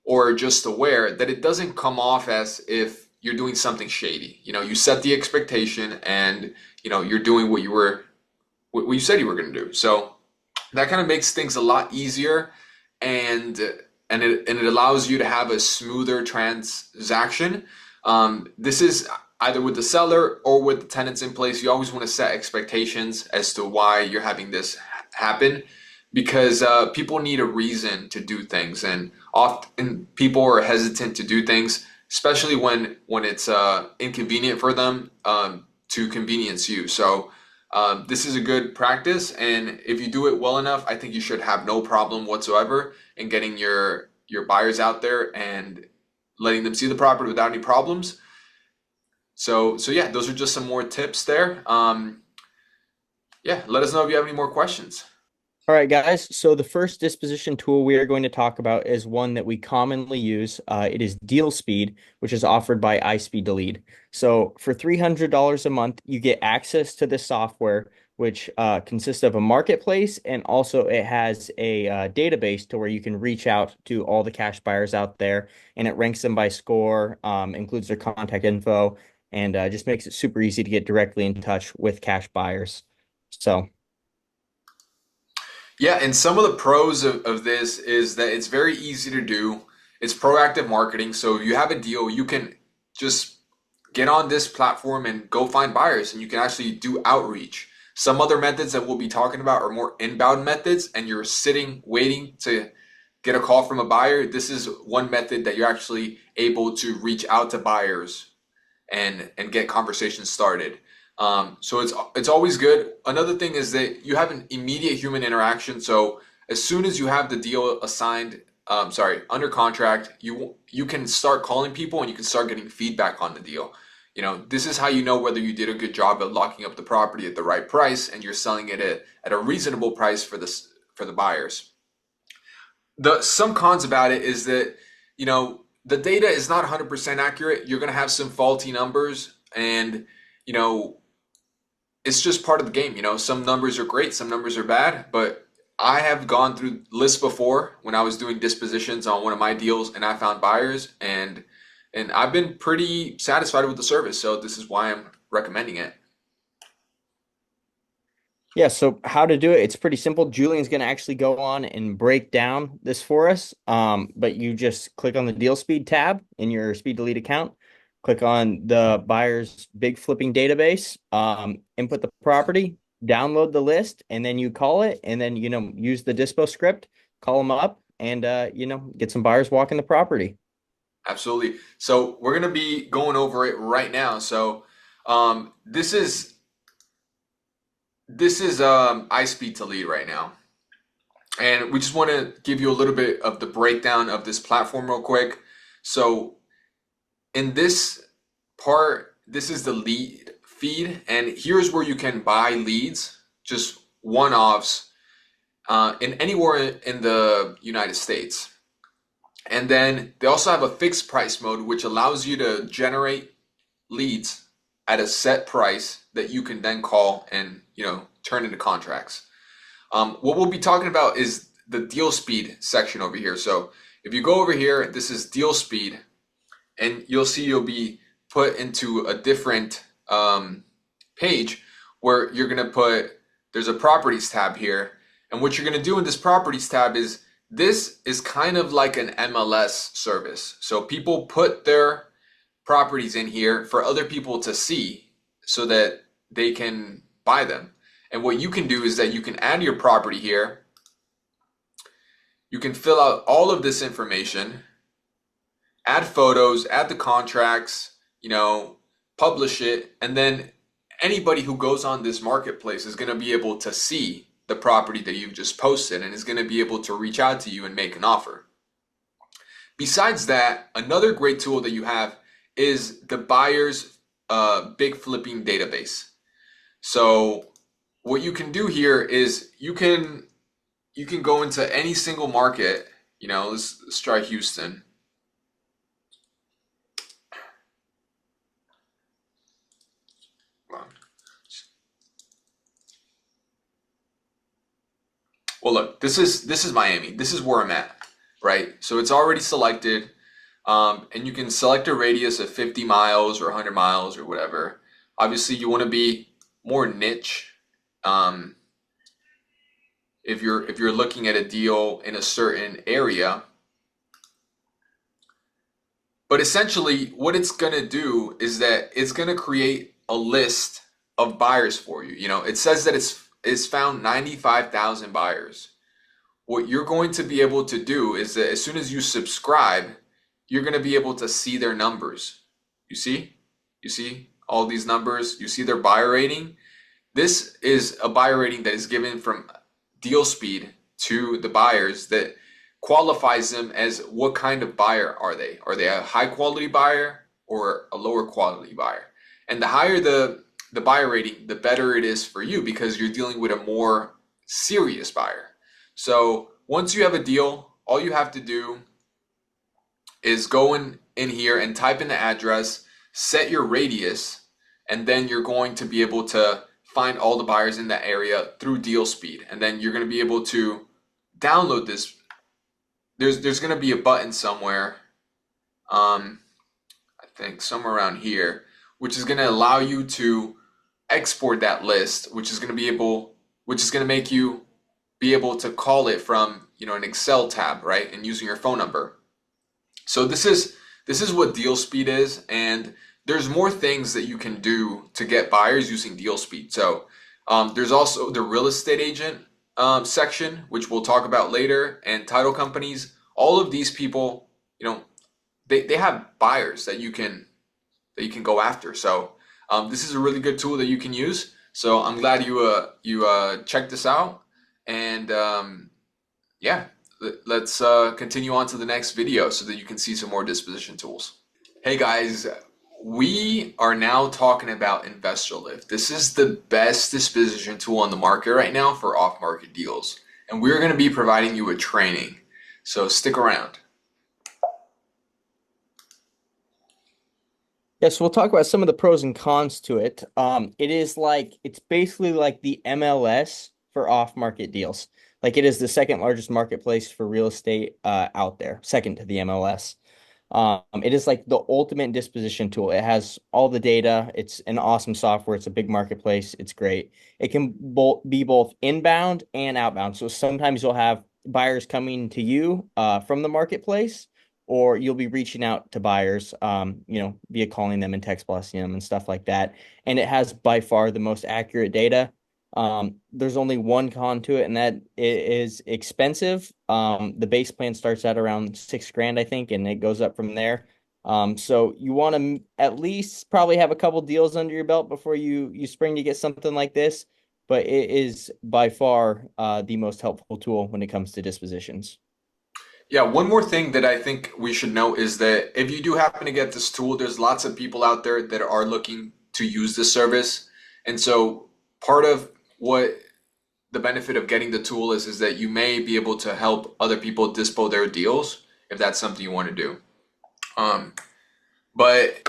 or just aware, that it doesn't come off as if you're doing something shady. You set the expectation and you're doing what you said you were going to do. So that kind of makes things a lot easier, and it allows you to have a smoother transaction. This is either with the seller or with the tenants in place. You always want to set expectations as to why you're having this happen, because people need a reason to do things, and often people are hesitant to do things, especially when it's inconvenient for them to convenience you. So this is a good practice, and if you do it well enough, I think you should have no problem whatsoever in getting your buyers out there and letting them see the property without any problems. So yeah, those are just some more tips there. Yeah, let us know if you have any more questions. All right, guys. So the first disposition tool we are going to talk about is one that we commonly use. It is DealSpeed, which is offered by iSpeed to Lead. So for $300 a month, you get access to this software, which consists of a marketplace, and also it has a database to where you can reach out to all the cash buyers out there, and it ranks them by score, includes their contact info, and just makes it super easy to get directly in touch with cash buyers. So. Yeah, and some of the pros of this is that it's very easy to do. It's proactive marketing. So if you have a deal, you can just get on this platform and go find buyers, and you can actually do outreach. Some other methods that we'll be talking about are more inbound methods, and you're sitting waiting to get a call from a buyer, this is one method that you're actually able to reach out to buyers and get conversations started. So it's always good. Another thing is that you have an immediate human interaction. So as soon as you have the deal assigned, under contract, you can start calling people and you can start getting feedback on the deal. This is how you know whether you did a good job at locking up the property at the right price and you're selling it at a reasonable price for the buyers. Some cons about it is that, the data is not 100% accurate. You're going to have some faulty numbers, and, it's just part of the game. Some numbers are great, some numbers are bad, but I have gone through lists before when I was doing dispositions on one of my deals and I found buyers, and I've been pretty satisfied with the service. So this is why I'm recommending it. Yeah, so how to do it? It's pretty simple. Julian's going to actually go on and break down this for us. But you just click on the DealSpeed tab in your Speed Delete account, click on the buyer's big flipping database, input the property, download the list, and then you call it, and then, use the Dispo script, call them up, and, get some buyers walking the property. Absolutely. So we're going to be going over it right now. So this is iSpeed to lead right now. And we just want to give you a little bit of the breakdown of this platform real quick. So in this part, this is the lead feed, and here's where you can buy leads, just one-offs, in anywhere in the United States. And then they also have a fixed price mode, which allows you to generate leads at a set price that you can then call and turn into contracts. What we'll be talking about is the DealSpeed section over here. So if you go over here, this is DealSpeed, and you'll see you'll be put into a different page where you're going to put, there's a properties tab here. And what you're going to do in this properties tab is, this is kind of like an MLS service. So people put their properties in here for other people to see so that they can buy them. And what you can do is that you can add your property here. You can fill out all of this information, add photos, add the contracts, publish it, and then anybody who goes on this marketplace is going to be able to see the property that you've just posted and is going to be able to reach out to you and make an offer. Besides that, another great tool that you have is the buyer's big flipping database. So what you can do here is you can go into any single market. Let's try Houston. Well, look, this is Miami. This is where I'm at, right? So it's already selected, and you can select a radius of 50 miles or 100 miles or whatever. Obviously, you want to be more niche. If you're looking at a deal in a certain area, but essentially what it's going to do is that it's going to create a list of buyers for you. It says that it's found 95,000 buyers. What you're going to be able to do is that as soon as you subscribe, you're going to be able to see their numbers. You see all these numbers. You see their buyer rating. This is a buyer rating that is given from DealSpeed to the buyers that qualifies them as what kind of buyer are they? Are they a high quality buyer or a lower quality buyer? And the higher the buyer rating, the better it is for you because you're dealing with a more serious buyer. So once you have a deal, all you have to do is go in here and type in the address, set your radius, and then you're going to be able to find all the buyers in that area through DealSpeed. And then you're going to be able to download this. There's going to be a button somewhere, I think somewhere around here, which is going to allow you to export that list, which is going to make you be able to call it from an Excel tab, right? And using your phone number. So this is what DealSpeed is, and there's more things that you can do to get buyers using DealSpeed. So there's also the real estate agent. section, which we'll talk about later, and title companies. All of these people, they have buyers that you can go after. So this is a really good tool that you can use. So I'm glad you checked this out. And yeah, let's continue on to the next video so that you can see some more disposition tools. Hey guys, we are now talking about InvestorLift. This is the best disposition tool on the market right now for off-market deals. And we're going to be providing you a training. So stick around. Yes, we'll talk about some of the pros and cons to it. It's basically like the MLS for off-market deals. Like it is the second largest marketplace for real estate out there, second to the MLS. It is like the ultimate disposition tool. It has all the data. It's an awesome software. It's a big marketplace. It's great. It can be both inbound and outbound. So sometimes you'll have buyers coming to you from the marketplace, or you'll be reaching out to buyers, via calling them and text blessing them and stuff like that. And it has by far the most accurate data. There's only one con to it, and that it is expensive. The base plan starts at around 6 grand, I think, and it goes up from there. So you want to at least probably have a couple deals under your belt before you spring to get something like this. But it is by far the most helpful tool when it comes to dispositions. Yeah, one more thing that I think we should know is that if you do happen to get this tool, there's lots of people out there that are looking to use this service. And so part of what the benefit of getting the tool is that you may be able to help other people dispo their deals if that's something you want to do. But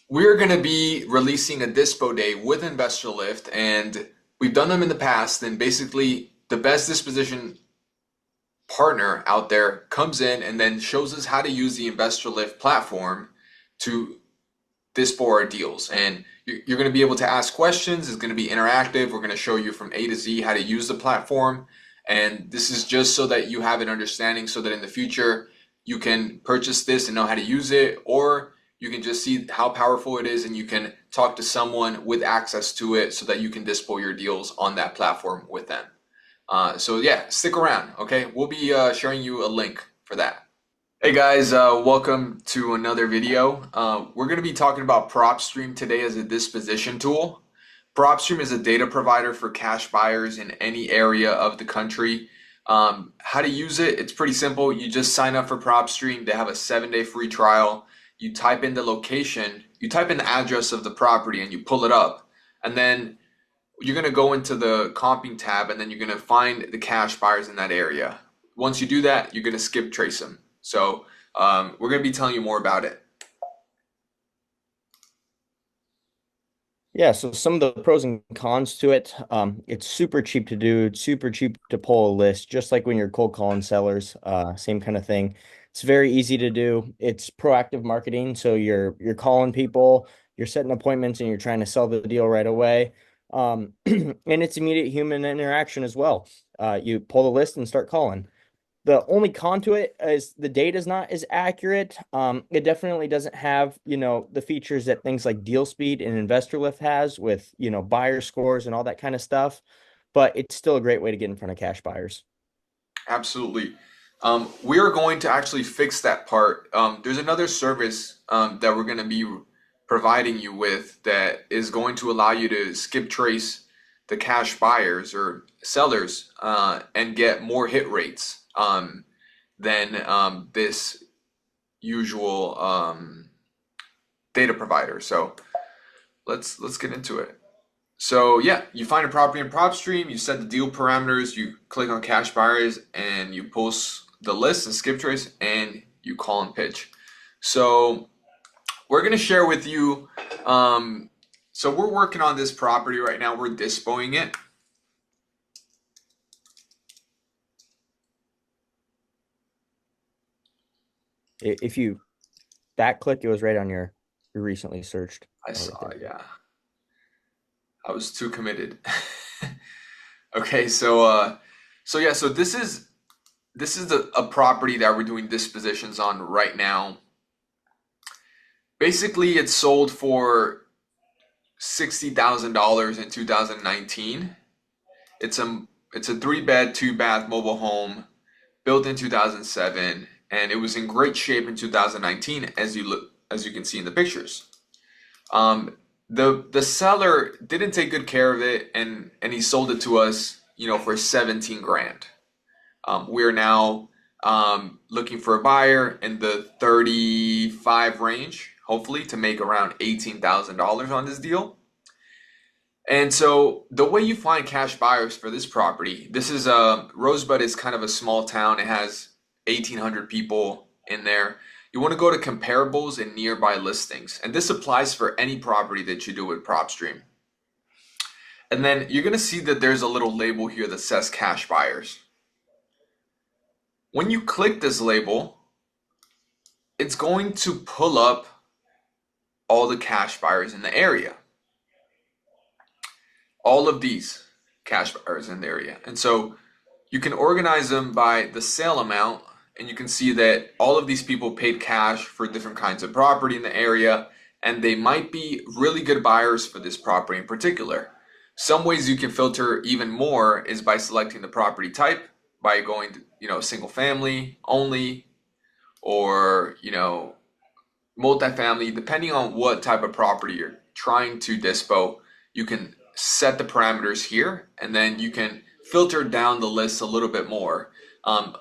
we're going to be releasing a dispo day with InvestorLift, and we've done them in the past. And basically, the best disposition partner out there comes in and then shows us how to use the InvestorLift platform to dispo our deals. And you're going to be able to ask questions. It's going to be interactive. We're going to show you from A to Z how to use the platform. And this is just so that you have an understanding so that in the future you can purchase this and know how to use it, or you can just see how powerful it is and you can talk to someone with access to it so that you can dispo your deals on that platform with them. So yeah, stick around, okay? We'll be sharing you a link for that. Hey guys, welcome to another video. We're going to be talking about Propstream today as a disposition tool. Propstream is a data provider for cash buyers in any area of the country. How to use it? It's pretty simple. You just sign up for Propstream. They have a 7-day free trial. You type in the location, you type in the address of the property and you pull it up. And then you're going to go into the comping tab and then you're going to find the cash buyers in that area. Once you do that, you're going to skip trace them. So we're going to be telling you more about it. Yeah, so some of the pros and cons to it. It's super cheap to do, it's super cheap to pull a list, just like when you're cold calling sellers, same kind of thing. It's very easy to do. It's proactive marketing, so you're calling people, you're setting appointments, and you're trying to sell the deal right away. And it's immediate human interaction as well. You pull the list and start calling. The only con to it is the data is not as accurate. It definitely doesn't have, the features that things like DealSpeed and InvestorLift has with, buyer scores and all that kind of stuff. But it's still a great way to get in front of cash buyers. Absolutely. We are going to actually fix that part. There's another service that we're going to be providing you with that is going to allow you to skip trace the cash buyers or sellers and get more hit rates than this usual data provider. So let's get into it. So yeah, you find a property in Propstream, you set the deal parameters, you click on cash buyers, and you post the list and skip trace, and you call and pitch. So we're gonna share with you. So we're working on this property right now. We're dispoing it. If you back click, it was right on your recently searched. I Right saw, there. yeah. I was too committed. Okay, so this is a property that we're doing dispositions on right now. Basically, it sold for $60,000 in 2019. It's a It's a 3-bed, 2-bath mobile home built in 2007, and it was in great shape in 2019, as you can see in the pictures. The seller didn't take good care of it, and he sold it to us, for 17 grand. We're now looking for a buyer in the 35 range, hopefully to make around $18,000 on this deal. And so the way you find cash buyers for this property, this is Rosebud is kind of a small town. It has 1,800 people in there. You want to go to comparables and nearby listings. And this applies for any property that you do with Propstream. And then you're going to see that there's a little label here that says cash buyers. When you click this label, it's going to pull up all the cash buyers in the area. All of these cash buyers in the area. And so you can organize them by the sale amount, and you can see that all of these people paid cash for different kinds of property in the area, and they might be really good buyers for this property in particular. Some ways you can filter even more is by selecting the property type, by going to, single family only, or, multifamily, depending on what type of property you're trying to dispo. You can set the parameters here, and then you can filter down the list a little bit more.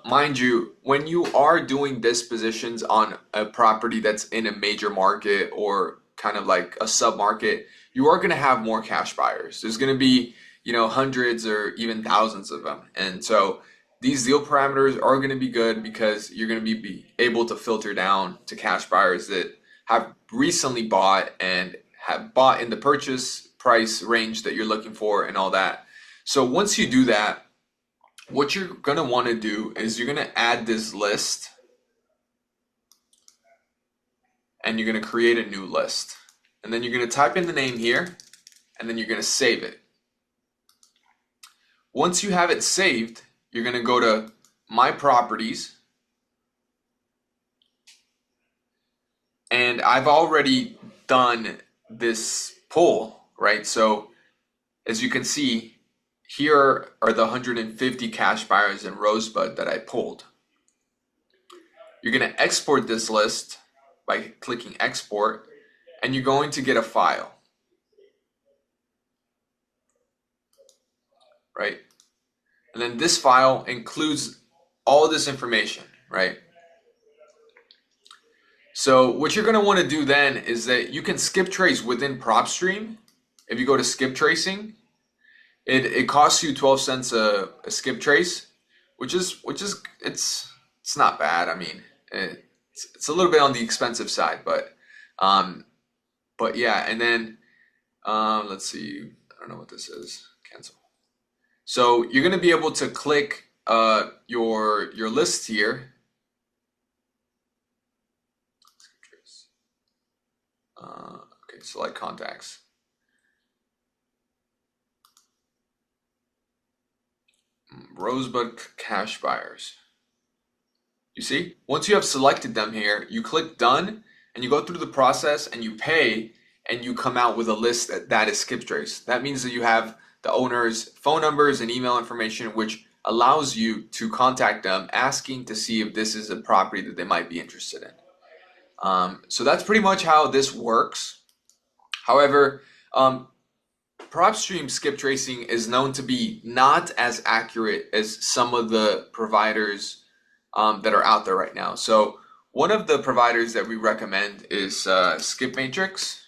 Mind you, when you are doing dispositions on a property that's in a major market or kind of like a sub-market, you are going to have more cash buyers. There's going to be, hundreds or even thousands of them. And so these deal parameters are going to be good because you're going to be able to filter down to cash buyers that have recently bought and have bought in the purchase price range that you're looking for and all that. So once you do that, what you're going to want to do is you're going to add this list, and you're going to create a new list. And then you're going to type in the name here, and then you're going to save it. Once you have it saved, you're going to go to My Properties. And I've already done this pull, right? So as you can see, here are the 150 cash buyers in Rosebud that I pulled. You're going to export this list by clicking export, and you're going to get a file, right? And then this file includes all this information, right? So what you're going to want to do then is that you can skip trace within Propstream. If you go to skip tracing, it costs you 12 cents a skip trace, which is it's not bad. I mean, it's a little bit on the expensive side, but yeah. And then let's see. I don't know what this is. Cancel. So you're going to be able to click your list here. Okay, select contacts. Rosebud cash buyers. You see, once you have selected them here, you click done, and you go through the process and you pay, and you come out with a list that is skip trace. That means that you have the owner's phone numbers and email information, which allows you to contact them asking to see if this is a property that they might be interested in. So that's pretty much how this works. However, Propstream skip tracing is known to be not as accurate as some of the providers that are out there right now. So one of the providers that we recommend is Skip Matrix.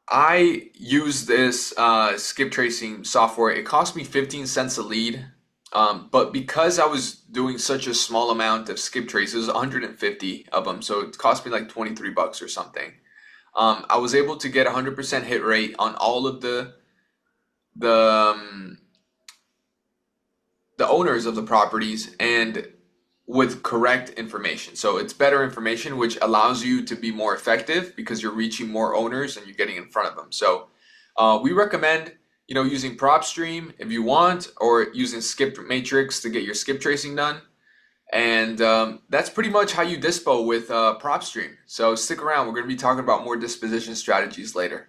I use this skip tracing software. It cost me 15 cents a lead, but because I was doing such a small amount of skip traces, 150 of them, so it cost me like 23 bucks or something. I was able to get 100% hit rate on all of the owners of the properties, and with correct information. So it's better information, which allows you to be more effective because you're reaching more owners and you're getting in front of them. So we recommend using Propstream if you want, or using Skip Matrix to get your skip tracing done. And that's pretty much how you dispo with Propstream. So stick around. We're going to be talking about more disposition strategies later.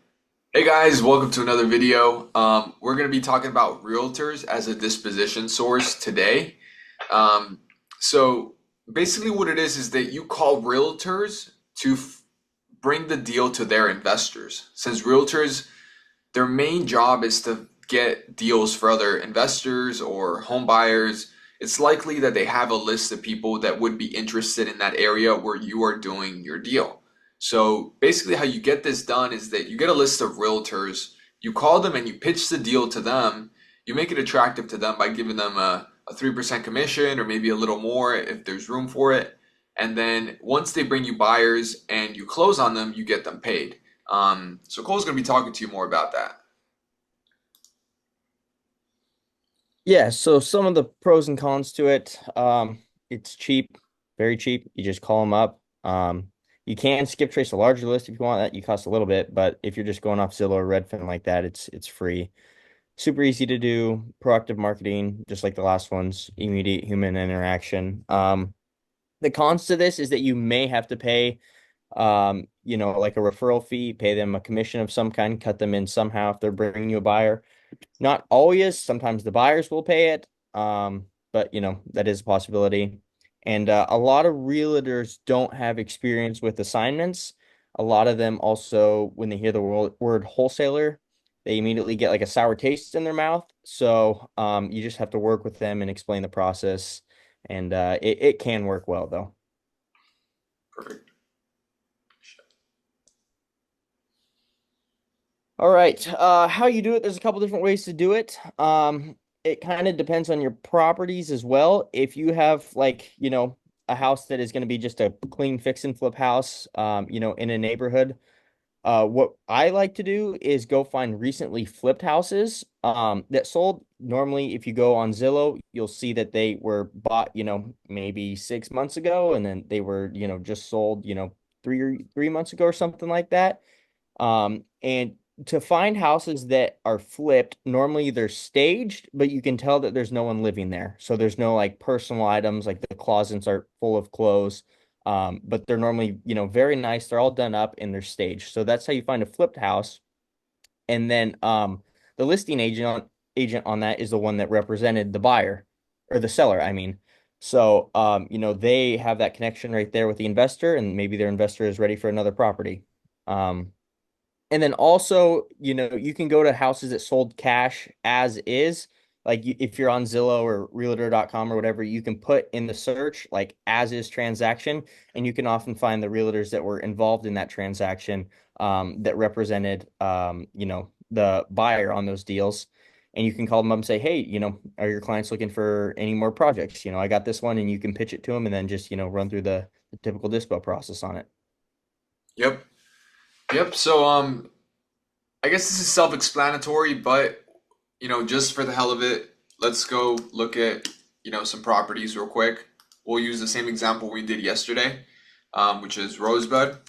Hey guys, welcome to another video. We're going to be talking about realtors as a disposition source today. Um, so basically, what it is that you call realtors to bring the deal to their investors. Since realtors, their main job is to get deals for other investors or home buyers, it's likely that they have a list of people that would be interested in that area where you are doing your deal. So basically, how you get this done is that you get a list of realtors, you call them and you pitch the deal to them. You make it attractive to them by giving them a 3% commission or maybe a little more if there's room for it. And then once they bring you buyers and you close on them, you get them paid. So Cole's going to be talking to you more about that. Yeah, so some of the pros and cons to it. It's cheap, very cheap. You just call them up. You can skip trace a larger list if you want that. You cost a little bit, but if you're just going off Zillow or Redfin like that, it's free. Super easy to do. Proactive marketing, just like the last ones. Immediate human interaction. The cons to this is that you may have to pay, like a referral fee, pay them a commission of some kind, cut them in somehow if they're bringing you a buyer. Not always. Sometimes the buyers will pay it. But that is a possibility. And a lot of realtors don't have experience with assignments. A lot of them also, when they hear the word wholesaler, they immediately get like a sour taste in their mouth. So you just have to work with them and explain the process. And it can work well, though. Perfect. All right. How you do it, there's a couple different ways to do it. It kind of depends on your properties as well. If you have like, a house that is going to be just a clean fix and flip house, in a neighborhood, what I like to do is go find recently flipped houses, that sold. Normally, if you go on Zillow, you'll see that they were bought, maybe 6 months ago, and then they were, just sold, 3 months ago or something like that. And to find houses that are flipped, normally they're staged, but you can tell that there's no one living there. So there's no like personal items, like the closets are full of clothes. But they're normally, very nice. They're all done up and they're staged. So that's how you find a flipped house. And then the listing agent on that is the one that represented the buyer or the seller, I mean. So they have that connection right there with the investor, and maybe their investor is ready for another property. Um, and then also, you can go to houses that sold cash as is. Like if you're on Zillow or Realtor.com or whatever, you can put in the search like as is transaction, and you can often find the realtors that were involved in that transaction, that represented, the buyer on those deals. And you can call them up and say, hey, are your clients looking for any more projects? I got this one, and you can pitch it to them and then just, run through the typical dispo process on it. Yep. Yep. So I guess this is self-explanatory, but just for the hell of it, let's go look at, some properties real quick. We'll use the same example we did yesterday, which is Rosebud. Let's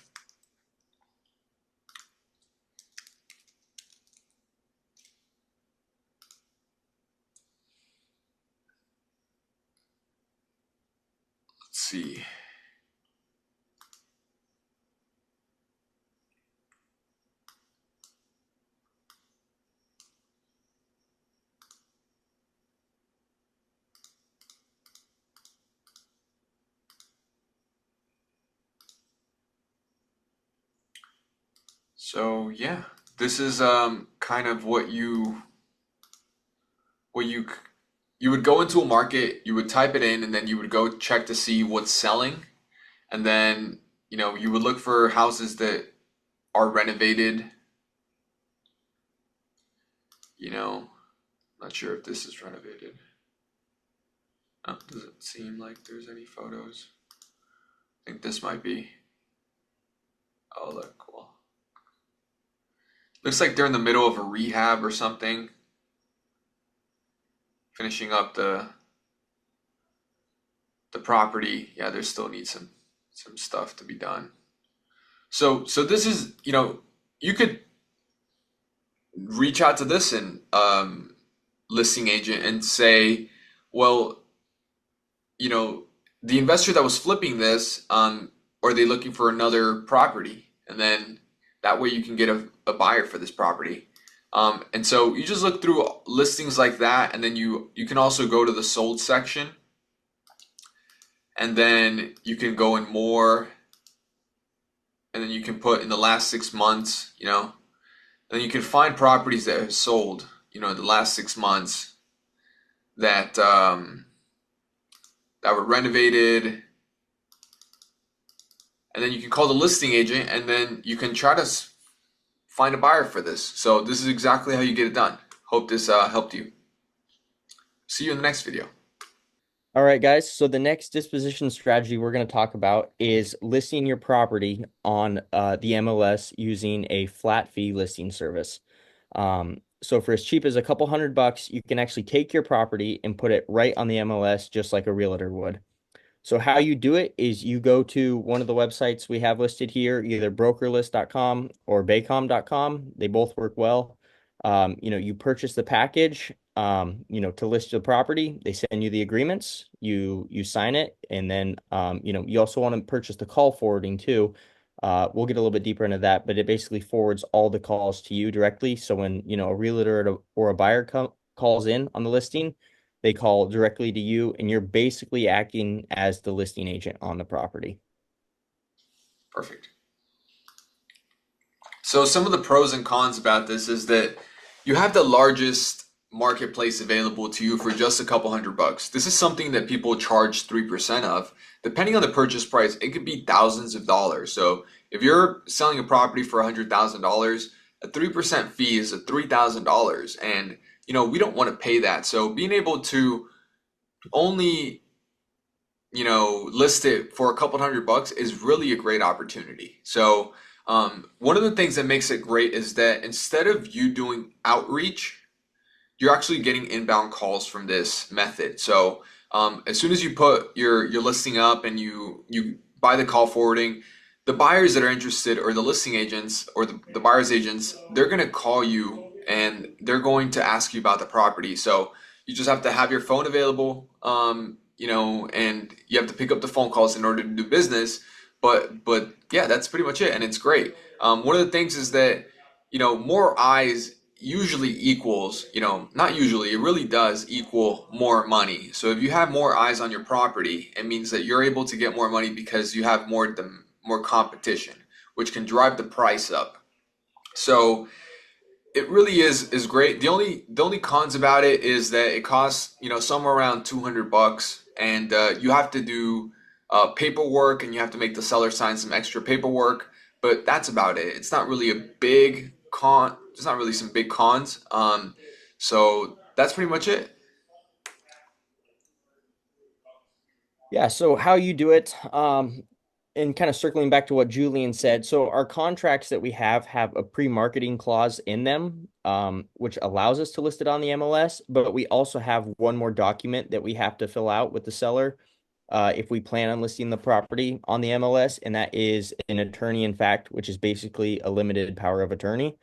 see. So yeah, this is kind of what you would go into a market, you would type it in, and then you would go check to see what's selling, and then you would look for houses that are renovated. Not sure if this is renovated. Oh, doesn't seem like there's any photos. I think this might be. Oh, look, cool. Looks like they're in the middle of a rehab or something, finishing up the property. Yeah, there still needs some stuff to be done. So this is, you could reach out to this and listing agent and say, well, you know, the investor that was flipping this, are they looking for another property? And then That way you can get a buyer for this property. And so you just look through listings like that, and then you can also go to the sold section, and then you can go in more, and then you can put in the last 6 months, and then you can find properties that have sold, in the last 6 months that that were renovated, and then you can call the listing agent, and then you can try to find a buyer for this. So this is exactly how you get it done. Hope this helped you. See you in the next video. All right, guys. So the next disposition strategy we're going to talk about is listing your property on the MLS using a flat fee listing service. So for as cheap as a couple $100, you can actually take your property and put it right on the MLS just like a realtor would. So how you do it is you go to one of the websites we have listed here, either brokerlist.com or baycom.com. They both work well. You purchase the package, to list the property. They send you the agreements, you sign it, and then, you also want to purchase the call forwarding too. We'll get a little bit deeper into that, but it basically forwards all the calls to you directly. So when, a realtor or a buyer calls in on the listing, they call directly to you, and you're basically acting as the listing agent on the property. Perfect. So some of the pros and cons about this is that you have the largest marketplace available to you for just a couple $100. This is something that people charge 3% of. Depending on the purchase price, it could be thousands of dollars. So if you're selling a property for $100,000, a 3% fee is a $3,000. And, we don't want to pay that. So being able to only, list it for a couple $100 is really a great opportunity. So one of the things that makes it great is that instead of you doing outreach, you're actually getting inbound calls from this method. So as soon as you put your listing up and you buy the call forwarding, the buyers that are interested, or the listing agents or the buyer's agents, they're going to call you and they're going to ask you about the property. So you just have to have your phone available, and you have to pick up the phone calls in order to do business. But yeah, that's pretty much it, and it's great. One of the things is that more eyes usually equals, not usually, it really does equal more money. So if you have more eyes on your property, it means that you're able to get more money because you have more competition, which can drive the price up. So it really is great. The only cons about it is that it costs somewhere around $200, and you have to do paperwork, and you have to make the seller sign some extra paperwork. But that's about it. It's not really a big con. There's not really some big cons. So that's pretty much it. Yeah, so how you do it, and kind of circling back to what Julian said. So our contracts that we have a pre-marketing clause in them, which allows us to list it on the MLS, but we also have one more document that we have to fill out with the seller if we plan on listing the property on the MLS, and that is an attorney in fact, which is basically a limited power of attorney.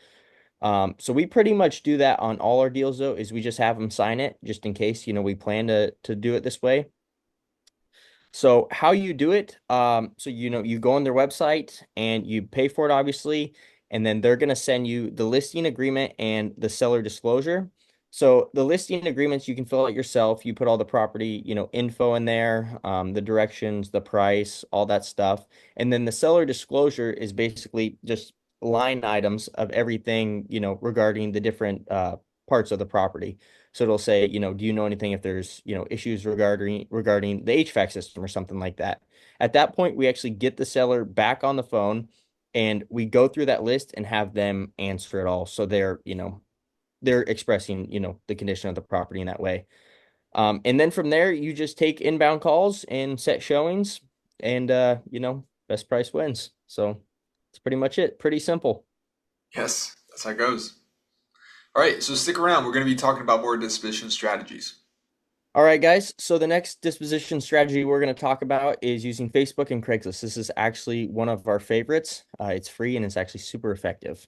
So we pretty much do that on all our deals though, is we just have them sign it just in case, we plan to do it this way. So how you do it, so you go on their website and you pay for it obviously, and then they're gonna send you the listing agreement and the seller disclosure. So the listing agreements you can fill out yourself. You put all the property, info in there, the directions, the price, all that stuff. And then the seller disclosure is basically just line items of everything, regarding the different parts of the property. So it'll say, do you know anything if there's, issues regarding the HVAC system or something like that. At that point, we actually get the seller back on the phone and we go through that list and have them answer it all. So they're expressing, the condition of the property in that way. And then from there, you just take inbound calls and set showings, and best price wins. So that's pretty much it. Pretty simple. Yes, that's how it goes. All right, so stick around. We're going to be talking about more disposition strategies. All right, guys. So the next disposition strategy we're going to talk about is using Facebook and Craigslist. This is actually one of our favorites. It's free and it's actually super effective.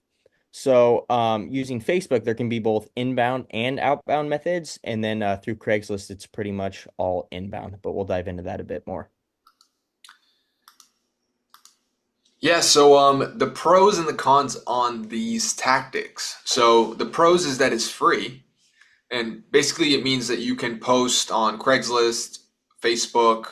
So using Facebook, there can be both inbound and outbound methods. And then through Craigslist, it's pretty much all inbound, but we'll dive into that a bit more. Yeah, so the pros and the cons on these tactics. So the pros is that it's free, and basically it means that you can post on Craigslist, Facebook,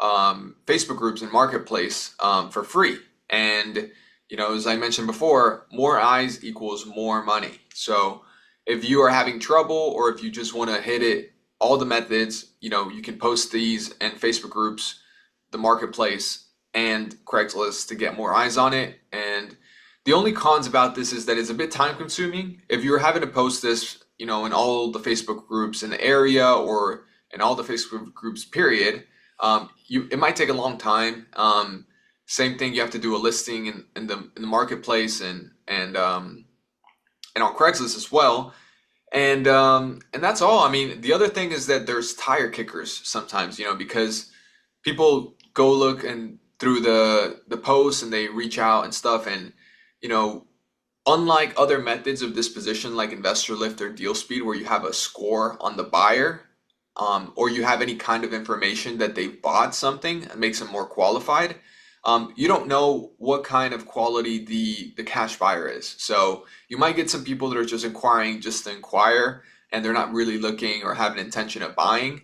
Facebook groups and Marketplace for free. And as I mentioned before, more eyes equals more money. So if you are having trouble or if you just want to hit it, all the methods, you can post these in Facebook groups, the Marketplace, and Craigslist to get more eyes on it. And the only cons about this is that it's a bit time consuming. If you're having to post this, in all the Facebook groups in the area or in all the Facebook groups, period, it might take a long time. Same thing, you have to do a listing in the marketplace and on Craigslist as well. And that's all. I mean, the other thing is that there's tire kickers sometimes, because people go look and through the posts and they reach out and stuff, and you know, unlike other methods of disposition like InvestorLift or DealSpeed, where you have a score on the buyer, or you have any kind of information that they bought something and makes them more qualified. You don't know what kind of quality the cash buyer is. So you might get some people that are just inquiring just to inquire, and they're not really looking or have an intention of buying.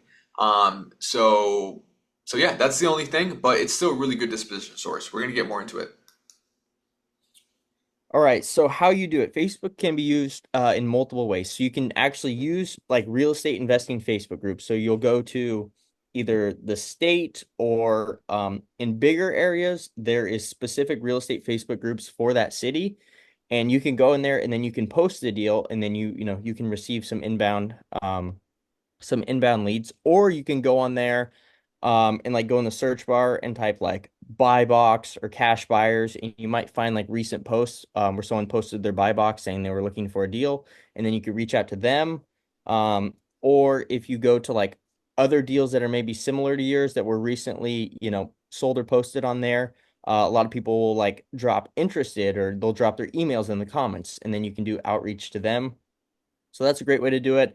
So yeah, that's the only thing, but it's still a really good disposition source. We're gonna get more into it. All right, so how you do it. Facebook can be used in multiple ways. So you can actually use like real estate investing Facebook groups. So you'll go to either the state or in bigger areas, there is specific real estate Facebook groups for that city. And you can go in there and then you can post the deal and then you can receive some inbound leads, or you can go on there and like go in the search bar and type like buy box or cash buyers, and you might find like recent posts where someone posted their buy box saying they were looking for a deal, and then you could reach out to them. Or if you go to like other deals that are maybe similar to yours that were recently, sold or posted on there, a lot of people will like drop interested or they'll drop their emails in the comments, and then you can do outreach to them. So that's a great way to do it.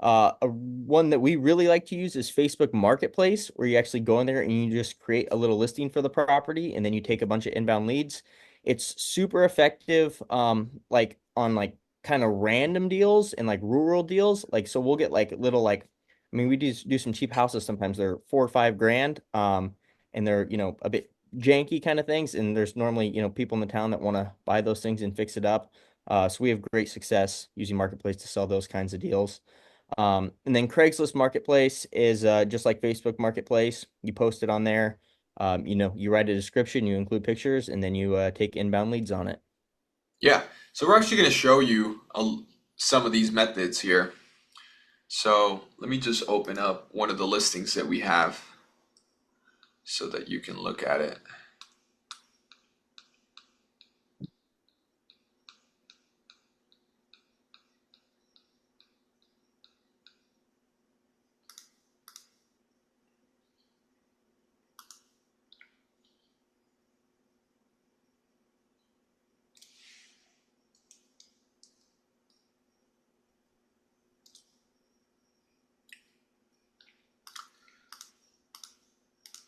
One that we really like to use is Facebook Marketplace, where you actually go in there and you just create a little listing for the property, and then you take a bunch of inbound leads. It's super effective, like on like kind of random deals and like rural deals. Like, so we'll get like little like, I mean, we do some cheap houses sometimes. They're 4 or 5 grand, and they're a bit janky kind of things. And there's normally people in the town that want to buy those things and fix it up. So we have great success using Marketplace to sell those kinds of deals. And then Craigslist Marketplace is just like Facebook Marketplace. You post it on there. You write a description, you include pictures, and then you take inbound leads on it. Yeah, so we're actually gonna show you some of these methods here. So let me just open up one of the listings that we have so that you can look at it.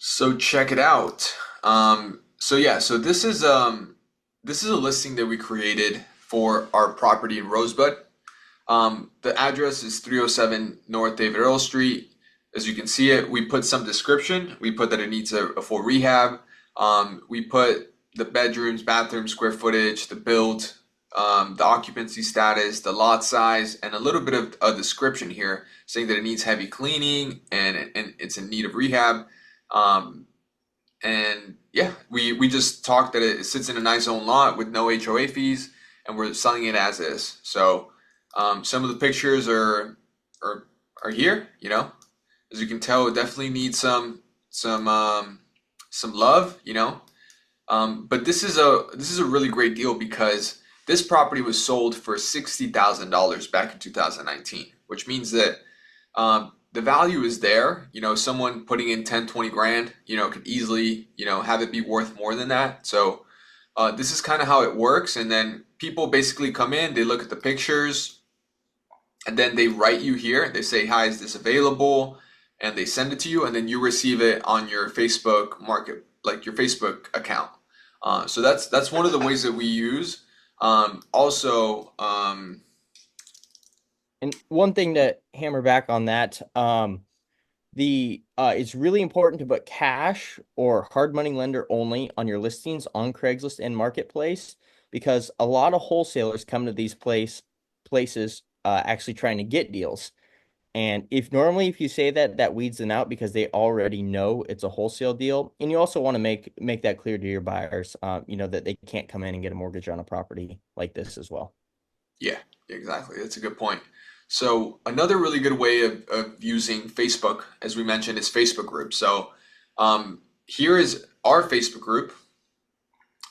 So check it out. So yeah, so this is a listing that we created for our property in Rosebud. The address is 307 North David Earl Street. As you can see it, we put some description. We put that it needs a full rehab. We put the bedrooms, bathrooms, square footage, the build, the occupancy status, the lot size, and a little bit of a description here saying that it needs heavy cleaning and it's in need of rehab. Um, and yeah, we just talked that it sits in a nice own lot with no HOA fees, and we're selling it as is. So some of the pictures are are here. As you can tell, it definitely needs some love. But this is a really great deal because this property was sold for $60,000 back in 2019, which means that the value is there. Someone putting in 10, 20 grand, could easily, have it be worth more than that. So this is kind of how it works. And then people basically come in, they look at the pictures, and then they write you here. They say, "Hi, is this available?" And they send it to you, and then you receive it on your Facebook market, like your Facebook account. So that's one of the ways that we use. Also, And one thing to hammer back on that, the it's really important to put cash or hard money lender only on your listings on Craigslist and Marketplace, because a lot of wholesalers come to these places actually trying to get deals. And if you say that, that weeds them out because they already know it's a wholesale deal. And you also want to make that clear to your buyers, that they can't come in and get a mortgage on a property like this as well. yeah, exactly. That's a good point. So another really good way of using Facebook, as we mentioned, is Facebook groups. So here is our Facebook group,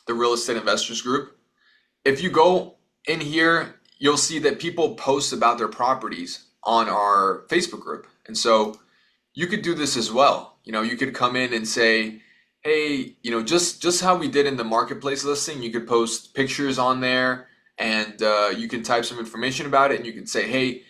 the Real Estate Investors Group. If you go in here, you'll see that people post about their properties on our Facebook group. And so you could do this as well. You could come in and say, hey, just how we did in the marketplace listing, you could post pictures on there, and you can type some information about it, and you can say, hey,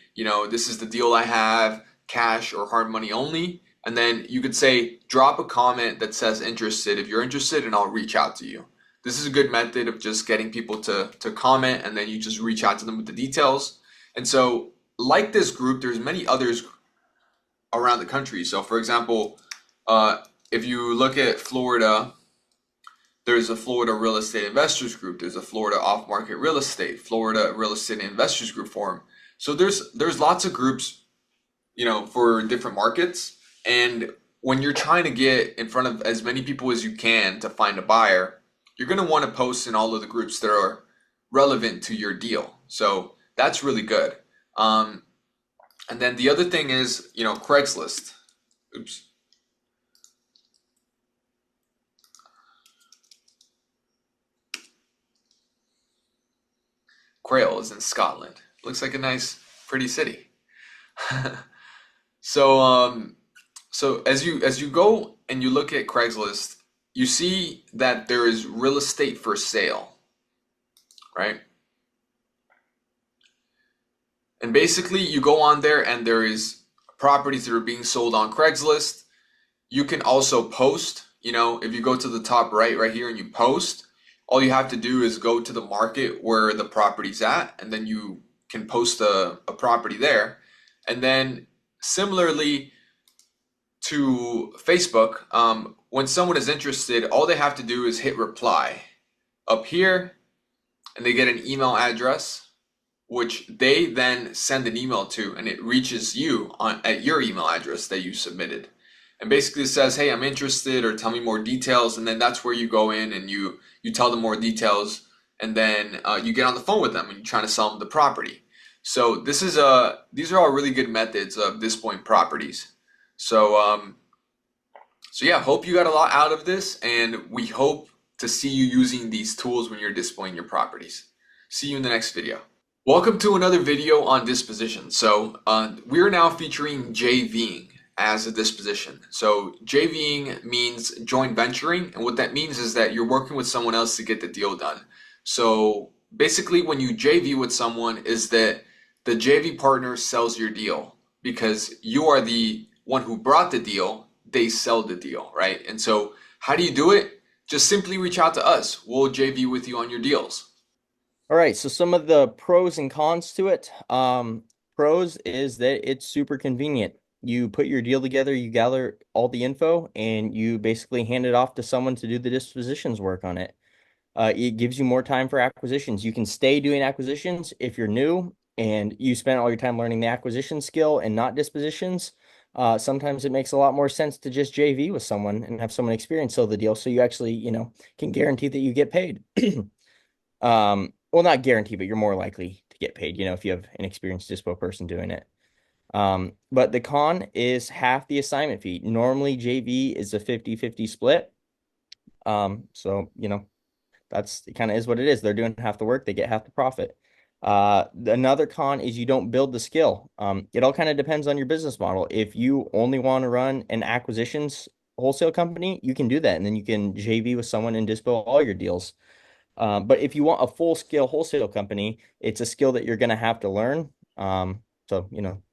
this is the deal I have, cash or hard money only. And then you could say, drop a comment that says interested if you're interested, and I'll reach out to you. This is a good method of just getting people to comment, and then you just reach out to them with the details. And so, like this group, there's many others around the country. So, for example, if you look at Florida, there's a Florida Real Estate Investors Group. There's a Florida Off Market Real Estate, Florida Real Estate Investors Group Forum. So there's lots of groups, for different markets. And when you're trying to get in front of as many people as you can to find a buyer, you're going to want to post in all of the groups that are relevant to your deal. So that's really good. And then the other thing is, Craigslist. Oops. Crail is in Scotland. Looks like a nice, pretty city. So, so as you go and you look at Craigslist, you see that there is real estate for sale, right? And basically, you go on there and there is properties that are being sold on Craigslist. You can also post, if you go to the top right here and you post, all you have to do is go to the market where the property's at, and then you can post a property there. And then similarly to Facebook, when someone is interested, all they have to do is hit reply up here, and they get an email address, which they then send an email to, and it reaches you at your email address that you submitted. And basically says, hey, I'm interested, or tell me more details. And then that's where you go in and you tell them more details. And then you get on the phone with them and you're trying to sell them the property. So these are all really good methods of dispoing properties. So yeah, hope you got a lot out of this, and we hope to see you using these tools when you're displaying your properties. See you in the next video. Welcome to another video on disposition. So we're now featuring JVing as a disposition. So JVing means joint venturing, and what that means is that you're working with someone else to get the deal done. So basically when you JV with someone is that the JV partner sells your deal because you are the one who brought the deal, they sell the deal, right? And so how do you do it? Just simply reach out to us. We'll JV with you on your deals. All right, so some of the pros and cons to it. Pros is that it's super convenient. You put your deal together, you gather all the info, and you basically hand it off to someone to do the dispositions work on it. It gives you more time for acquisitions. You can stay doing acquisitions if you're new and you spend all your time learning the acquisition skill and not dispositions. Sometimes it makes a lot more sense to just JV with someone and have someone experience sell the deal, so you actually, can guarantee that you get paid. Well, not guarantee, but you're more likely to get paid, if you have an experienced dispo person doing it. But the con is half the assignment fee. Normally JV is a 50-50 split. So, that's it kind of is what it is. They're doing half the work, they get half the profit. Another con is you don't build the skill. It all kind of depends on your business model. If you only want to run an acquisitions wholesale company, you can do that, and then you can JV with someone and dispo all your deals. But if you want a full scale wholesale company, it's a skill that you're going to have to learn. So,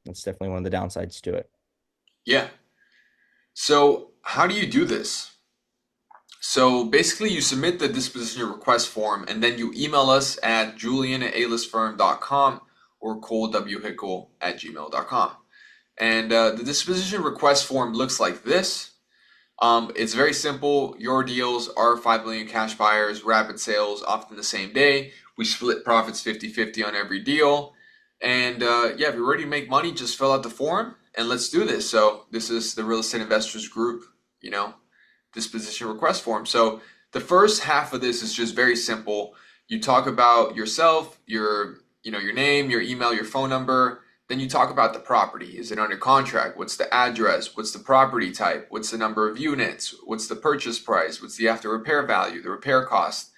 that's definitely one of the downsides to it. Yeah. So how do you do this? So basically, you submit the disposition request form, and then you email us at julian@alistfirm.com or colewhickle@gmail.com. And the disposition request form looks like this. It's very simple. Your deals are 5 million cash buyers, rapid sales, often the same day. We split profits 50-50 on every deal. And yeah, if you're ready to make money, just fill out the form and let's do this. So this is the Real Estate Investors Group, you know, disposition request form. So the first half of this is just very simple. You talk about yourself, your name, your email, your phone number. Then you talk about the property. Is it under contract? What's the address? What's the property type? What's the number of units? What's the purchase price? What's the after repair value, the repair cost,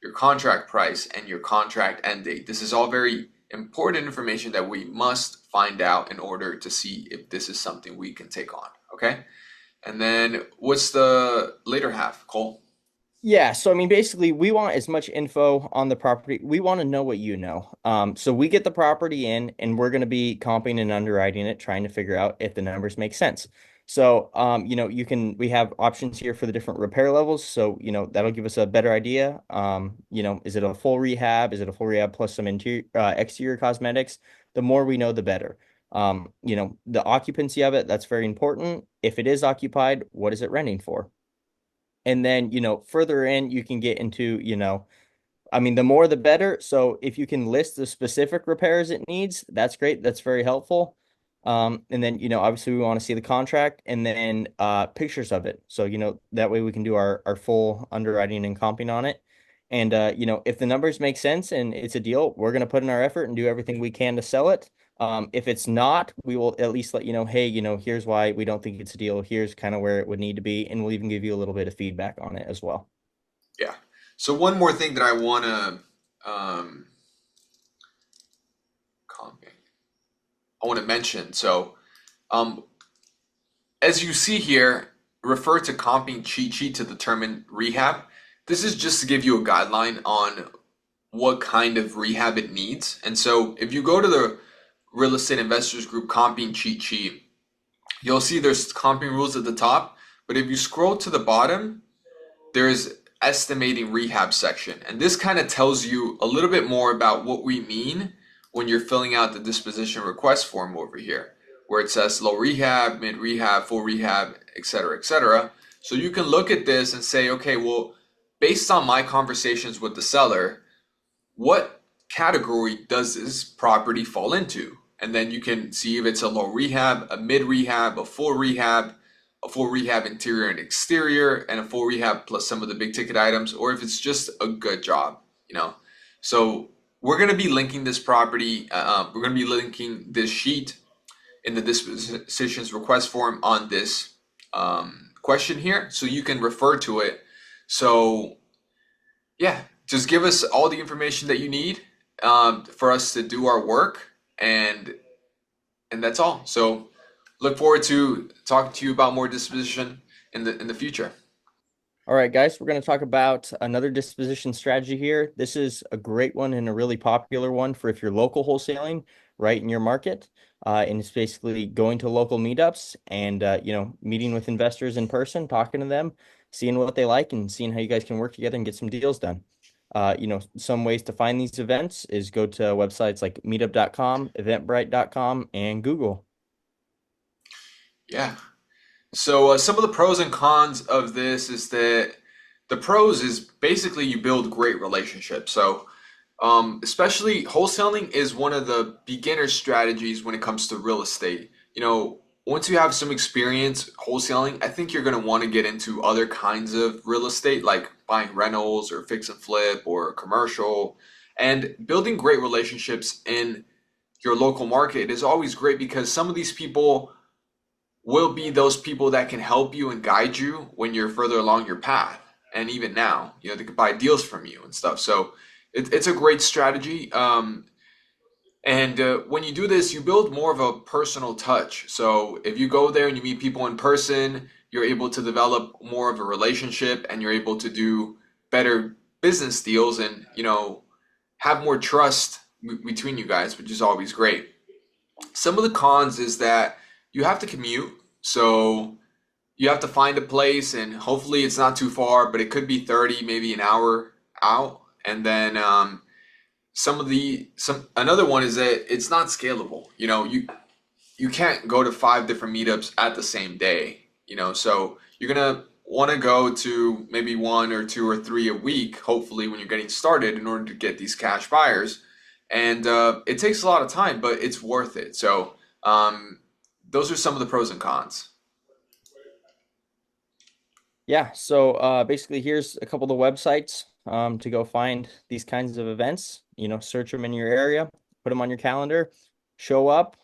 your contract price, and your contract end date? This is all very important information that we must find out in order to see if this is something we can take on. Okay? And then what's the later half, Cole? Yeah, so I mean, basically, we want as much info on the property. We want to know what you know. So we get the property in, and we're going to be comping and underwriting it, trying to figure out if the numbers make sense. So, we have options here for the different repair levels. So, that'll give us a better idea. Is it a full rehab? Is it a full rehab plus some exterior cosmetics? The more we know, the better. The occupancy of it, that's very important. If it is occupied, what is it renting for? And then, further in, you can get into, I mean, the more the better. So if you can list the specific repairs it needs, that's great. That's very helpful. And then, obviously we want to see the contract and then pictures of it. So, that way we can do our full underwriting and comping on it. And if the numbers make sense and it's a deal, we're going to put in our effort and do everything we can to sell it. If it's not, we will at least let you know, hey, here's why we don't think it's a deal. Here's kind of where it would need to be, and we'll even give you a little bit of feedback on it as well. Yeah. So one more thing that I want to mention. So um, as you see here, refer to comping cheat sheet to determine rehab. This is just to give you a guideline on what kind of rehab it needs. And so if you go to the Real Estate Investors Group comping cheat sheet, you'll see there's comping rules at the top. But if you scroll to the bottom, there's estimating rehab section. And this kind of tells you a little bit more about what we mean when you're filling out the disposition request form over here, where it says low rehab, mid rehab, full rehab, etc., etc. So you can look at this and say, okay, well, based on my conversations with the seller, what category does this property fall into? And then you can see if it's a low rehab, a mid rehab, a full rehab interior and exterior, and a full rehab plus some of the big ticket items, or if it's just a good job. So we're going to be linking this property, we're going to be linking this sheet in the dispositions request form on this question here, so you can refer to it. So yeah, just give us all the information that you need for us to do our work, and that's all. So look forward to talking to you about more disposition in the future. All right, guys, we're going to talk about another disposition strategy here. This is a great one and a really popular one for if you're local wholesaling right in your market. And it's basically going to local meetups and, meeting with investors in person, talking to them, seeing what they like and seeing how you guys can work together and get some deals done. Some ways to find these events is go to websites like meetup.com, eventbrite.com, and Google. Yeah. So some of the pros and cons of this is that the pros is basically you build great relationships. So especially wholesaling is one of the beginner strategies when it comes to real estate. Once you have some experience wholesaling, I think you're going to want to get into other kinds of real estate, like buying rentals or fix and flip or commercial. And building great relationships in your local market is always great because some of these people will be those people that can help you and guide you when you're further along your path. And even now, they can buy deals from you and stuff. So it's a great strategy. And when you do this, you build more of a personal touch. So if you go there and you meet people in person, you're able to develop more of a relationship and you're able to do better business deals and, have more trust between you guys, which is always great. Some of the cons is that you have to commute. So, you have to find a place, and hopefully it's not too far, but it could be 30, maybe an hour out. And then some another one is that it's not scalable. You can't go to 5 different meetups at the same day, so you're gonna want to go to maybe 1 or 2 or 3 a week, hopefully when you're getting started, in order to get these cash buyers. And it takes a lot of time, but it's worth it. So those are some of the pros and cons. Yeah, so basically here's a couple of the websites to go find these kinds of events. Search them in your area, put them on your calendar, show up,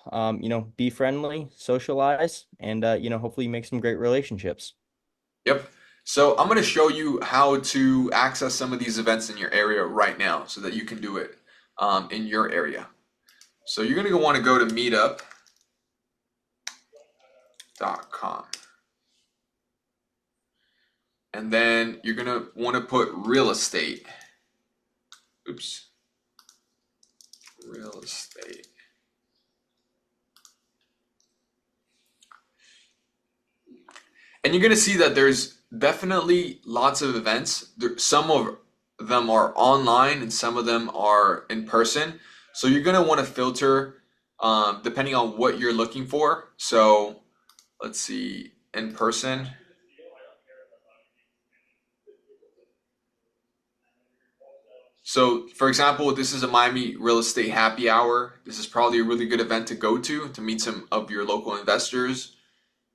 be friendly, socialize, and hopefully make some great relationships. Yep. So I'm going to show you how to access some of these events in your area right now so that you can do it in your area. So you're going to want to go to meetup.com. And then you're going to want to put real estate. Oops. Real estate. And you're going to see that there's definitely lots of events. Some of them are online and some of them are in person. So you're going to want to filter depending on what you're looking for. So let's see, in person. So, for example, this is a Miami real estate happy hour. This is probably a really good event to go to meet some of your local investors.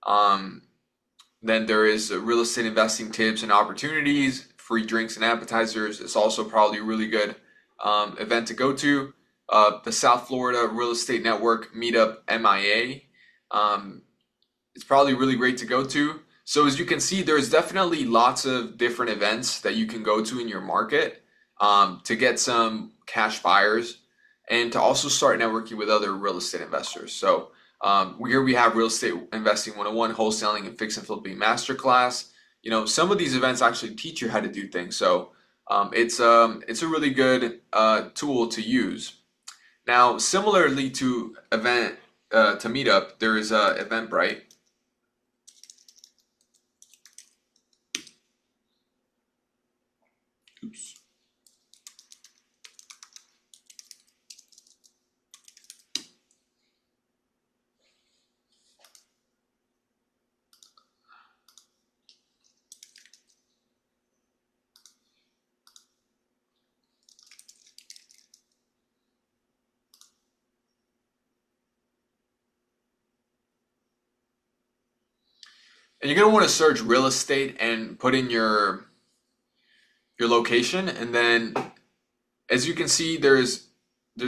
Um, then there is real estate investing tips and opportunities, free drinks and appetizers. It's also probably a really good event to go to. The South Florida Real Estate Network Meetup MIA. It's probably really great to go to. So as you can see, there's definitely lots of different events that you can go to in your market to get some cash buyers and to also start networking with other real estate investors. So here we have Real Estate Investing 101, Wholesaling and Fix and Flipping Masterclass. Some of these events actually teach you how to do things. So it's a really good tool to use. Now, similarly to Meetup, there is Eventbrite. Oops. And you're gonna want to search real estate and put in your location, and then as you can see, there's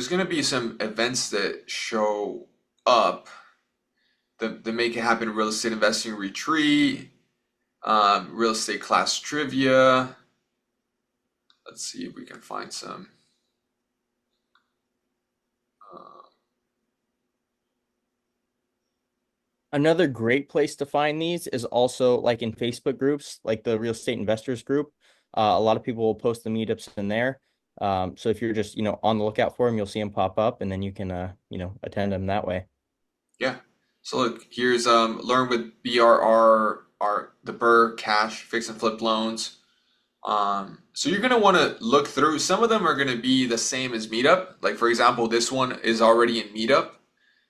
gonna be some events that show up. The Make It Happen Real Estate Investing Retreat, Real Estate Class Trivia. Let's see if we can find some. Uh, Another great place to find these is also like in Facebook groups, like the Real Estate Investors group. A lot of people will post the meetups in there. So if you're just, on the lookout for them, you'll see them pop up and then you can, attend them that way. yeah. So look, here's learn with BRR, the Burr Cash Fix and Flip Loans. So you're gonna want to look through. Some of them are gonna be the same as Meetup. Like for example, this one is already in Meetup,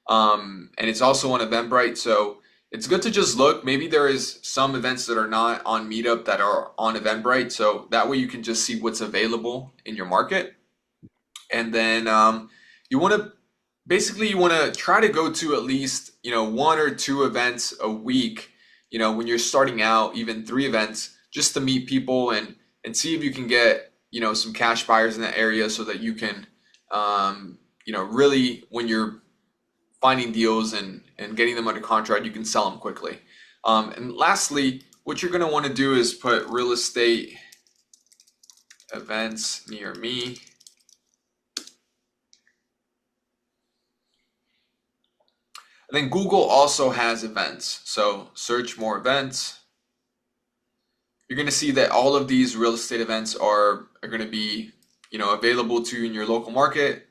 and it's also on Eventbrite. So it's good to just look. Maybe there is some events that are not on Meetup that are on Eventbrite. So that way you can just see what's available in your market. And then you want to you want to try to go to at least 1 or 2 events a week. When you're starting out, even 3 events, just to meet people and see if you can get some cash buyers in that area so that you can really, when you're finding deals and getting them under contract, you can sell them quickly. And lastly, what you're going to want to do is put real estate events near me. And then Google also has events. So search more events. You're going to see that all of these real estate events are going to be, available to you in your local market,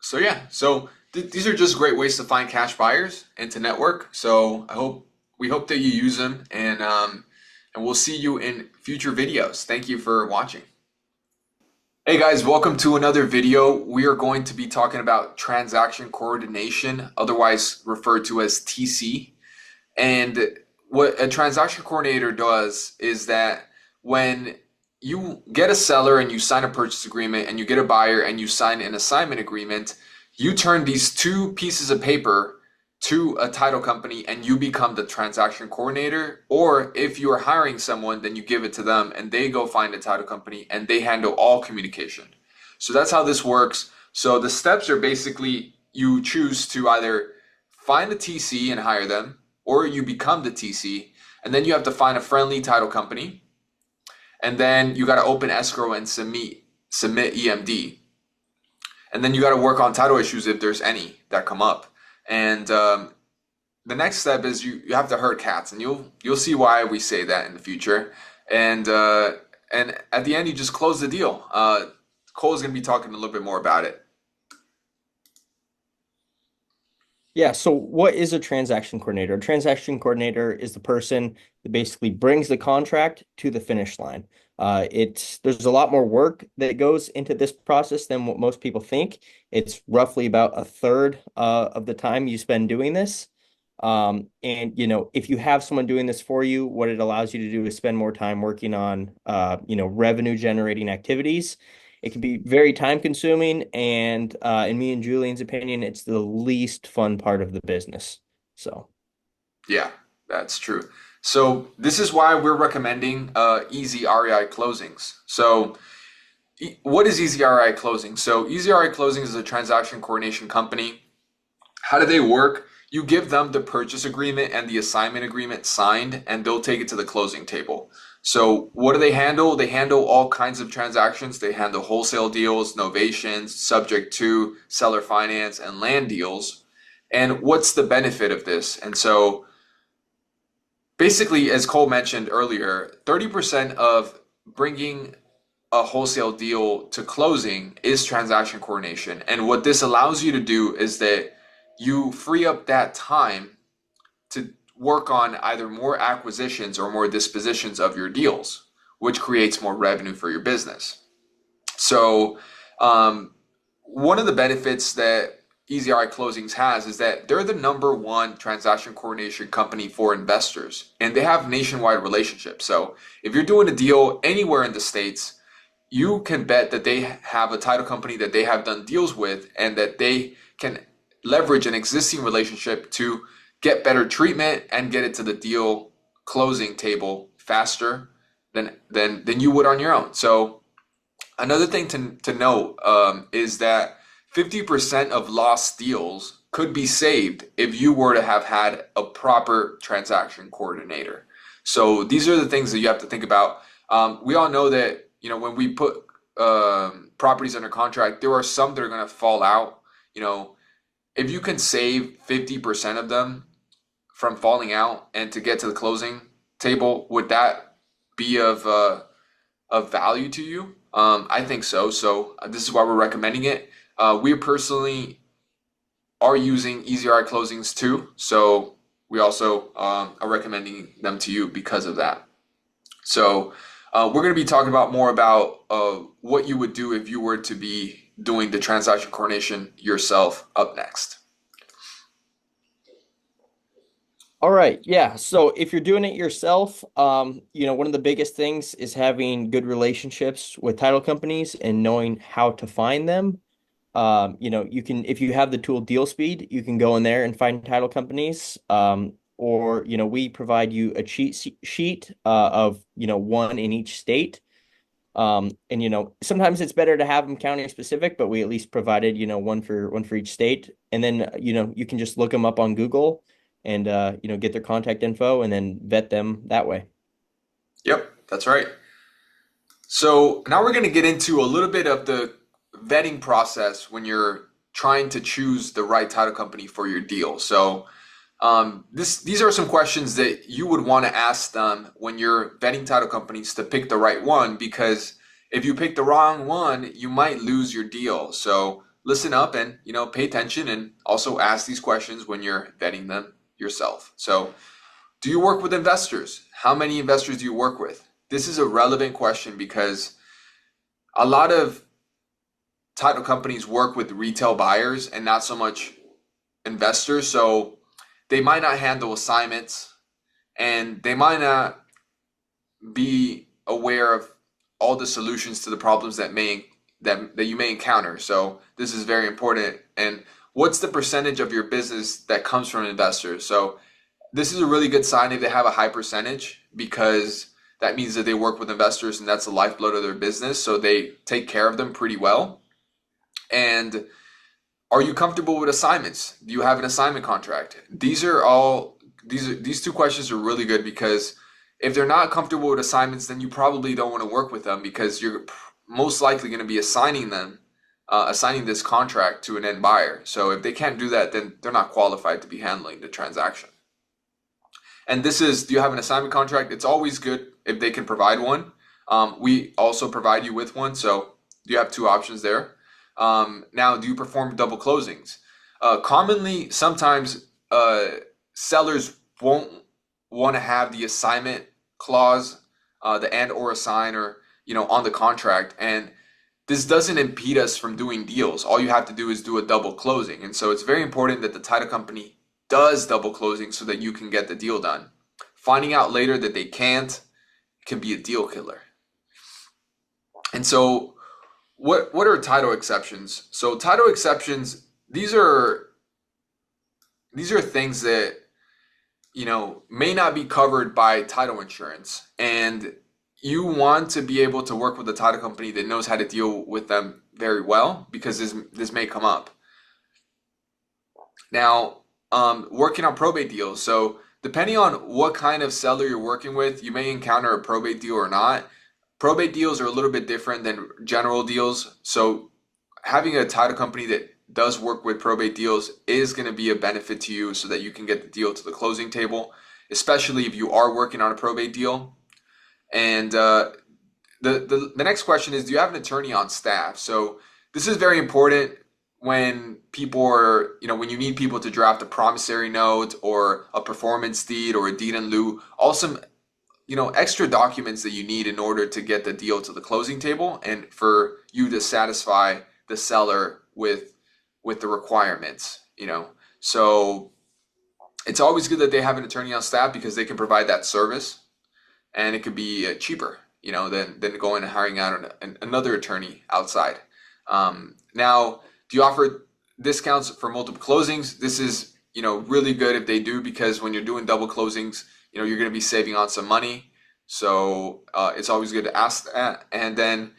So yeah, so these are just great ways to find cash buyers and to network. So we hope that you use them, and we'll see you in future videos. Thank you for watching. Hey guys, welcome to another video. We are going to be talking about transaction coordination, otherwise referred to as TC. And what a transaction coordinator does is that when you get a seller and you sign a purchase agreement and you get a buyer and you sign an assignment agreement, you turn these two pieces of paper to a title company and you become the transaction coordinator. Or if you are hiring someone, then you give it to them and they go find a title company and they handle all communication. So that's how this works. So the steps are basically you choose to either find a TC and hire them, or you become the TC, and then you have to find a friendly title company, and then you got to open escrow and submit EMD, and then you got to work on title issues if there's any that come up. And the next step is you have to herd cats, and you'll see why we say that in the future. And at the end, you just close the deal. Cole's gonna be talking a little bit more about it. Yeah, so what is a transaction coordinator? A transaction coordinator is the person that basically brings the contract to the finish line. There's a lot more work that goes into this process than what most people think. It's roughly about a third of the time you spend doing this. And if you have someone doing this for you, what it allows you to do is spend more time working on revenue generating activities. It can be very time consuming, and in me and Julian's opinion, it's the least fun part of the business. So, Yeah, that's true. So this is why we're recommending easy REI closings. So what is easy REI closing? So easy REI closings is a transaction coordination company. How do they work? You give them the purchase agreement and the assignment agreement signed, and they'll take it to the closing table. So what do they handle? They handle all kinds of transactions. They handle wholesale deals, novations, subject to seller finance, and land deals. And what's the benefit of this? And so basically, as Cole mentioned earlier, 30% of bringing a wholesale deal to closing is transaction coordination. And what this allows you to do is that you free up that time to work on either more acquisitions or more dispositions of your deals, which creates more revenue for your business. So one of the benefits that Easy REI Closings has is that they're the #1 transaction coordination company for investors, and they have nationwide relationships. So if you're doing a deal anywhere in the States, you can bet that they have a title company that they have done deals with, and that they can leverage an existing relationship to get better treatment and get it to the deal closing table faster than you would on your own. So another thing to note is that 50% of lost deals could be saved if you were to have had a proper transaction coordinator. So these are the things that you have to think about. We all know that when we put properties under contract, there are some that are going to fall out. If you can save 50% of them from falling out and to get to the closing table, would that be of value to you? I think so. So this is why we're recommending it. We personally are using Easy REI Closings too. So we also are recommending them to you because of that. So we're going to be talking more about what you would do if you were to be doing the transaction coordination yourself up next. all right, yeah. So if you're doing it yourself, one of the biggest things is having good relationships with title companies and knowing how to find them. You can, if you have the tool DealSpeed, you can go in there and find title companies. Or we provide you a cheat sheet of one in each state. And sometimes it's better to have them county specific, but we at least provided one for each state. And then you can just look them up on Google and get their contact info and then vet them that way. Yep, that's right. So now we're going to get into a little bit of the vetting process when you're trying to choose the right title company for your deal. So these are some questions that you would want to ask them when you're vetting title companies to pick the right one, because if you pick the wrong one, you might lose your deal. So listen up and, pay attention and also ask these questions when you're vetting them yourself. So, do you work with investors? How many investors do you work with? This is a relevant question because a lot of title companies work with retail buyers and not so much investors. So they might not handle assignments and they might not be aware of all the solutions to the problems that you may encounter. So this is very important. And what's the percentage of your business that comes from investors? So this is a really good sign if they have a high percentage because that means that they work with investors and that's the lifeblood of their business. So they take care of them pretty well. And are you comfortable with assignments? Do you have an assignment contract? These two questions are really good because if they're not comfortable with assignments, then you probably don't want to work with them because you're most likely going to be assigning this contract to an end buyer. So if they can't do that, then they're not qualified to be handling the transaction. And do you have an assignment contract? It's always good if they can provide one. We also provide you with one, so you have two options there. Now, do you perform double closings? Commonly, sometimes sellers won't want to have the assignment clause, the and or assign or on the contract, and this doesn't impede us from doing deals. All you have to do is do a double closing, and so it's very important that the title company does double closing so that you can get the deal done. Finding out later that they can't can be a deal killer. And so what are title exceptions? So title exceptions, these are things that may not be covered by title insurance, and you want to be able to work with a title company that knows how to deal with them very well because this may come up. Now, working on probate deals. So depending on what kind of seller you're working with, you may encounter a probate deal or not. Probate deals are a little bit different than general deals. So having a title company that does work with probate deals is going to be a benefit to you so that you can get the deal to the closing table, especially if you are working on a probate deal. And the next question is, do you have an attorney on staff? So this is very important when when you need people to draft a promissory note or a performance deed or a deed in lieu, also extra documents that you need in order to get the deal to the closing table and for you to satisfy the seller with the requirements. So it's always good that they have an attorney on staff because they can provide that service, and it could be cheaper than going and hiring out another attorney outside. Now, do you offer discounts for multiple closings? This is really good if they do, because when you're doing double closings, you're going to be saving on some money. So it's always good to ask that. And then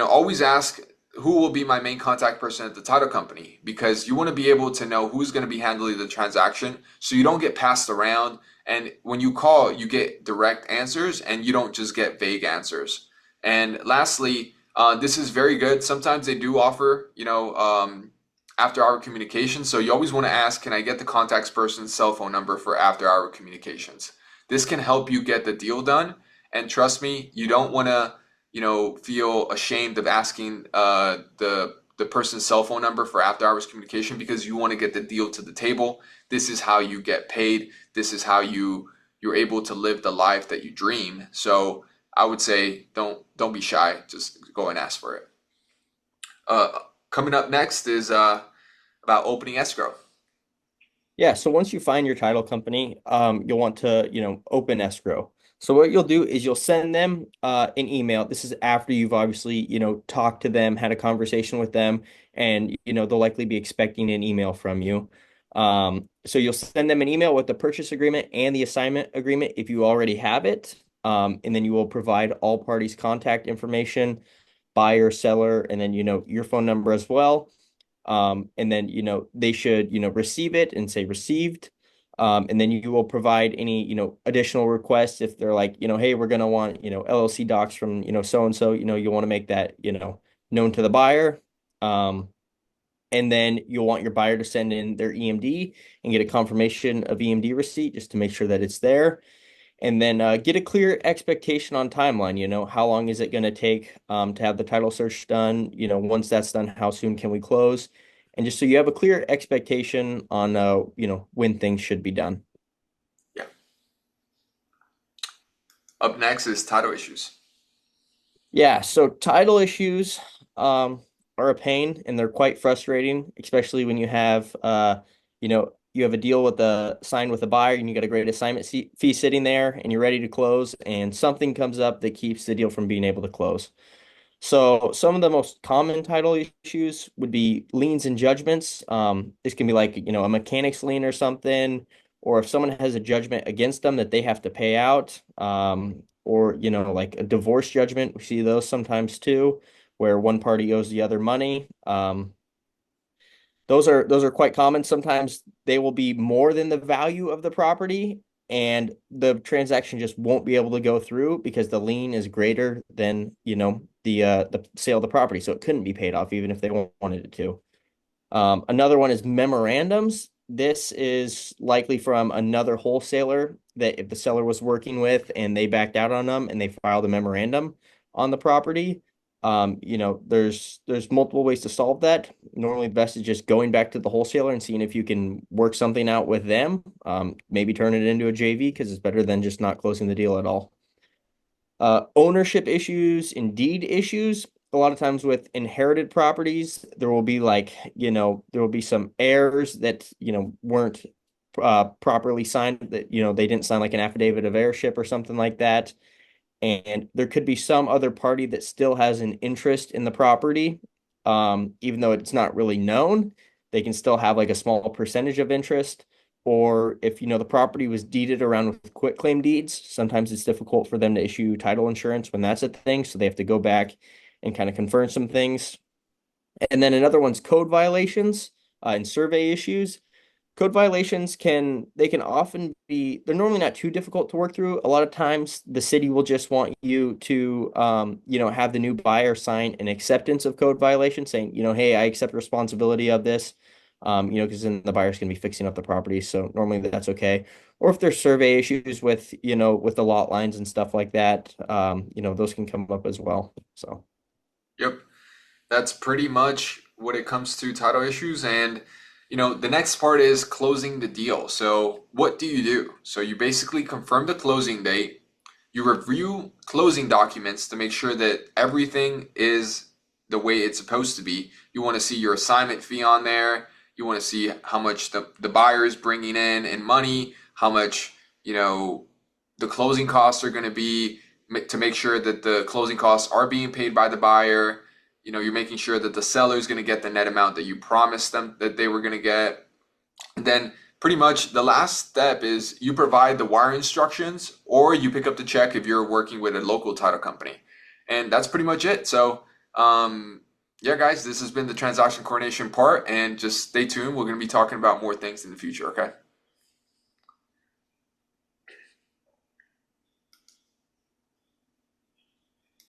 always ask, who will be my main contact person at the title company, because you want to be able to know who's going to be handling the transaction so you don't get passed around. And when you call, you get direct answers and you don't just get vague answers. And lastly, this is very good. Sometimes they do offer, after hour communication. So you always want to ask, can I get the contact person's cell phone number for after hour communications? This can help you get the deal done. And trust me, you don't want to, feel ashamed of asking the person's cell phone number for after hours communication, because you want to get the deal to the table. This is how you get paid. This is how you're able to live the life that you dream. So I would say don't be shy. Just go and ask for it. Coming up next is about opening escrow. Yeah, so once you find your title company, you'll want to, open escrow. So what you'll do is you'll send them an email. This is after you've obviously, talked to them, had a conversation with them, and they'll likely be expecting an email from you. So you'll send them an email with the purchase agreement and the assignment agreement if you already have it. And then you will provide all parties' contact information, buyer, seller, and then your phone number as well. And then they should receive it and say received. And then you will provide any additional requests if they're like hey, we're gonna want LLC docs from so and so. You want to make that known to the buyer. And then you'll want your buyer to send in their EMD and get a confirmation of EMD receipt just to make sure that it's there. And then get a clear expectation on timeline. How long is it going to take to have the title search done? Once that's done, how soon can we close? and just so you have a clear expectation on when things should be done. Yeah. Up next is title issues. Yeah, so title issues are a pain and they're quite frustrating, especially when you have a deal with the signed with a buyer and you got a great fee sitting there and you're ready to close and something comes up that keeps the deal from being able to close. So some of the most common title issues would be liens and judgments. This can be like, a mechanic's lien or something, or if someone has a judgment against them that they have to pay out, or, like a divorce judgment. We see those sometimes too, where one party owes the other money. Those are quite common. Sometimes they will be more than the value of the property, and the transaction just won't be able to go through because the lien is greater than, the sale of the property. So it couldn't be paid off even if they wanted it to. Another one is memorandums. This is likely from another wholesaler that if the seller was working with and they backed out on them and they filed a memorandum on the property. There's multiple ways to solve that. Normally, the best is just going back to the wholesaler and seeing if you can work something out with them. Maybe turn it into a JV because it's better than just not closing the deal at all. Ownership issues and deed issues. A lot of times with inherited properties, there will be there will be some heirs that, weren't properly signed, that, they didn't sign like an affidavit of heirship or something like that. And there could be some other party that still has an interest in the property, even though it's not really known. They can still have like a small percentage of interest. Or if the property was deeded around with quitclaim deeds, sometimes it's difficult for them to issue title insurance when that's a thing. So they have to go back and kind of confirm some things. And then another one's code violations and survey issues. Code violations can often be, they're normally not too difficult to work through. A lot of times the city will just want you to have the new buyer sign an acceptance of code violation saying, hey, I accept responsibility of this. Because then the buyer's gonna be fixing up the property. So normally that's okay. Or if there's survey issues with the lot lines and stuff like that, those can come up as well. So Yep. That's pretty much what it comes to title issues. And, the next part is closing the deal. So, what do you do? So, you basically confirm the closing date, you review closing documents to make sure that everything is the way it's supposed to be. You want to see your assignment fee on there. You want to see how much the buyer is bringing in money, how much, the closing costs are going to be to make sure that the closing costs are being paid by the buyer. You're making sure that the seller is going to get the net amount that you promised them that they were going to get. And then pretty much the last step is you provide the wire instructions or you pick up the check if you're working with a local title company. And that's pretty much it. So, yeah, guys, this has been the transaction coordination part, and just stay tuned. We're going to be talking about more things in the future, okay?